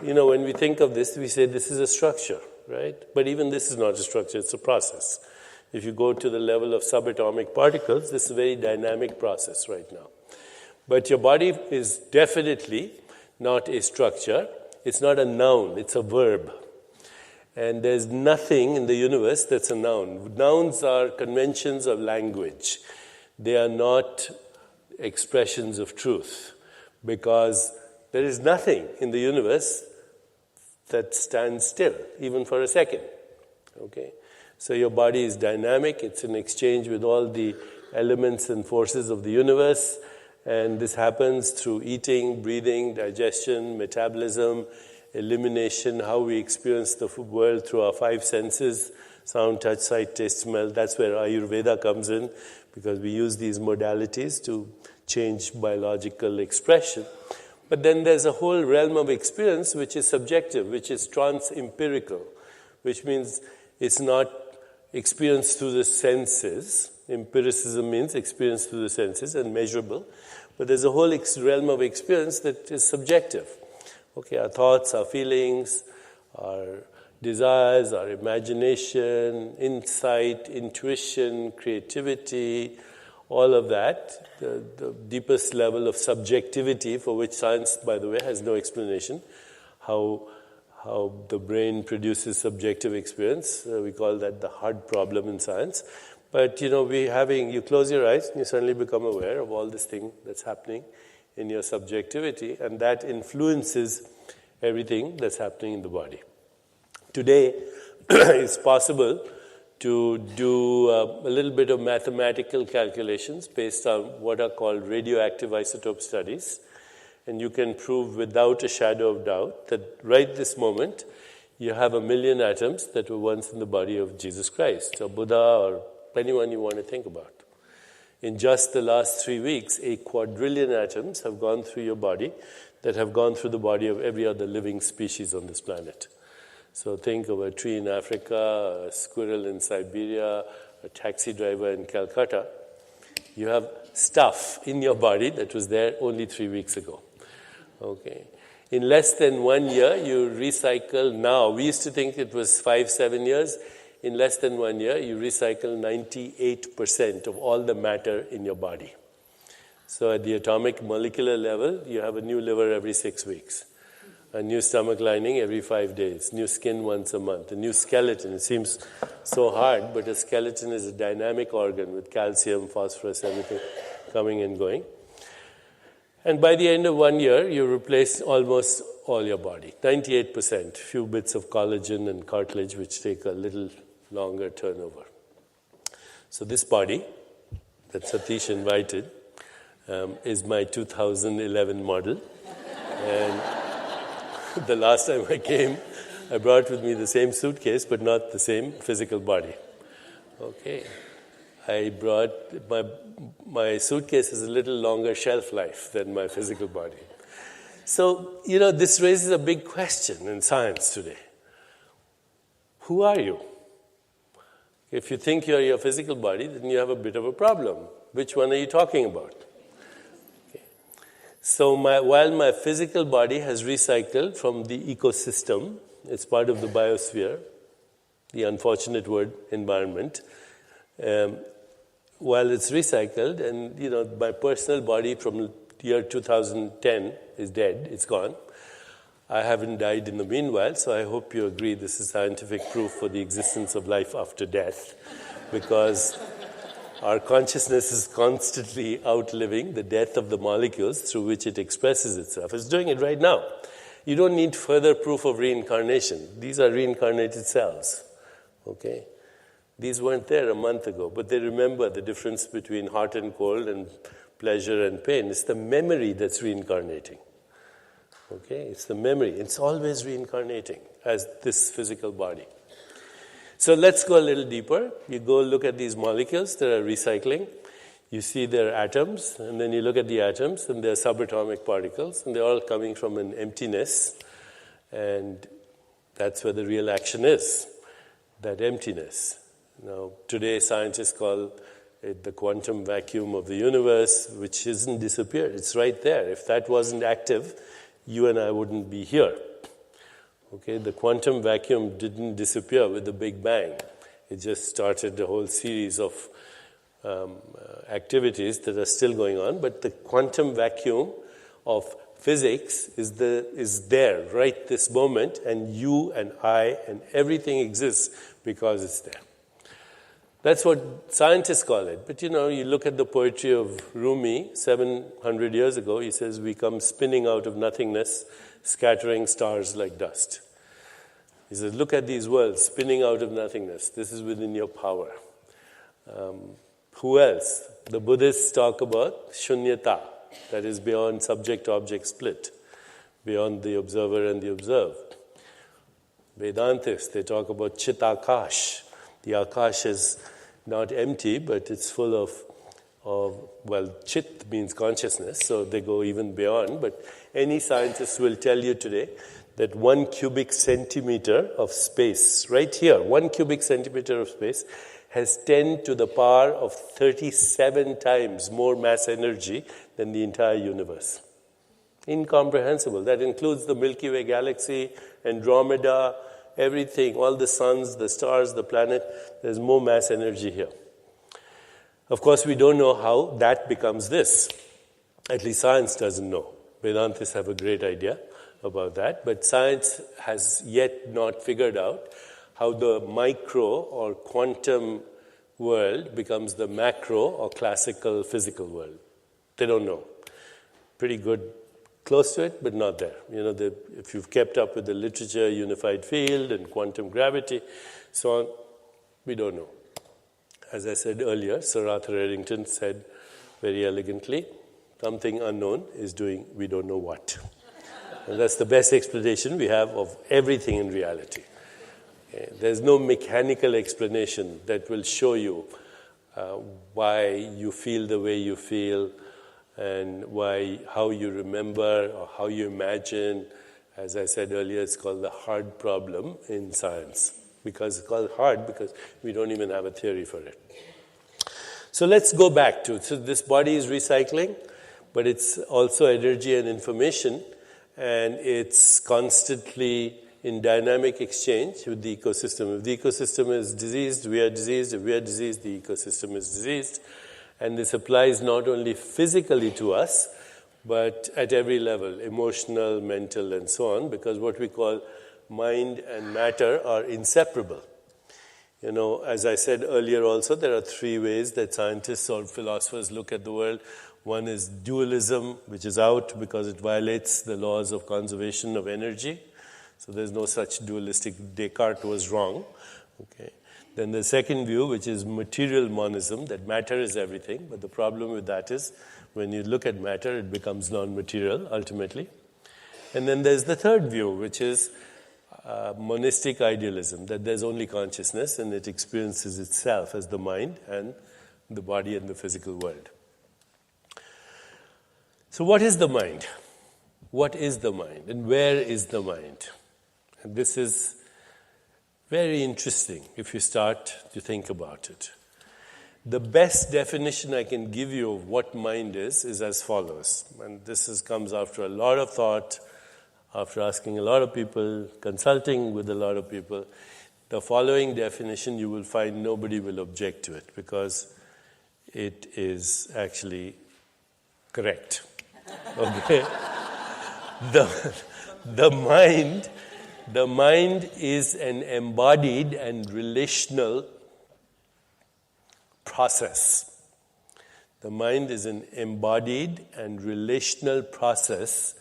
When we think of this, we say this is a structure, right? But even this is not a structure, it's a process. If you go to the level of subatomic particles, this is a very dynamic process right now. But your body is definitely not a structure. It's not a noun, it's a verb. And there's nothing in the universe that's a noun. Nouns are conventions of language. They are not expressions of truth, because there is nothing in the universe that stands still, even for a second. Okay? So your body is dynamic. It's in exchange with all the elements and forces of the universe. And this happens through eating, breathing, digestion, metabolism, elimination, how we experience the world through our five senses, sound, touch, sight, taste, smell. That's where Ayurveda comes in, because we use these modalities to change biological expression. But then there's a whole realm of experience which is subjective, which is trans-empirical, which means it's not experienced through the senses. Empiricism means experience through the senses and measurable. But there's a whole realm of experience that is subjective. Okay, our thoughts, our feelings, our desires, our imagination, insight, intuition, creativity, all of that, the deepest level of subjectivity, for which science, by the way, has no explanation, how the brain produces subjective experience. We call that the hard problem in science. But, you close your eyes and you suddenly become aware of all this thing that's happening in your subjectivity, and that influences everything that's happening in the body. Today, it's possible to do a little bit of mathematical calculations based on what are called radioactive isotope studies. And you can prove without a shadow of doubt that right this moment, you have 1 million atoms that were once in the body of Jesus Christ, or Buddha, or anyone you want to think about. In just the last 3 weeks, 1 quadrillion atoms have gone through your body that have gone through the body of every other living species on this planet. So think of a tree in Africa, a squirrel in Siberia, a taxi driver in Calcutta. You have stuff in your body that was there only 3 weeks ago. Okay. In less than 1 year, you recycle now. We used to think it was 5-7 years. In less than 1 year, you recycle 98% of all the matter in your body. So at the atomic molecular level, you have a new liver every 6 weeks, a new stomach lining every 5 days, new skin once a month, a new skeleton. It seems so hard, but a skeleton is a dynamic organ with calcium, phosphorus, everything coming and going. And by the end of 1 year, you replace almost all your body. 98%, few bits of collagen and cartilage which take a little longer turnover. So this body that Satish invited is my 2011 model. And the last time I came, I brought with me the same suitcase, but not the same physical body. Okay. I brought, my suitcase has a little longer shelf life than my physical body. So, this raises a big question in science today. Who are you? If you think you're your physical body, then you have a bit of a problem. Which one are you talking about? Okay. So while my physical body has recycled from the ecosystem, it's part of the biosphere, the unfortunate word, environment, while it's recycled, and my personal body from year 2010 is dead, it's gone. I haven't died in the meanwhile, so I hope you agree this is scientific proof for the existence of life after death, because our consciousness is constantly outliving the death of the molecules through which it expresses itself. It's doing it right now. You don't need further proof of reincarnation. These are reincarnated cells. Okay? These weren't there a month ago, but they remember the difference between hot and cold and pleasure and pain. It's the memory that's reincarnating. Okay? It's the memory. It's always reincarnating as this physical body. So let's go a little deeper. You go look at these molecules that are recycling. You see their atoms, and then you look at the atoms, and they're subatomic particles, and they're all coming from an emptiness. And that's where the real action is, that emptiness. Now, today scientists call it the quantum vacuum of the universe, which hasn't disappeared. It's right there. If that wasn't active, you and I wouldn't be here. Okay, the quantum vacuum didn't disappear with the Big Bang. It just started a whole series of activities that are still going on. But the quantum vacuum of physics is there right this moment, and you and I and everything exists because it's there. That's what scientists call it. But you look at the poetry of Rumi 700 years ago. He says, we come spinning out of nothingness, scattering stars like dust. He says, look at these worlds spinning out of nothingness. This is within your power. Who else? The Buddhists talk about shunyata, that is beyond subject-object split, beyond the observer and the observed. Vedantists, they talk about chitakash. The akash is not empty, but it's full of chit means consciousness, so they go even beyond. But any scientist will tell you today that 1 cubic centimeter of space, right here, 1 cubic centimeter of space, has 10 to the power of 37 times more mass energy than the entire universe. Incomprehensible. That includes the Milky Way galaxy, Andromeda, everything, all the suns, the stars, the planet. There's more mass energy here. Of course, we don't know how that becomes this. At least science doesn't know. Vedantists have a great idea about that, but science has yet not figured out how the micro or quantum world becomes the macro or classical physical world. They don't know. Pretty good, close to it, but not there. If you've kept up with the literature, unified field and quantum gravity, so on, we don't know. As I said earlier, Sir Arthur Eddington said very elegantly, something unknown is doing we don't know what. And that's the best explanation we have of everything in reality. Okay? There's no mechanical explanation that will show you why you feel the way you feel and how you remember or how you imagine. As I said earlier, it's called the hard problem in science. Because it's called hard because we don't even have a theory for it. So let's go back to, so this body is recycling, but it's also energy and information, and it's constantly in dynamic exchange with the ecosystem. If the ecosystem is diseased, we are diseased. If we are diseased, the ecosystem is diseased. And this applies not only physically to us, but at every level, emotional, mental, and so on, because what we call mind and matter are inseparable. As I said earlier also, there are 3 ways that scientists or philosophers look at the world. One is dualism, which is out because it violates the laws of conservation of energy. So there's no such dualistic. Descartes was wrong. Okay. Then the second view, which is material monism, that matter is everything. But the problem with that is when you look at matter, it becomes non-material ultimately. And then there's the third view, which is monistic idealism, that there's only consciousness and it experiences itself as the mind and the body and the physical world. So what is the mind? What is the mind? And where is the mind? And this is very interesting if you start to think about it. The best definition I can give you of what mind is as follows. And this comes after a lot of thought, after asking a lot of people, consulting with a lot of people. The following definition, you will find nobody will object to it because it is actually correct. Okay? The mind is an embodied and relational process. The mind is an embodied and relational process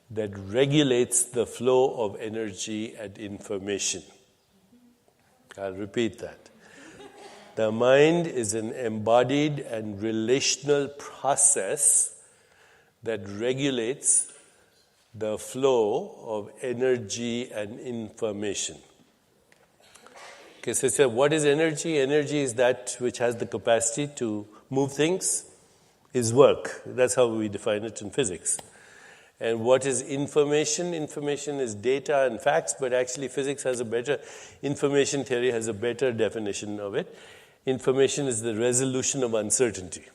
that regulates the flow of energy and information. I'll repeat that. The mind is an embodied and relational process that regulates the flow of energy and information. Okay, so what is energy? Energy is that which has the capacity to move things, is work. That's how we define it in physics. And what is information? Information is data and facts, but actually physics has a better, information theory has a better definition of it. Information is the resolution of uncertainty.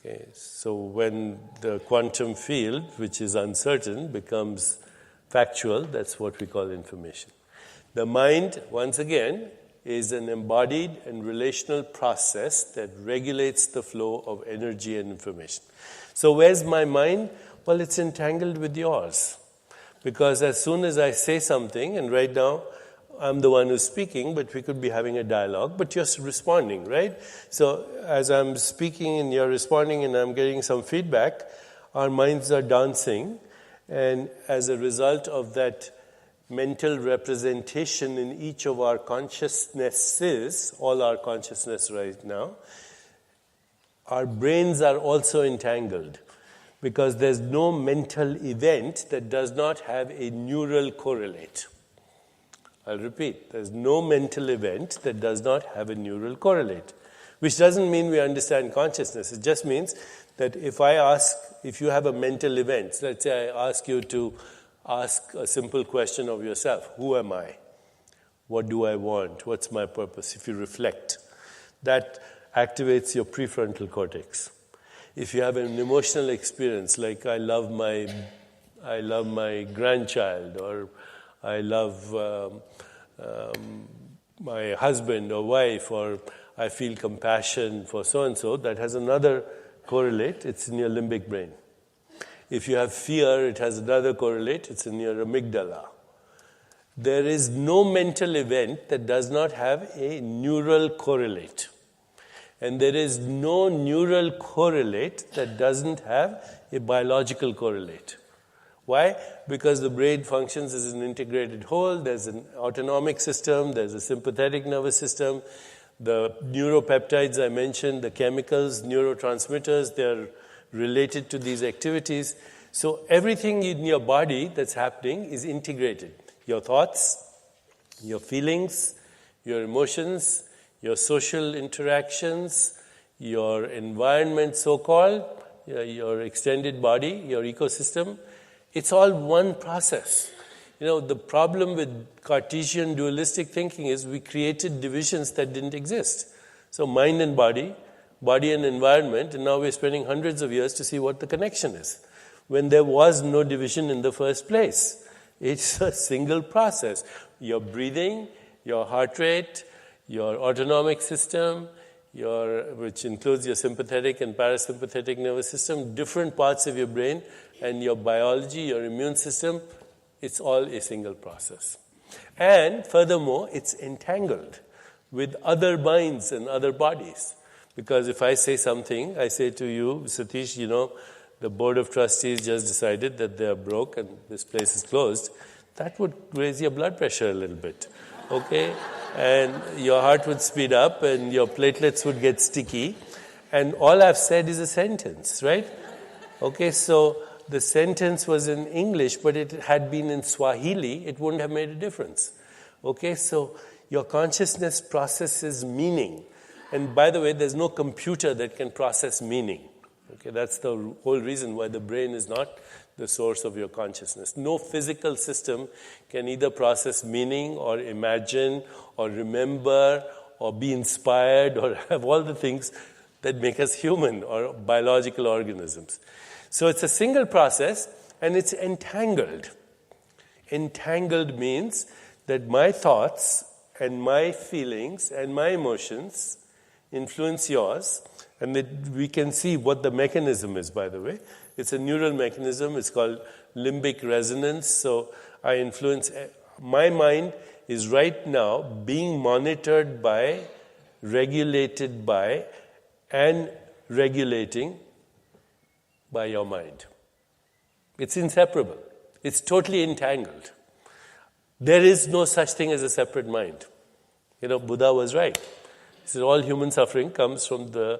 Okay, so when the quantum field, which is uncertain, becomes factual, that's what we call information. The mind, once again, is an embodied and relational process that regulates the flow of energy and information. So where's my mind? Well, it's entangled with yours. Because as soon as I say something, and right now I'm the one who's speaking, but we could be having a dialogue, but you're responding, right? So as I'm speaking and you're responding and I'm getting some feedback, our minds are dancing. And as a result of that mental representation in each of our consciousnesses, all our consciousness right now, our brains are also entangled. Because there's no mental event that does not have a neural correlate. I'll repeat, there's no mental event that does not have a neural correlate. Which doesn't mean we understand consciousness. It just means that if you have a mental event, let's say I ask you to ask a simple question of yourself. Who am I? What do I want? What's my purpose? If you reflect, that activates your prefrontal cortex. If you have an emotional experience, like I love my grandchild, or I love my husband or wife, or I feel compassion for so-and-so, that has another correlate, it's in your limbic brain. If you have fear, it has another correlate, it's in your amygdala. There is no mental event that does not have a neural correlate. And there is no neural correlate that doesn't have a biological correlate. Why? Because the brain functions as an integrated whole. There's an autonomic system, there's a sympathetic nervous system. The neuropeptides I mentioned, the chemicals, neurotransmitters, they're related to these activities. So everything in your body that's happening is integrated. Your thoughts, your feelings, your emotions, your social interactions, your environment, so-called, your extended body, your ecosystem, it's all one process. You know, the problem with Cartesian dualistic thinking is we created divisions that didn't exist. So mind and body, body and environment, and now we're spending hundreds of years to see what the connection is, when there was no division in the first place. It's a single process. Your breathing, your heart rate, your autonomic system, which includes your sympathetic and parasympathetic nervous system, different parts of your brain, and your biology, your immune system, it's all a single process. And furthermore, it's entangled with other minds and other bodies. Because if I say something, I say to you, Satish, the board of trustees just decided that they are broke and this place is closed, that would raise your blood pressure a little bit, okay? And your heart would speed up and your platelets would get sticky. And all I've said is a sentence, right? Okay, so the sentence was in English, but it had been in Swahili, it wouldn't have made a difference. Okay, so your consciousness processes meaning. And by the way, there's no computer that can process meaning. Okay, that's the whole reason why the brain is not the source of your consciousness. No physical system can either process meaning or imagine or remember or be inspired or have all the things that make us human or biological organisms. So it's a single process and it's entangled. Entangled means that my thoughts and my feelings and my emotions influence yours, and that we can see what the mechanism is, by the way. It's a neural mechanism. It's called limbic resonance. So I influence. My mind is right now being monitored by, regulated by, and regulating by your mind. It's inseparable. It's totally entangled. There is no such thing as a separate mind. Buddha was right. He said all human suffering comes from the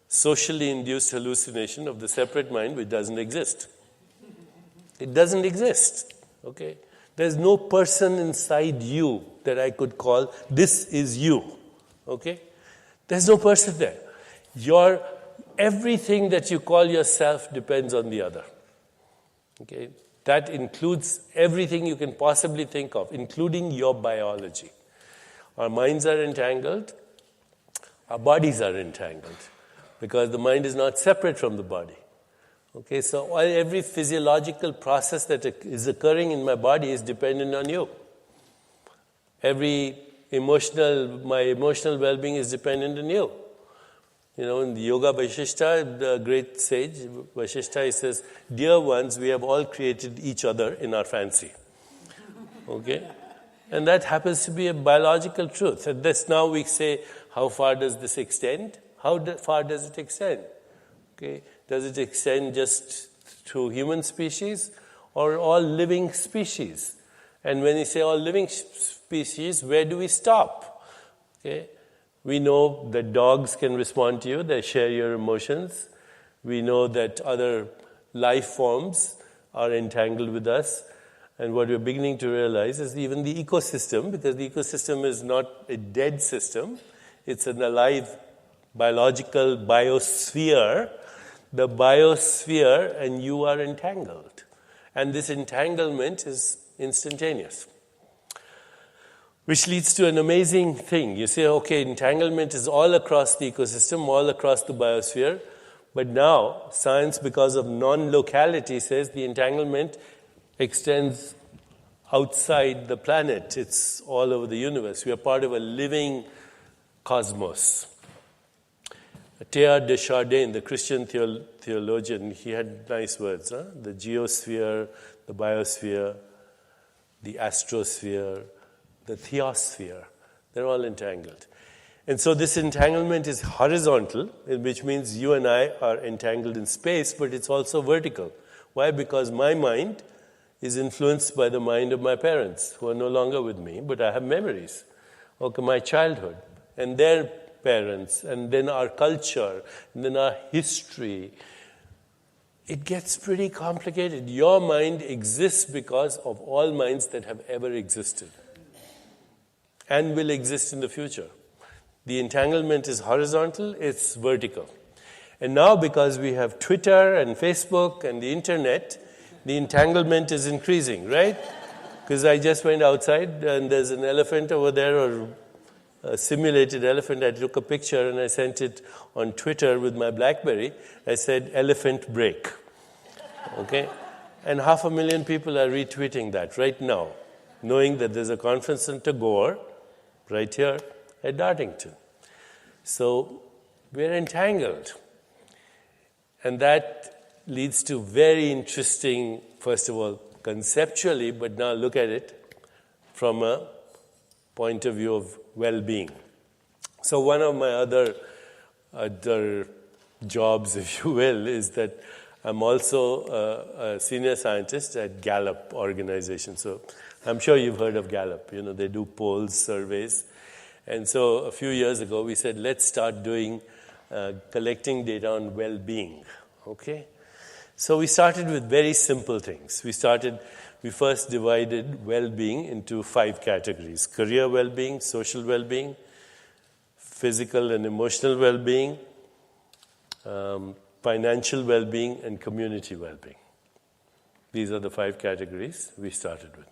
socially induced hallucination of the separate mind which doesn't exist. It doesn't exist. Okay? There's no person inside you that I could call, this is you. Okay? There's no person there. Everything that you call yourself depends on the other. Okay? That includes everything you can possibly think of, including your biology. Our minds are entangled. Our bodies are entangled. Because the mind is not separate from the body. Okay, so every physiological process that is occurring in my body is dependent on you. My emotional well-being is dependent on you. In the Yoga Vaishishta, the great sage Vaishishta, he says, dear ones, we have all created each other in our fancy. Okay? And that happens to be a biological truth. And this now we say, how far does this extend? How far does it extend? Okay, does it extend just to human species or all living species? And when you say all living species, where do we stop? Okay, we know that dogs can respond to you, they share your emotions. We know that other life forms are entangled with us. And what we're beginning to realize is even the ecosystem, because the ecosystem is not a dead system, it's an alive biological biosphere. The biosphere and you are entangled. And this entanglement is instantaneous. Which leads to an amazing thing. You say, okay, entanglement is all across the ecosystem, all across the biosphere. But now, science, because of non-locality, says the entanglement extends outside the planet. It's all over the universe. We are part of a living cosmos. Teilhard de Chardin, the Christian theologian, he had nice words. The geosphere, the biosphere, the astrosphere, the theosphere. They're all entangled. And so this entanglement is horizontal, which means you and I are entangled in space, but it's also vertical. Why? Because my mind is influenced by the mind of my parents, who are no longer with me, but I have memories. Okay, my childhood, and their parents, and then our culture, and then our history. It gets pretty complicated. Your mind exists because of all minds that have ever existed and will exist in the future. The entanglement is horizontal, it's vertical. And now because we have Twitter and Facebook and the internet, the entanglement is increasing, right? Because I just went outside and there's an elephant over there, or a simulated elephant. I took a picture and I sent it on Twitter with my BlackBerry. I said, elephant break. Okay? And 500,000 people are retweeting that right now, knowing that there's a conference in Tagore right here at Dartington. So we're entangled. And that leads to very interesting, first of all, conceptually, but now look at it from a point of view of well-being. So one of my other other jobs, if you will, is that I'm also a senior scientist at Gallup organization. So I'm sure you've heard of Gallup. You know, they do polls, surveys. And so a few years ago, we said, let's start doing collecting data on well-being. Okay? So we started with very simple things. We first divided well-being into 5 categories: career well-being, social well-being, physical and emotional well-being, financial well-being, and community well-being. These are the 5 categories we started with.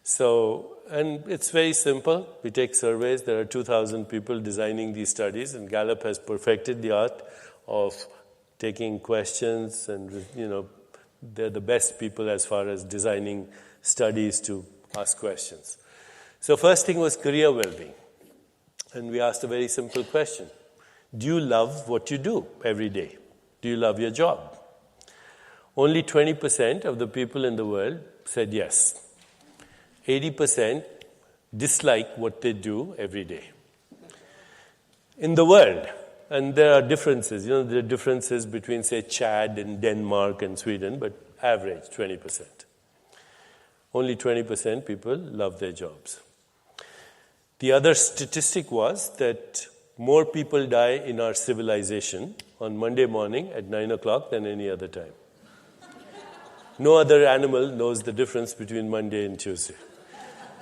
So, and it's very simple. We take surveys. There are 2,000 people designing these studies, and Gallup has perfected the art of taking questions, and, you know, they're the best people as far as designing studies to ask questions. So first thing was career well-being. And we asked a very simple question. Do you love what you do every day? Do you love your job? Only 20% of the people in the world said yes. 80% dislike what they do every day. In the world, and there are differences, you know, there are differences between, say, Chad and Denmark and Sweden, but average 20%. Only 20% people love their jobs. The other statistic was that more people die in our civilization on Monday morning at 9 o'clock than any other time. No other animal knows the difference between Monday and Tuesday.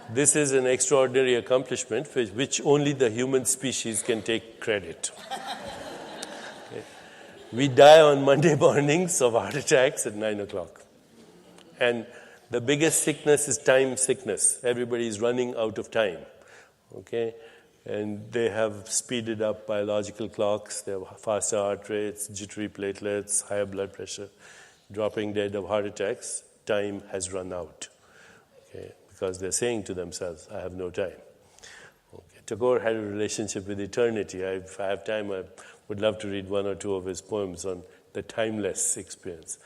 This is an extraordinary accomplishment for which only the human species can take credit. Okay. We die on Monday mornings of heart attacks at 9 o'clock. And the biggest sickness is time sickness. Everybody is running out of time. Okay? And they have speeded up biological clocks. They have faster heart rates, jittery platelets, higher blood pressure, dropping dead of heart attacks. Time has run out. Okay? Because they're saying to themselves, I have no time. Okay. Tagore had a relationship with eternity. If I have time, I would love to read 1 or 2 of his poems on the timeless experience.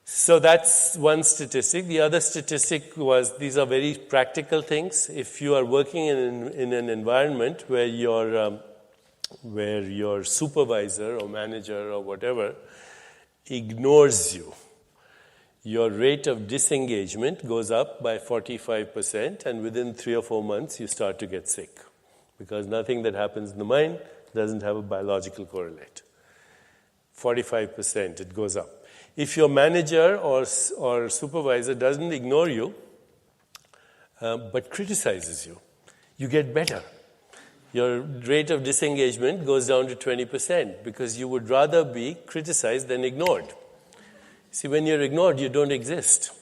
So that's one statistic. The other statistic was, these are very practical things. If you are working in an environment where your supervisor or manager or whatever ignores you, your rate of disengagement goes up by 45%, and within 3 or 4 months, you start to get sick. Because nothing that happens in the mind doesn't have a biological correlate. 45%, it goes up. If your manager or supervisor doesn't ignore you, but criticizes you, you get better. Your rate of disengagement goes down to 20%, because you would rather be criticized than ignored. See, when you're ignored, you don't exist.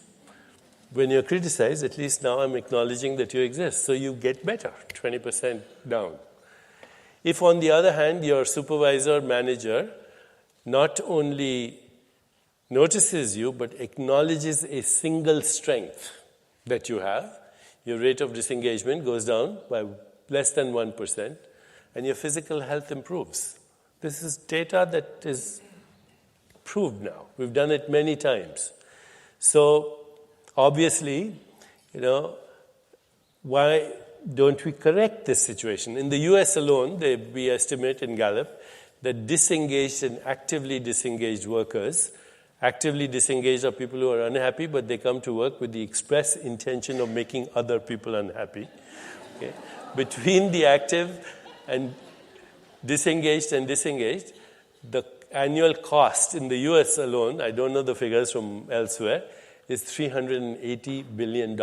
When you're criticized, at least now I'm acknowledging that you exist. So you get better, 20% down. If, on the other hand, your supervisor or manager not only notices you, but acknowledges a single strength that you have, your rate of disengagement goes down by less than 1%, and your physical health improves. This is data that is proved now. We've done it many times. So, obviously, you know, why don't we correct this situation? In the US alone, we estimate in Gallup that disengaged and actively disengaged workers, actively disengaged are people who are unhappy, but they come to work with the express intention of making other people unhappy. Okay? Between the active and disengaged, the annual cost in the US alone, I don't know the figures from elsewhere, is $380 billion.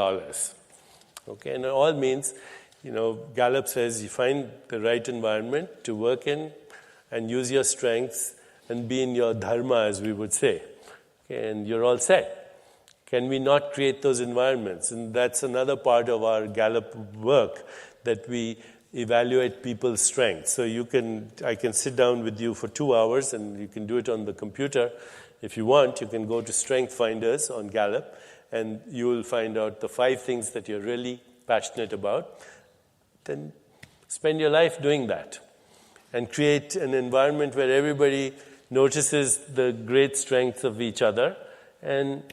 Okay, and it all means, you know, Gallup says you find the right environment to work in and use your strengths and be in your dharma, as we would say. Okay, and you're all set. Can we not create those environments? And that's another part of our Gallup work, that we evaluate people's strengths. So I can sit down with you for 2 hours, and you can do it on the computer. If you want, you can go to Strength Finders on Gallup, and you will find out the 5 things that you're really passionate about. Then spend your life doing that and create an environment where everybody notices the great strengths of each other and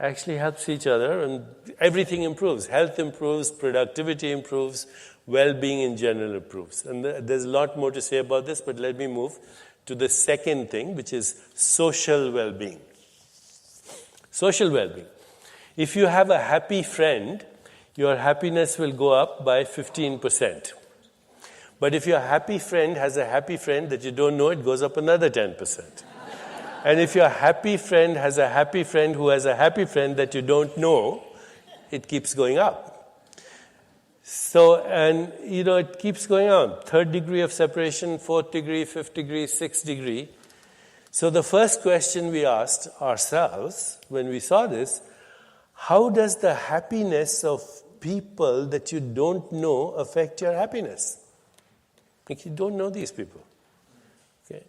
actually helps each other, and everything improves. Health improves, productivity improves, well-being in general improves. And there's a lot more to say about this, but let me move to the second thing, which is social well-being. Social well-being. If you have a happy friend, your happiness will go up by 15%. But if your happy friend has a happy friend that you don't know, it goes up another 10%. And if your happy friend has a happy friend who has a happy friend that you don't know, it keeps going up. So, and it keeps going on. 3rd degree of separation, 4th degree, 5th degree, 6th degree. So the first question we asked ourselves when we saw this, how does the happiness of people that you don't know affect your happiness? Like, you don't know these people. Okay?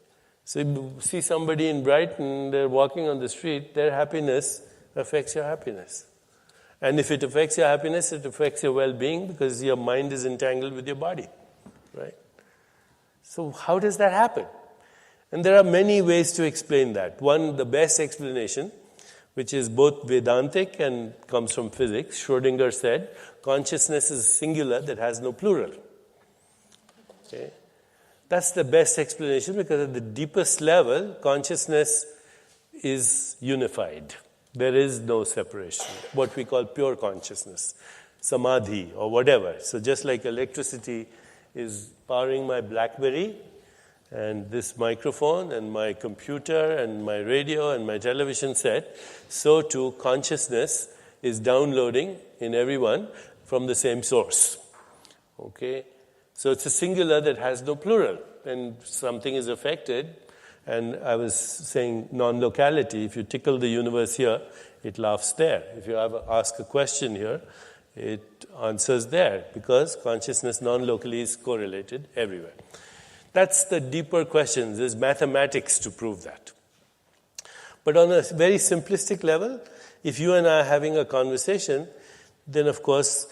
So you see somebody in Brighton, they're walking on the street, their happiness affects your happiness. And if it affects your happiness, it affects your well-being because your mind is entangled with your body, right? So how does that happen? And there are many ways to explain that. One, the best explanation, which is both Vedantic and comes from physics, Schrödinger said, consciousness is singular that has no plural. Okay? That's the best explanation because at the deepest level, consciousness is unified. There is no separation, what we call pure consciousness, samadhi or whatever. So just like electricity is powering my BlackBerry and this microphone and my computer and my radio and my television set, so too consciousness is downloading in everyone from the same source. Okay? So it's a singular that has no plural. And something is affected. And I was saying non-locality. If you tickle the universe here, it laughs there. If you ask a question here, it answers there. Because consciousness non-locally is correlated everywhere. That's the deeper question. There's mathematics to prove that. But on a very simplistic level, if you and I are having a conversation, then of course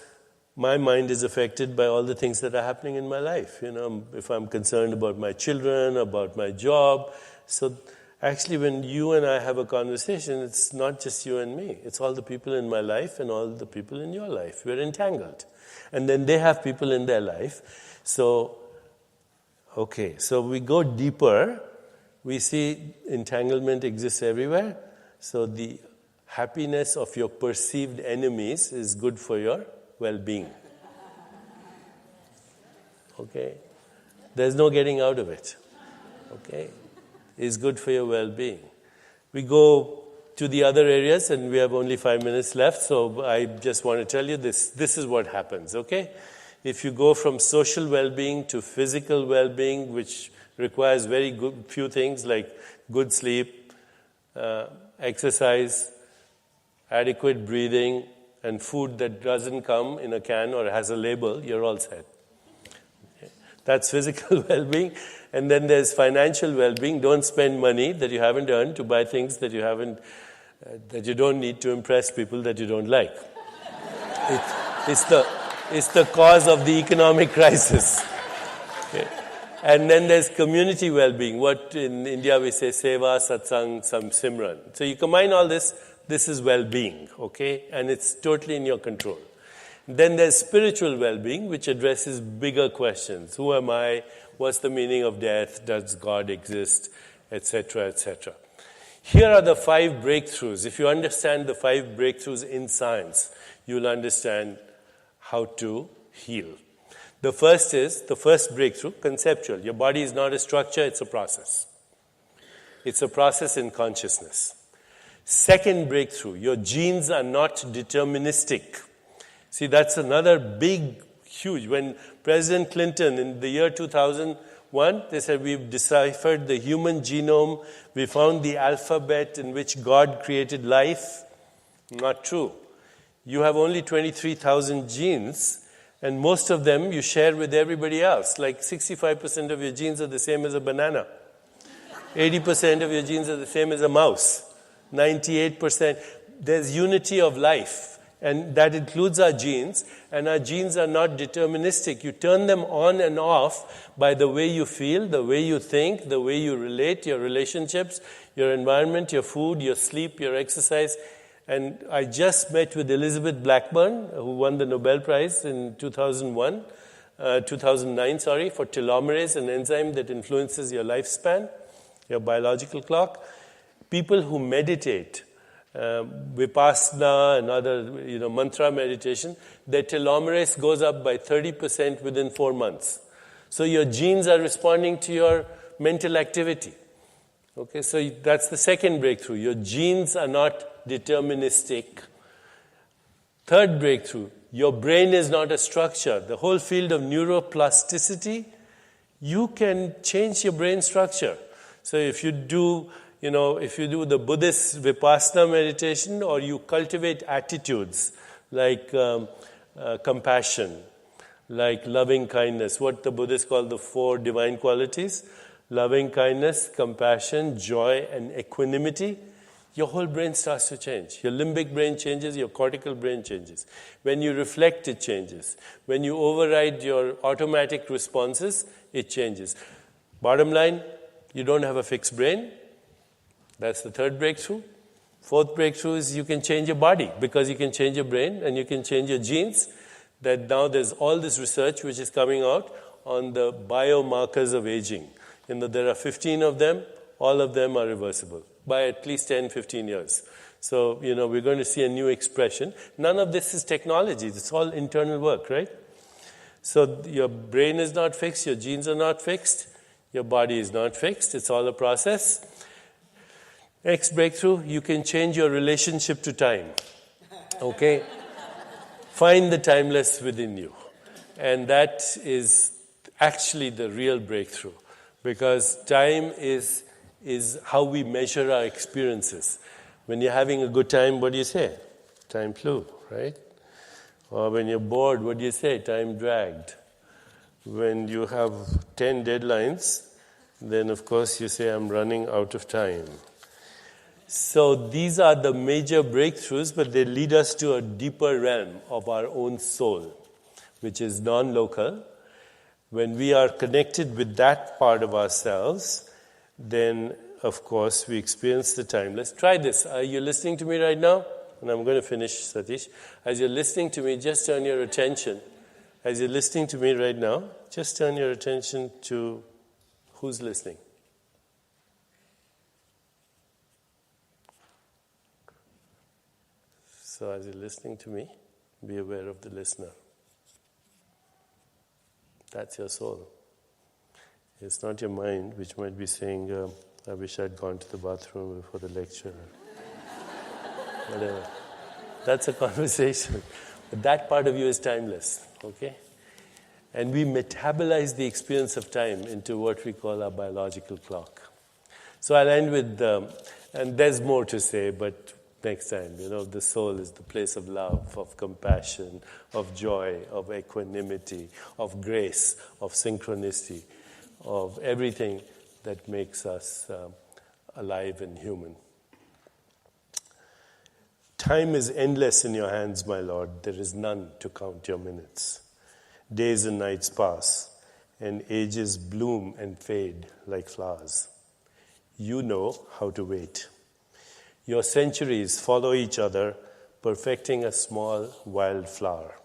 my mind is affected by all the things that are happening in my life. If I'm concerned about my children, about my job. So actually when you and I have a conversation, it's not just you and me. It's all the people in my life and all the people in your life. We're entangled. And then they have people in their life. So we go deeper. We see entanglement exists everywhere. So the happiness of your perceived enemies is good for your well-being. Okay? There's no getting out of it. Okay? It's good for your well-being. We go to the other areas and we have only 5 minutes left, so I just want to tell you this is what happens, okay? If you go from social well-being to physical well-being, which requires very good few things like good sleep, exercise, adequate breathing, and food that doesn't come in a can or has a label, you're all set. Okay. That's physical well-being. And then there's financial well-being. Don't spend money that you haven't earned to buy things that you haven't, that you don't need to impress people that you don't like. It's the cause of the economic crisis. Okay. And then there's community well-being. What in India we say, seva, satsang, simran. So you combine all this. This is well-being, okay? And it's totally in your control. Then there's spiritual well-being, which addresses bigger questions. Who am I? What's the meaning of death? Does God exist? Etc., etc. Here are the 5 breakthroughs. If you understand the 5 breakthroughs in science, you'll understand how to heal. The first breakthrough, conceptual. Your body is not a structure, it's a process. It's a process in consciousness. Second breakthrough, your genes are not deterministic. See, that's another big, huge. When President Clinton in the year 2001, they said, we've deciphered the human genome, we found the alphabet in which God created life. Not true. You have only 23,000 genes, and most of them you share with everybody else. Like 65% of your genes are the same as a banana. 80% of your genes are the same as a mouse. 98%. There's unity of life, and that includes our genes, and our genes are not deterministic. You turn them on and off by the way you feel, the way you think, the way you relate, your relationships, your environment, your food, your sleep, your exercise, And I just met with Elizabeth Blackburn, who won the Nobel Prize in 2009, for telomerase, an enzyme that influences your lifespan, your biological clock. People who meditate, Vipassana and other, mantra meditation, their telomerase goes up by 30% within 4 months. So your genes are responding to your mental activity. Okay, so that's the second breakthrough. Your genes are not deterministic. Third breakthrough, your brain is not a structure. The whole field of neuroplasticity, you can change your brain structure. So if you do the Buddhist Vipassana meditation, or you cultivate attitudes like compassion, like loving kindness, what the Buddhists call the 4 divine qualities, loving kindness, compassion, joy, and equanimity, your whole brain starts to change. Your limbic brain changes, your cortical brain changes. When you reflect, it changes. When you override your automatic responses, it changes. Bottom line, you don't have a fixed brain. That's the third breakthrough. Fourth breakthrough is you can change your body, because you can change your brain and you can change your genes. That now there's all this research which is coming out on the biomarkers of aging. There are 15 of them. All of them are reversible by at least 10, 15 years. So, we're going to see a new expression. None of this is technology. It's all internal work, right? So your brain is not fixed. Your genes are not fixed. Your body is not fixed. It's all a process. Next breakthrough, you can change your relationship to time. Okay? Find the timeless within you. And that is actually the real breakthrough. Because time is how we measure our experiences. When you're having a good time, what do you say? Time flew, right? Or when you're bored, what do you say? Time dragged. When you have 10 deadlines, then of course you say, I'm running out of time. So these are the major breakthroughs, but they lead us to a deeper realm of our own soul, which is non-local. When we are connected with that part of ourselves, then, of course, we experience the timeless. Try this. Are you listening to me right now? And I'm going to finish, Satish. As you're listening to me, just turn your attention. As you're listening to me right now, just turn your attention to who's listening. So as you're listening to me, be aware of the listener. That's your soul. It's not your mind, which might be saying, I wish I'd gone to the bathroom before the lecture. Whatever. That's a conversation. But that part of you is timeless, okay? And we metabolize the experience of time into what we call our biological clock. So I'll end with, and there's more to say, but next time, the soul is the place of love, of compassion, of joy, of equanimity, of grace, of synchronicity, of everything that makes us alive and human. Time is endless in your hands, my Lord. There is none to count your minutes. Days and nights pass, and ages bloom and fade like flowers. You know how to wait. Your centuries follow each other, perfecting a small wild flower.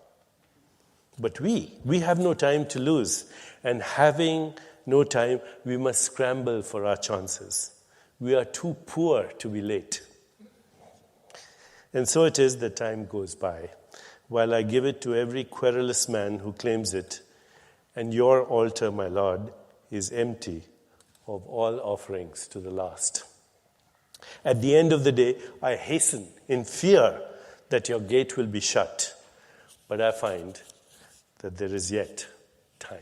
But we have no time to lose, and having no time, we must scramble for our chances. We are too poor to be late. And so it is that time goes by, while I give it to every querulous man who claims it, and your altar, my Lord, is empty of all offerings to the last. At the end of the day, I hasten in fear that your gate will be shut, but I find that there is yet time.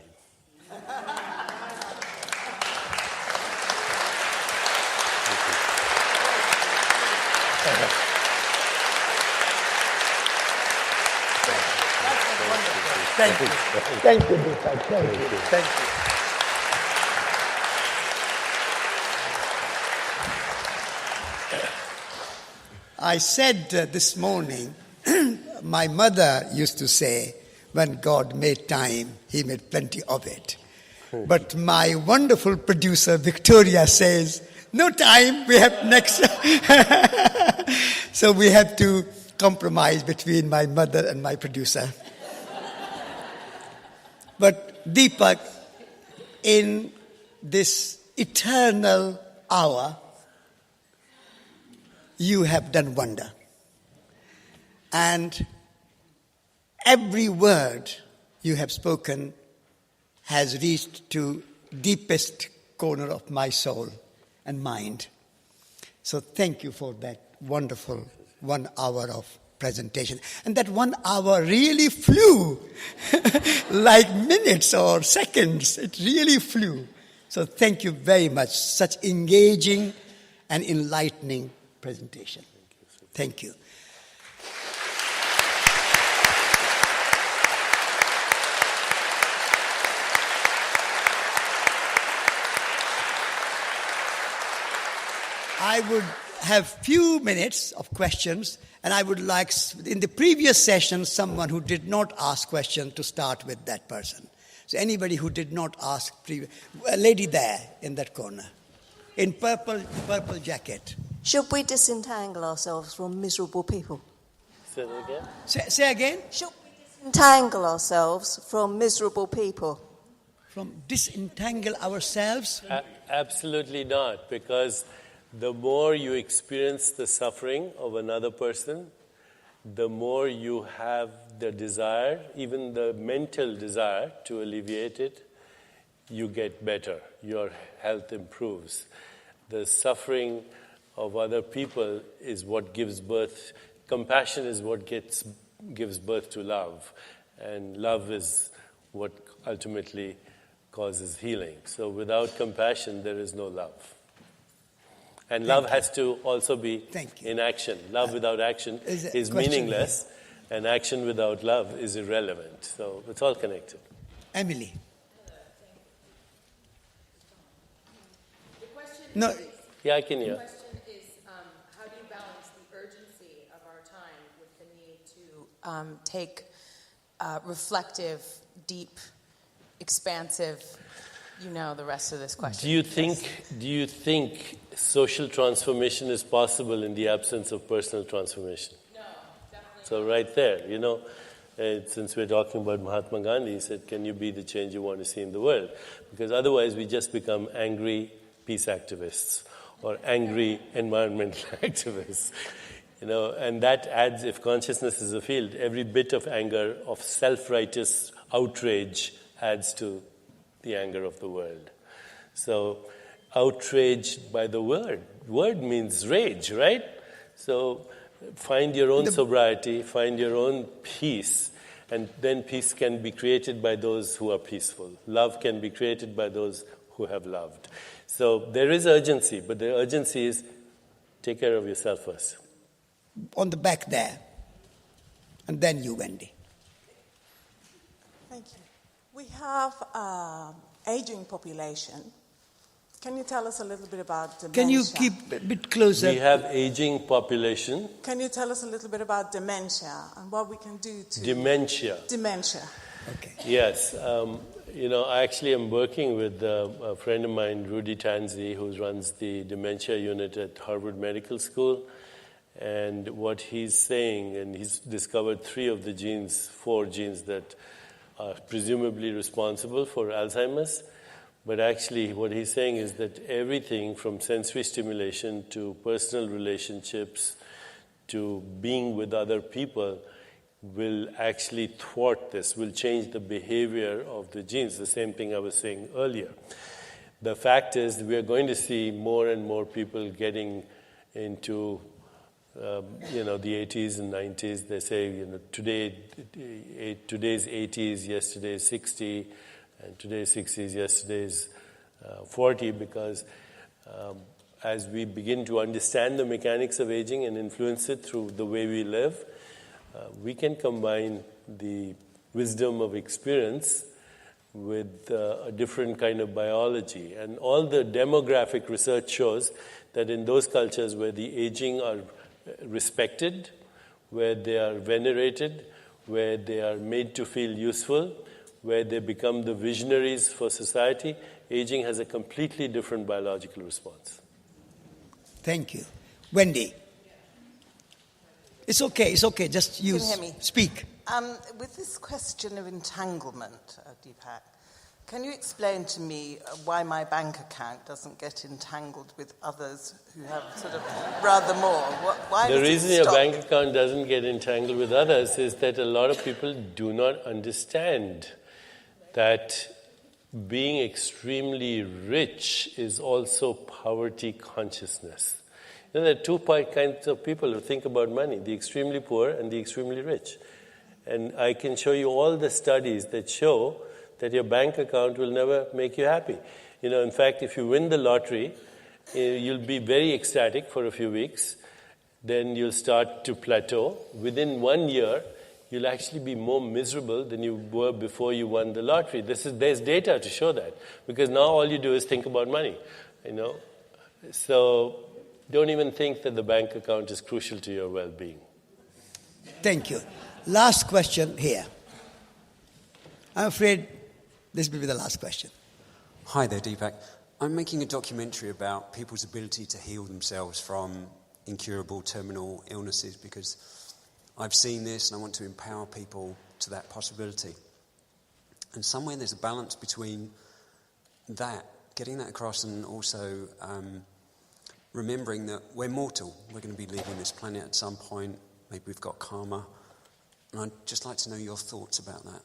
Thank you. Thank you, Deepak. Thank you. Thank you. I said this morning, my mother used to say, when God made time, He made plenty of it. But my wonderful producer, Victoria, says, no time, we have next. So we have to compromise between my mother and my producer. But Deepak, in this eternal hour, you have done wonder. And every word you have spoken has reached to deepest corner of my soul and mind. So thank you for that wonderful 1 hour of presentation. And that 1 hour really flew like minutes or seconds. It really flew. So thank you very much. Such engaging and enlightening presentation. Thank you. I would have few minutes of questions, and I would like, in the previous session, someone who did not ask question to start with that person. So anybody who did not ask, a lady there in that corner, in purple jacket. Should we disentangle ourselves from miserable people? Say that again? Say again? Should we disentangle ourselves from miserable people? From disentangle ourselves? Absolutely not, because the more you experience the suffering of another person, the more you have the desire, even the mental desire to alleviate it, you get better. Your health improves. The suffering of other people is what gives birth. Compassion is what gives birth to love. And love is what ultimately causes healing. So without compassion, there is no love. And love has to also be in action. Love without action is meaningless, and action without love is irrelevant. So it's all connected. Emily. The question No. is, Yeah, I can hear. The question is, how do you balance the urgency of our time with the need to take reflective, deep, expansive, you know the rest of this question. Do you think social transformation is possible in the absence of personal transformation? No, definitely. So right there, since we're talking about Mahatma Gandhi, he said, can you be the change you want to see in the world? Because otherwise we just become angry peace activists or angry environmental activists. And that adds, if consciousness is a field, every bit of anger, of self-righteous outrage adds to the anger of the world. So outraged by the word. Word means rage, right? So find your own sobriety, find your own peace, and then peace can be created by those who are peaceful. Love can be created by those who have loved. So there is urgency, but the urgency is take care of yourself first. On the back there. And then you, Wendy. Thank you. We have aging population. Can you tell us a little bit about dementia? Can you keep a bit closer? We have aging population. Can you tell us a little bit about dementia and what we can do to... Dementia. Okay. Yes. I actually am working with a friend of mine, Rudy Tanzi, who runs the dementia unit at Harvard Medical School. And what he's saying, and he's discovered 4 genes that are presumably responsible for Alzheimer's. But actually what he's saying is that everything from sensory stimulation to personal relationships to being with other people will actually thwart this, will change the behavior of the genes, the same thing I was saying earlier. The fact is that we are going to see more and more people getting into the 80s and 90s. They say, today's 80s, yesterday's 60, and today's 60s, yesterday's 40, because as we begin to understand the mechanics of aging and influence it through the way we live, we can combine the wisdom of experience with a different kind of biology. And all the demographic research shows that in those cultures where the aging are respected, where they are venerated, where they are made to feel useful, where they become the visionaries for society, aging has a completely different biological response. Thank you. Wendy. It's okay. Just You can hear me. speak. With this question of entanglement, Deepak, can you explain to me why my bank account doesn't get entangled with others who have sort of rather more? Why The does it reason your stop? bank account doesn't get entangled with others is that a lot of people do not understand that being extremely rich is also poverty consciousness. You know, there are two kinds of people who think about money, the extremely poor and the extremely rich. And I can show you all the studies that show that your bank account will never make you happy. You know, in fact, if you win the lottery, you'll be very ecstatic for a few weeks. Then you'll start to plateau. Within 1 year, you'll actually be more miserable than you were before you won the lottery. There's data to show that. Because now all you do is think about money, you know. So don't even think that the bank account is crucial to your well-being. Thank you. Last question here. I'm afraid this will be the last question. Hi there, Deepak. I'm making a documentary about people's ability to heal themselves from incurable terminal illnesses because I've seen this and I want to empower people to that possibility. And somewhere there's a balance between that, getting that across, and also remembering that we're mortal. We're going to be leaving this planet at some point. Maybe we've got karma. And I'd just like to know your thoughts about that.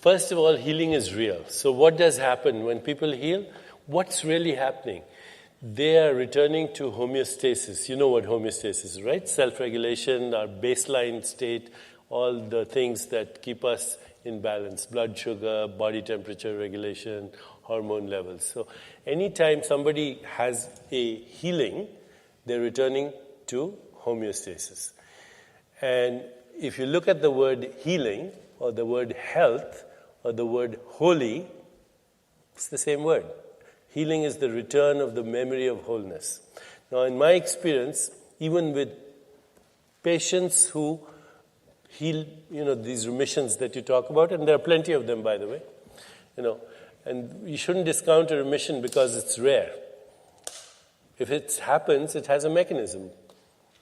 First of all, healing is real. So what does happen when people heal? What's really happening? They are returning to homeostasis. You know what homeostasis is, right? Self-regulation, our baseline state, all the things that keep us in balance. Blood sugar, body temperature regulation, hormone levels. So anytime somebody has a healing, they're returning to homeostasis. And if you look at the word healing, or the word health, or the word holy, it's the same word. Healing is the return of the memory of wholeness. Now, in my experience, even with patients who heal, you know, these remissions that you talk about, and there are plenty of them, by the way, you know, and you shouldn't discount a remission because it's rare. If it happens, it has a mechanism.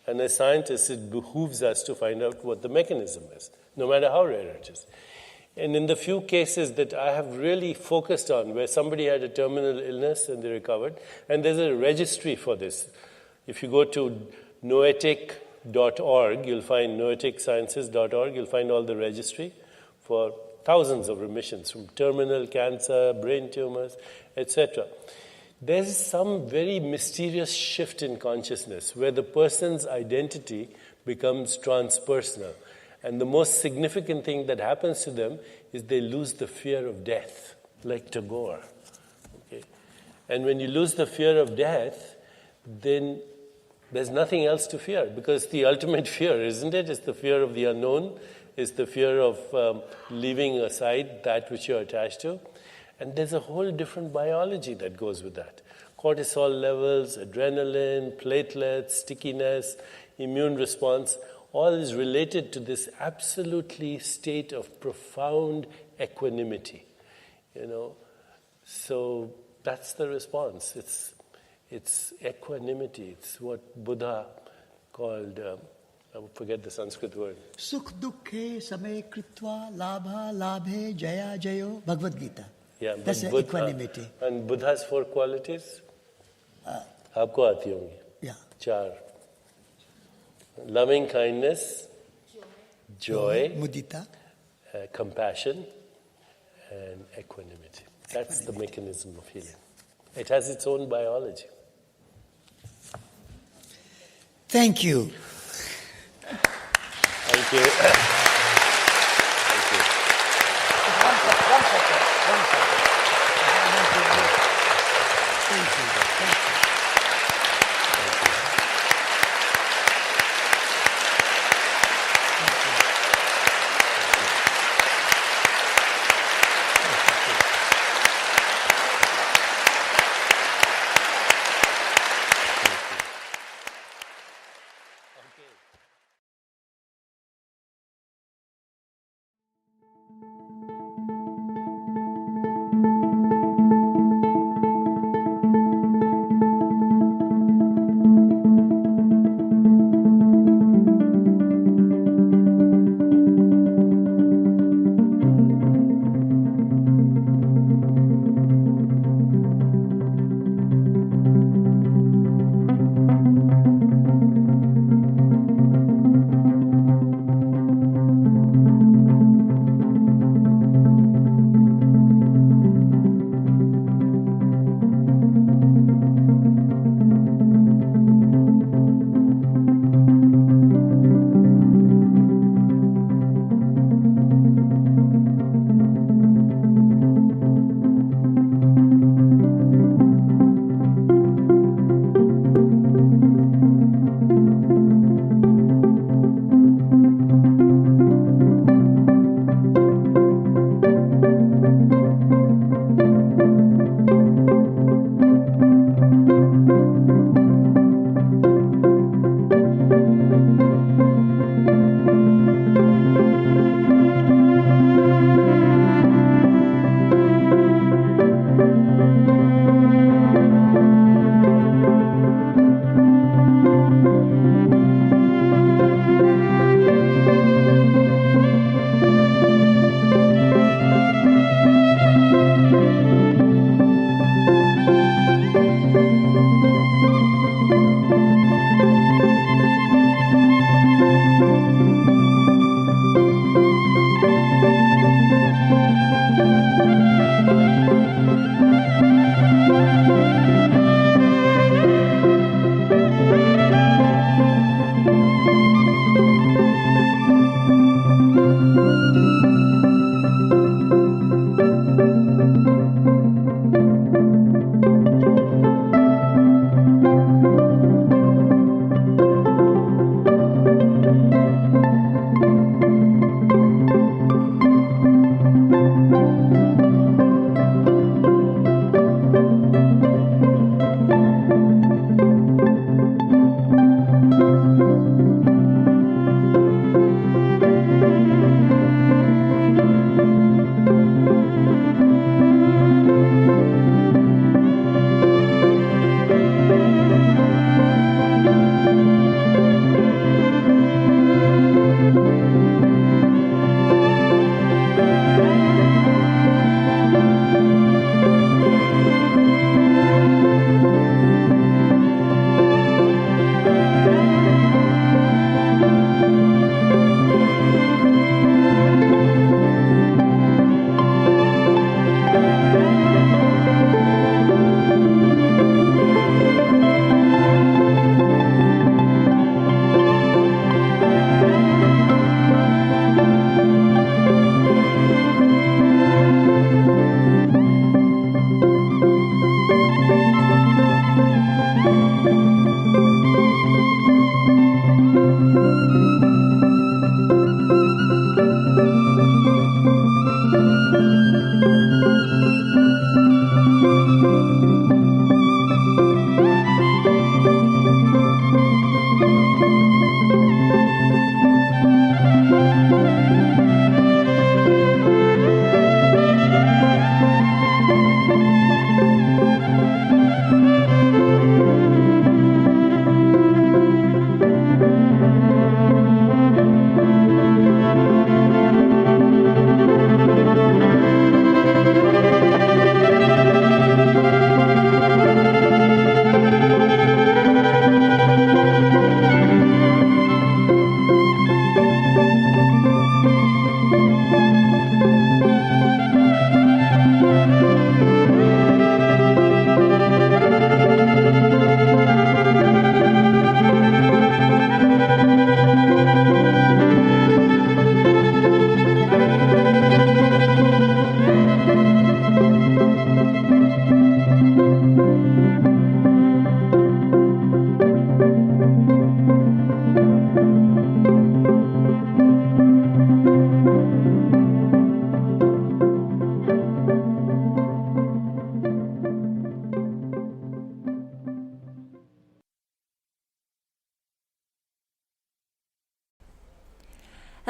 And as scientists, it behooves us to find out what the mechanism is, no matter how rare it is. And in the few cases that I have really focused on, where somebody had a terminal illness and they recovered, and there's a registry for this. If you go to noetic.org, you'll find noeticsciences.org, you'll find all the registry for thousands of remissions from terminal cancer, brain tumors, etc. There's some very mysterious shift in consciousness where the person's identity becomes transpersonal. And the most significant thing that happens to them is they lose the fear of death, like Tagore. Okay? And when you lose the fear of death, then there's nothing else to fear, because the ultimate fear, isn't it? Is the fear of the unknown, is the fear of leaving aside that which you're attached to. And there's a whole different biology that goes with that. Cortisol levels, adrenaline, platelets, stickiness, immune response, all is related to this absolutely state of profound equanimity, you know. So that's the response. It's equanimity. It's what Buddha called, I forget the Sanskrit word. Sukh dukhe samay kritva labha labhe jaya jayo, Bhagavad Gita. Yeah, that's equanimity. And Buddha's 4 qualities? Aapko aati hongi? Yeah. 4. Loving kindness, joy, mudita, compassion, and equanimity. That's the mechanism of healing. It has its own biology. Thank you. Thank you. Thank you. One second. Thank you.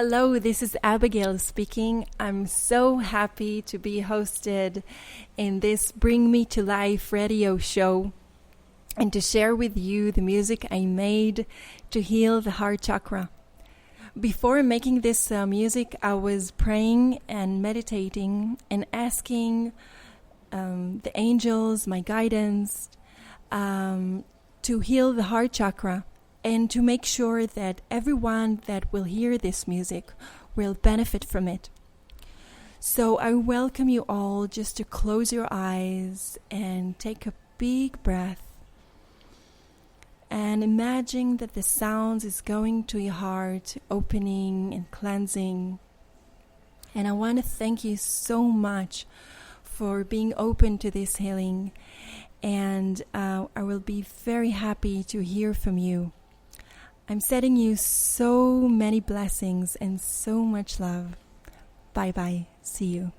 Hello, this is Abigail speaking. I'm so happy to be hosted in this Bring Me to Life radio show and to share with you the music I made to heal the heart chakra. Before making this music, I was praying and meditating and asking the angels, my guidance, to heal the heart chakra and to make sure that everyone that will hear this music will benefit from it. So I welcome you all just to close your eyes and take a big breath and imagine that the sounds is going to your heart, opening and cleansing. And I want to thank you so much for being open to this healing. And I will be very happy to hear from you. I'm sending you so many blessings and so much love. Bye-bye. See you.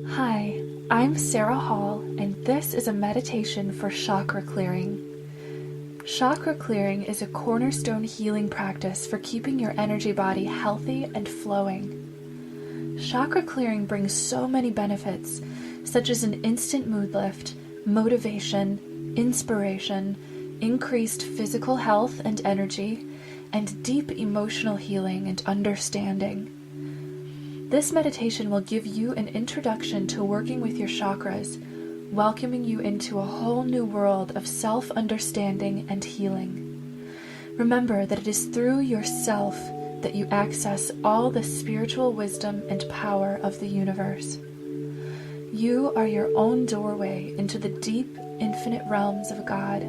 Hi, I'm Sarah Hall, and this is a meditation for chakra clearing. Chakra clearing is a cornerstone healing practice for keeping your energy body healthy and flowing. Chakra clearing brings so many benefits, such as an instant mood lift, motivation, inspiration, increased physical health and energy, and deep emotional healing and understanding. This meditation will give you an introduction to working with your chakras, welcoming you into a whole new world of self-understanding and healing. Remember that it is through yourself that you access all the spiritual wisdom and power of the universe. You are your own doorway into the deep, infinite realms of God.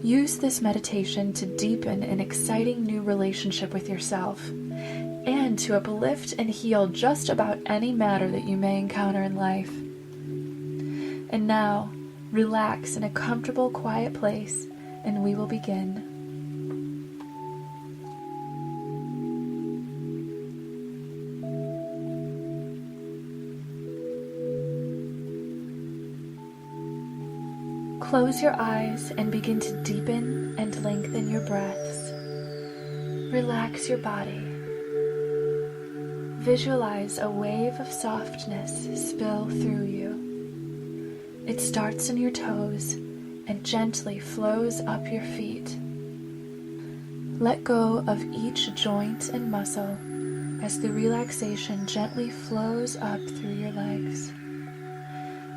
Use this meditation to deepen an exciting new relationship with yourself, and to uplift and heal just about any matter that you may encounter in life. And now, relax in a comfortable, quiet place, and we will begin. Close your eyes and begin to deepen and lengthen your breaths. Relax your body. Visualize a wave of softness spill through you. It starts in your toes and gently flows up your feet. Let go of each joint and muscle as the relaxation gently flows up through your legs.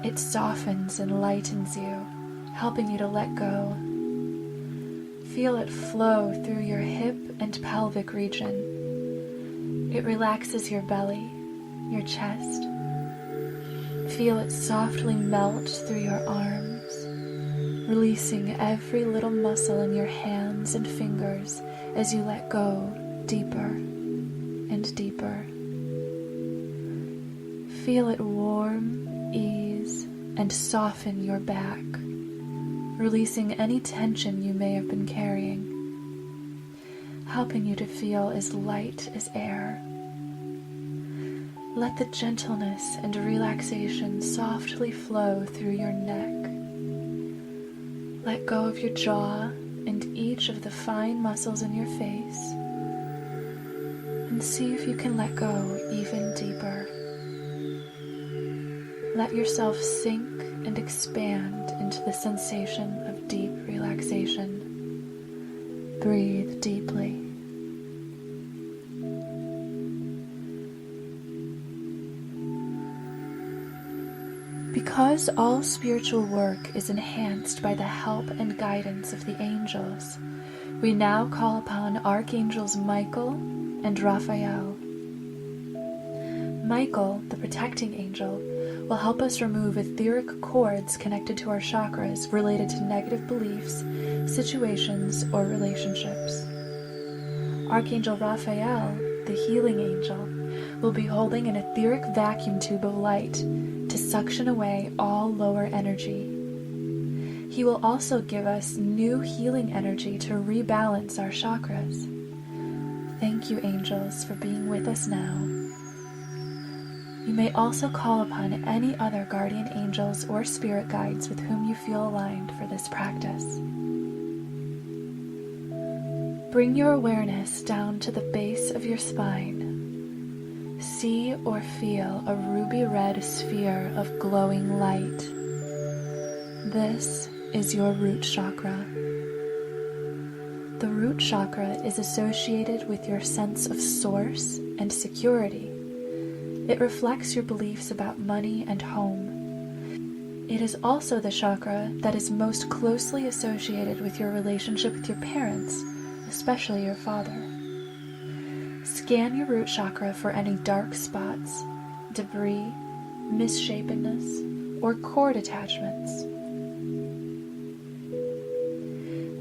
It softens and lightens you, helping you to let go. Feel it flow through your hip and pelvic region. It relaxes your belly, your chest. Feel it softly melt through your arms, releasing every little muscle in your hands and fingers as you let go deeper and deeper. Feel it warm, ease, and soften your back, releasing any tension you may have been carrying, helping you to feel as light as air. Let the gentleness and relaxation softly flow through your neck. Let go of your jaw and each of the fine muscles in your face, and see if you can let go even deeper. Let yourself sink and expand into the sensation of deep relaxation. Breathe deeply. Because all spiritual work is enhanced by the help and guidance of the angels, we now call upon Archangels Michael and Raphael. Michael, the protecting angel, will help us remove etheric cords connected to our chakras related to negative beliefs, situations, or relationships. Archangel Raphael, the healing angel, will be holding an etheric vacuum tube of light to suction away all lower energy. He will also give us new healing energy to rebalance our chakras. Thank you, angels, for being with us now. You may also call upon any other guardian angels or spirit guides with whom you feel aligned for this practice. Bring your awareness down to the base of your spine. See or feel a ruby red sphere of glowing light. This is your root chakra. The root chakra is associated with your sense of source and security. It reflects your beliefs about money and home. It is also the chakra that is most closely associated with your relationship with your parents, especially your father. Scan your root chakra for any dark spots, debris, misshapenness, or cord attachments.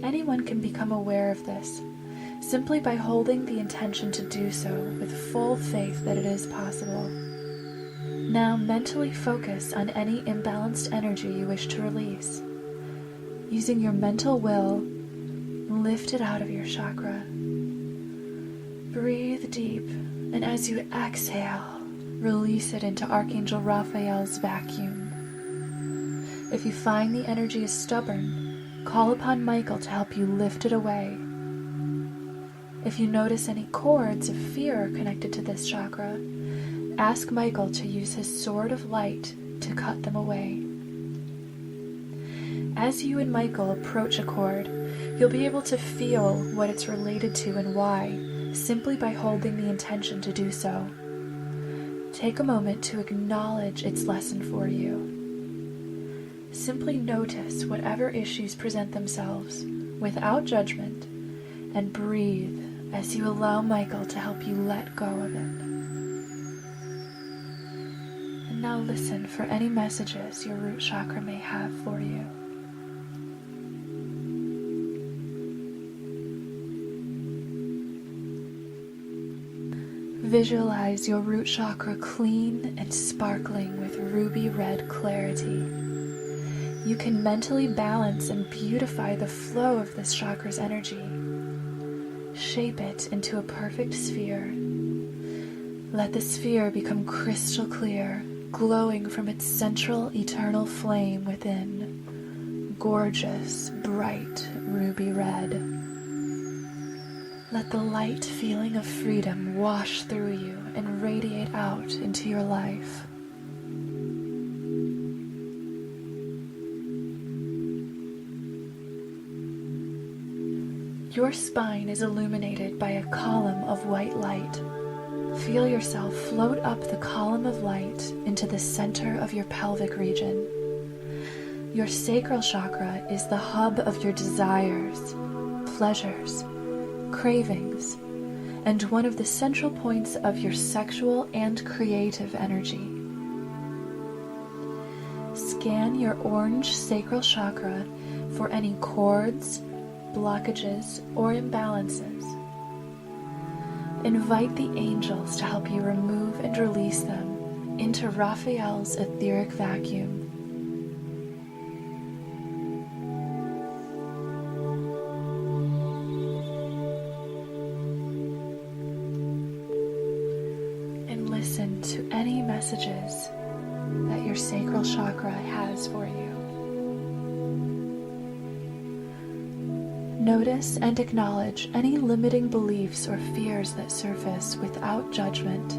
Anyone can become aware of this simply by holding the intention to do so with full faith that it is possible. Now mentally focus on any imbalanced energy you wish to release. Using your mental will, lift it out of your chakra. Breathe deep, and as you exhale, release it into Archangel Raphael's vacuum. If you find the energy is stubborn, call upon Michael to help you lift it away. If you notice any cords of fear connected to this chakra, ask Michael to use his sword of light to cut them away. As you and Michael approach a cord, you'll be able to feel what it's related to and why, simply by holding the intention to do so. Take a moment to acknowledge its lesson for you. Simply notice whatever issues present themselves without judgment and breathe as you allow Michael to help you let go of it. And now listen for any messages your root chakra may have for you. Visualize your root chakra clean and sparkling with ruby red clarity. You can mentally balance and beautify the flow of this chakra's energy. Shape it into a perfect sphere. Let the sphere become crystal clear, glowing from its central eternal flame within. Gorgeous, bright ruby red. Let the light feeling of freedom wash through you and radiate out into your life. Your spine is illuminated by a column of white light. Feel yourself float up the column of light into the center of your pelvic region. Your sacral chakra is the hub of your desires, pleasures, cravings, and one of the central points of your sexual and creative energy. Scan your orange sacral chakra for any cords, blockages, or imbalances. Invite the angels to help you remove and release them into Raphael's etheric vacuum. And listen to any messages that your sacral chakra has for you. Notice and acknowledge any limiting beliefs or fears that surface without judgment.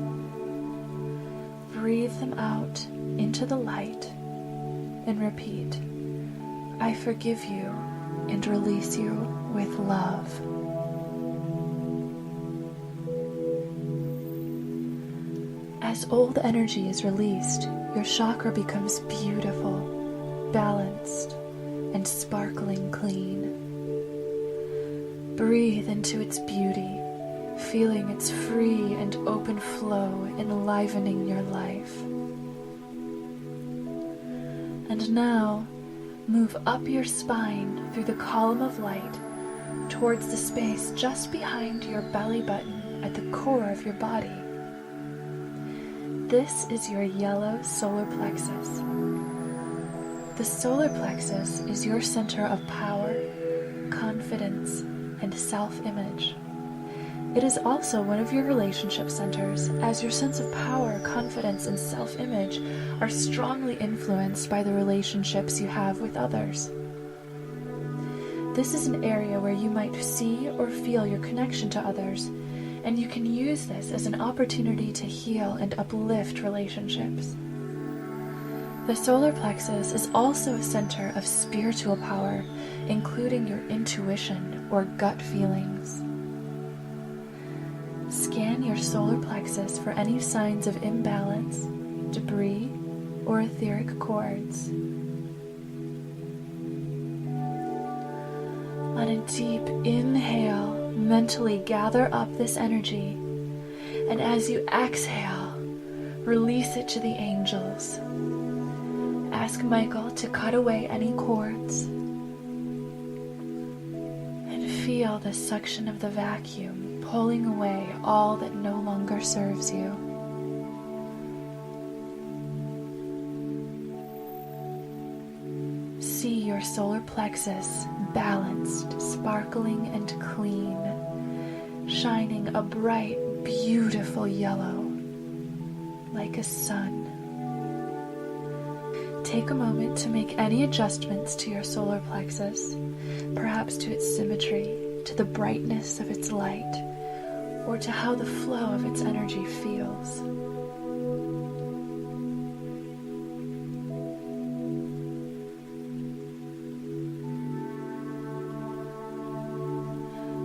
Breathe them out into the light and repeat, I forgive you and release you with love. As old energy is released, your chakra becomes beautiful, balanced, and sparkling clean. Breathe into its beauty, feeling its free and open flow enlivening your life. And now, move up your spine through the column of light towards the space just behind your belly button at the core of your body. This is your yellow solar plexus. The solar plexus is your center of power, confidence, and self-image. It is also one of your relationship centers, as your sense of power, confidence, and self-image are strongly influenced by the relationships you have with others. This is an area where you might see or feel your connection to others, and you can use this as an opportunity to heal and uplift relationships. The solar plexus is also a center of spiritual power, including your intuition or gut feelings. Scan your solar plexus for any signs of imbalance, debris, or etheric cords. On a deep inhale, mentally gather up this energy, and as you exhale, Release it to the angels. Ask Michael to cut away any cords. And feel the suction of the vacuum pulling away all that no longer serves you. See your solar plexus balanced, sparkling, and clean, shining a bright, beautiful yellow, like a sun. Take a moment to make any adjustments to your solar plexus, perhaps to its symmetry, to the brightness of its light, or to how the flow of its energy feels.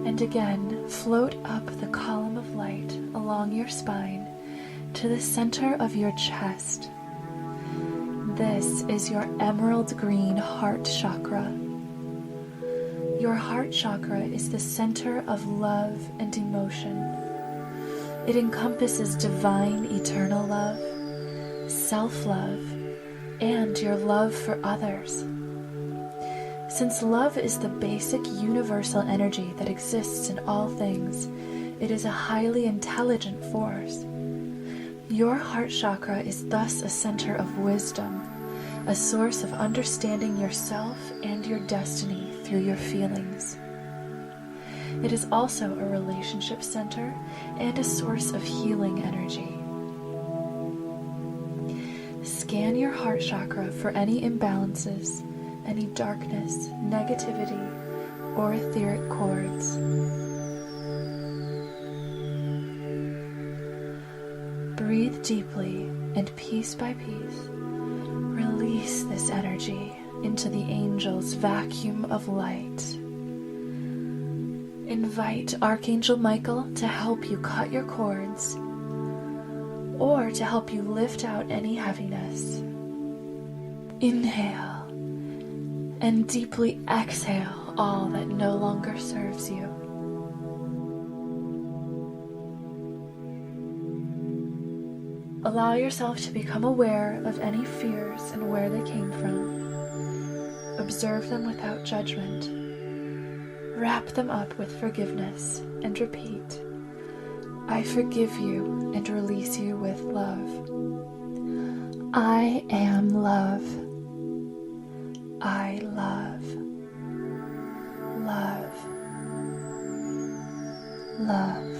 And again, float up the column of light along your spine to the center of your chest. This is your emerald green heart chakra. Your heart chakra is the center of love and emotion. It encompasses divine eternal love, self-love, and your love for others. Since love is the basic universal energy that exists in all things, it is a highly intelligent force. Your heart chakra is thus a center of wisdom, a source of understanding yourself and your destiny through your feelings. It is also a relationship center and a source of healing energy. Scan your heart chakra for any imbalances, any darkness, negativity, or etheric cords. Breathe deeply, and piece by piece, release this energy into the angel's vacuum of light. Invite Archangel Michael to help you cut your cords, or to help you lift out any heaviness. Inhale, and deeply exhale all that no longer serves you. Allow yourself to become aware of any fears and where they came from. Observe them without judgment. Wrap them up with forgiveness and repeat, I forgive you and release you with love. I am love. I love. Love. Love.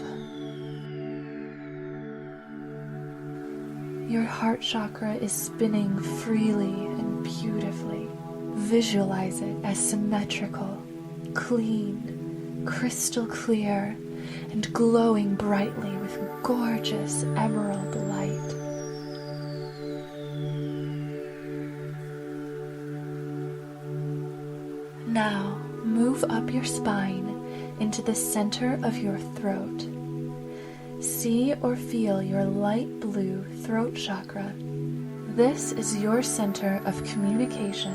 Your heart chakra is spinning freely and beautifully. Visualize it as symmetrical, clean, crystal clear, and glowing brightly with gorgeous emerald light. Now, move up your spine into the center of your throat. See or feel your light blue throat chakra. This is your center of communication,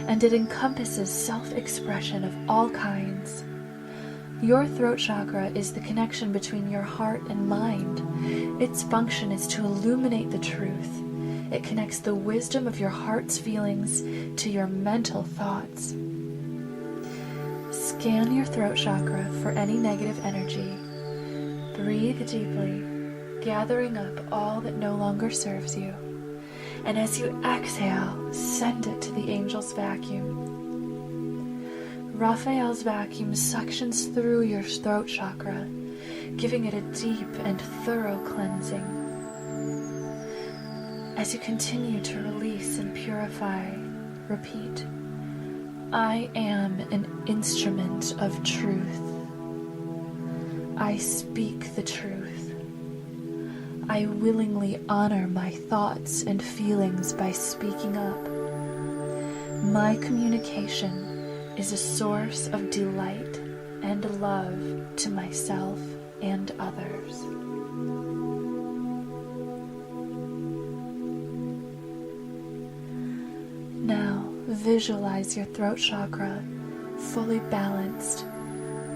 and it encompasses self-expression of all kinds. Your throat chakra is the connection between your heart and mind. Its function is to illuminate the truth. It connects the wisdom of your heart's feelings to your mental thoughts. Scan your throat chakra for any negative energy. Breathe deeply, gathering up all that no longer serves you. And as you exhale, send it to the angel's vacuum. Raphael's vacuum suctions through your throat chakra, giving it a deep and thorough cleansing. As you continue to release and purify, repeat, I am an instrument of truth. I speak the truth. I willingly honor my thoughts and feelings by speaking up. My communication is a source of delight and love to myself and others. Now, visualize your throat chakra fully balanced,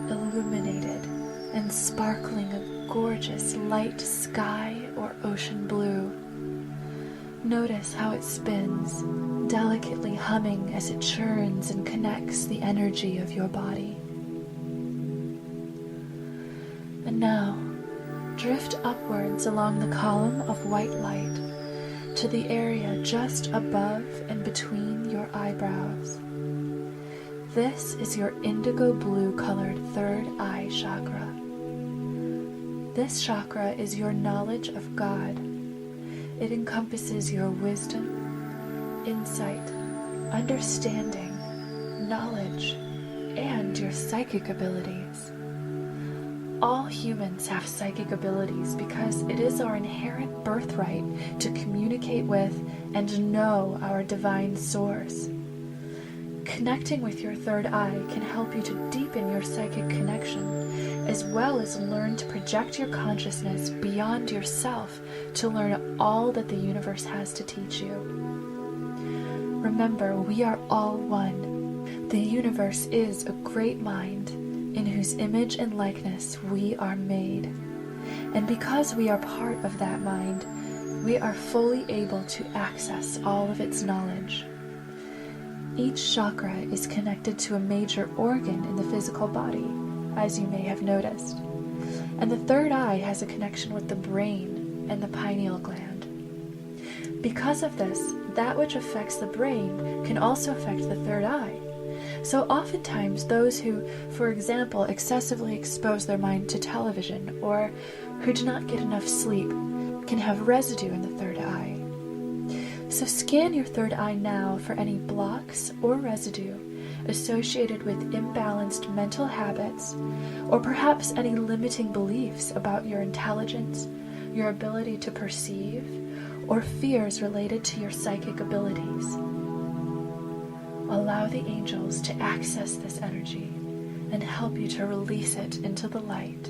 illuminated, and sparkling a gorgeous light sky or ocean blue. Notice how it spins, delicately humming as it churns and connects the energy of your body. And now, drift upwards along the column of white light to the area just above and between your eyebrows. This is your indigo blue colored third eye chakra. This chakra is your knowledge of God. It encompasses your wisdom, insight, understanding, knowledge, and your psychic abilities. All humans have psychic abilities because it is our inherent birthright to communicate with and know our divine source. Connecting with your third eye can help you to deepen your psychic connection, as well as learn to project your consciousness beyond yourself to learn all that the universe has to teach you. Remember, we are all one. The universe is a great mind in whose image and likeness we are made. And because we are part of that mind, we are fully able to access all of its knowledge. Each chakra is connected to a major organ in the physical body, as you may have noticed. And the third eye has a connection with the brain and the pineal gland. Because of this, that which affects the brain can also affect the third eye. So oftentimes those who, for example, excessively expose their mind to television or who do not get enough sleep can have residue in the third eye. So scan your third eye now for any blocks or residue associated with imbalanced mental habits, or perhaps any limiting beliefs about your intelligence, your ability to perceive, or fears related to your psychic abilities. Allow the angels to access this energy and help you to release it into the light.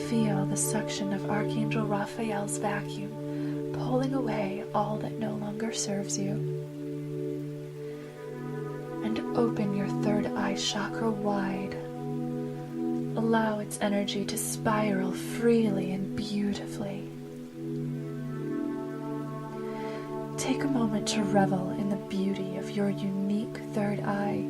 Feel the suction of Archangel Raphael's vacuum, pulling away all that no longer serves you. And open your third eye chakra wide. Allow its energy to spiral freely and beautifully. Take a moment to revel in the beauty of your unique third eye.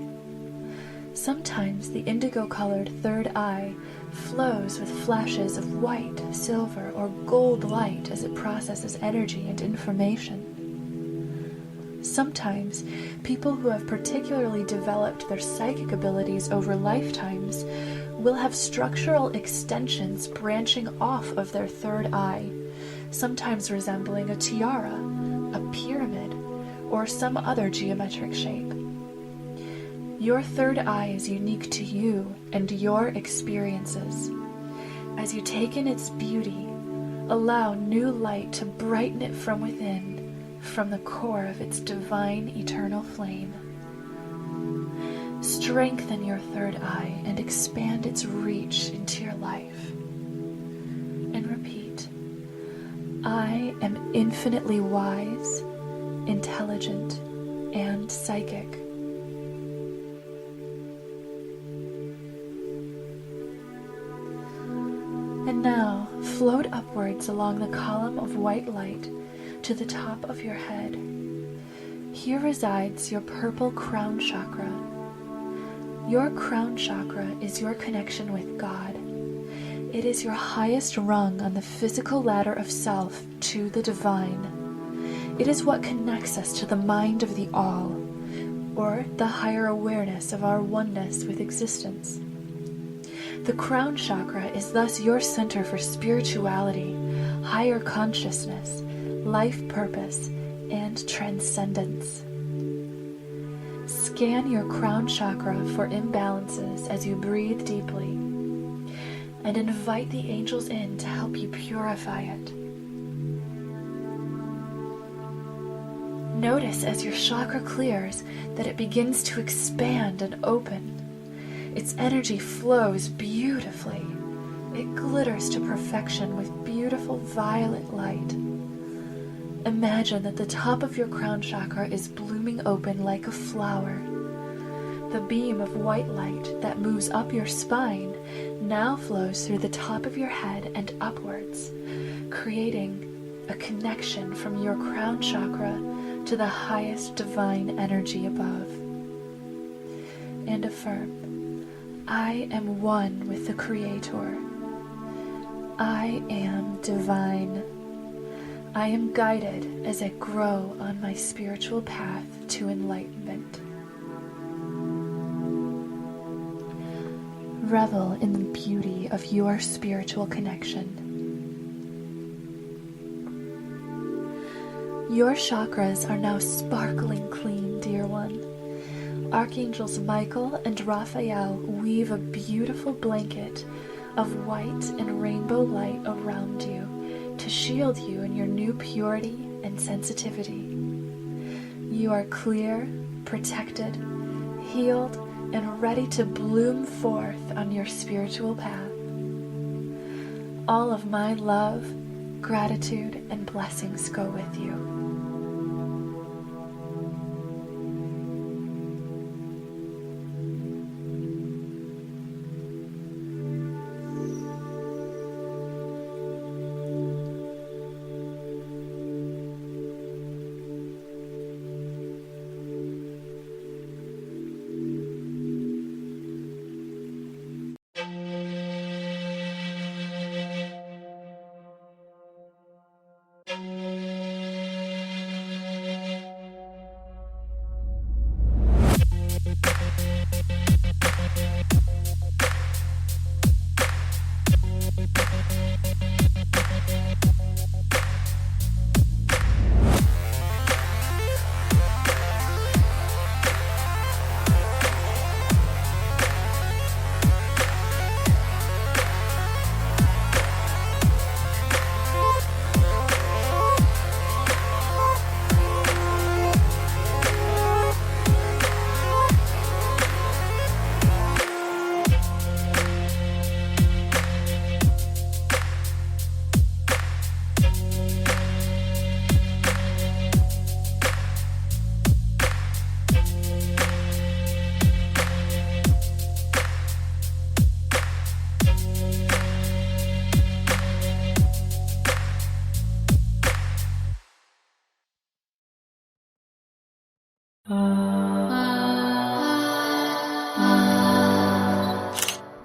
Sometimes the indigo-colored third eye flows with flashes of white, silver, or gold light as it processes energy and information. Sometimes people who have particularly developed their psychic abilities over lifetimes will have structural extensions branching off of their third eye, sometimes resembling a tiara, a pyramid, or some other geometric shape. Your third eye is unique to you and your experiences. As you take in its beauty, allow new light to brighten it from within, from the core of its divine eternal flame. Strengthen your third eye and expand its reach into your life. And repeat, I am infinitely wise, intelligent, and psychic. And now, float upwards along the column of white light to the top of your head. Here resides your purple crown chakra. Your crown chakra is your connection with God. It is your highest rung on the physical ladder of self to the divine. It is what connects us to the mind of the all, or the higher awareness of our oneness with existence. The crown chakra is thus your center for spirituality, higher consciousness, life purpose, and transcendence. Scan your crown chakra for imbalances as you breathe deeply, and invite the angels in to help you purify it. Notice as your chakra clears that it begins to expand and open. Its energy flows beautifully. It glitters to perfection with beautiful violet light. Imagine that the top of your crown chakra is blooming open like a flower. The beam of white light that moves up your spine now flows through the top of your head and upwards, creating a connection from your crown chakra to the highest divine energy above. And affirm, I am one with the Creator. I am divine. I am guided as I grow on my spiritual path to enlightenment. Revel in the beauty of your spiritual connection. Your chakras are now sparkling clean, dear one. Archangels Michael and Raphael weave a beautiful blanket of white and rainbow light around you to shield you in your new purity and sensitivity. You are clear, protected, healed, and ready to bloom forth on your spiritual path. All of my love, gratitude, and blessings go with you.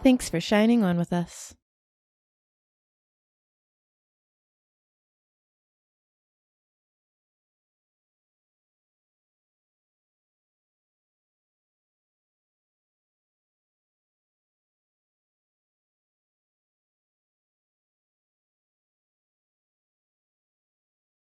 Thanks for shining on with us.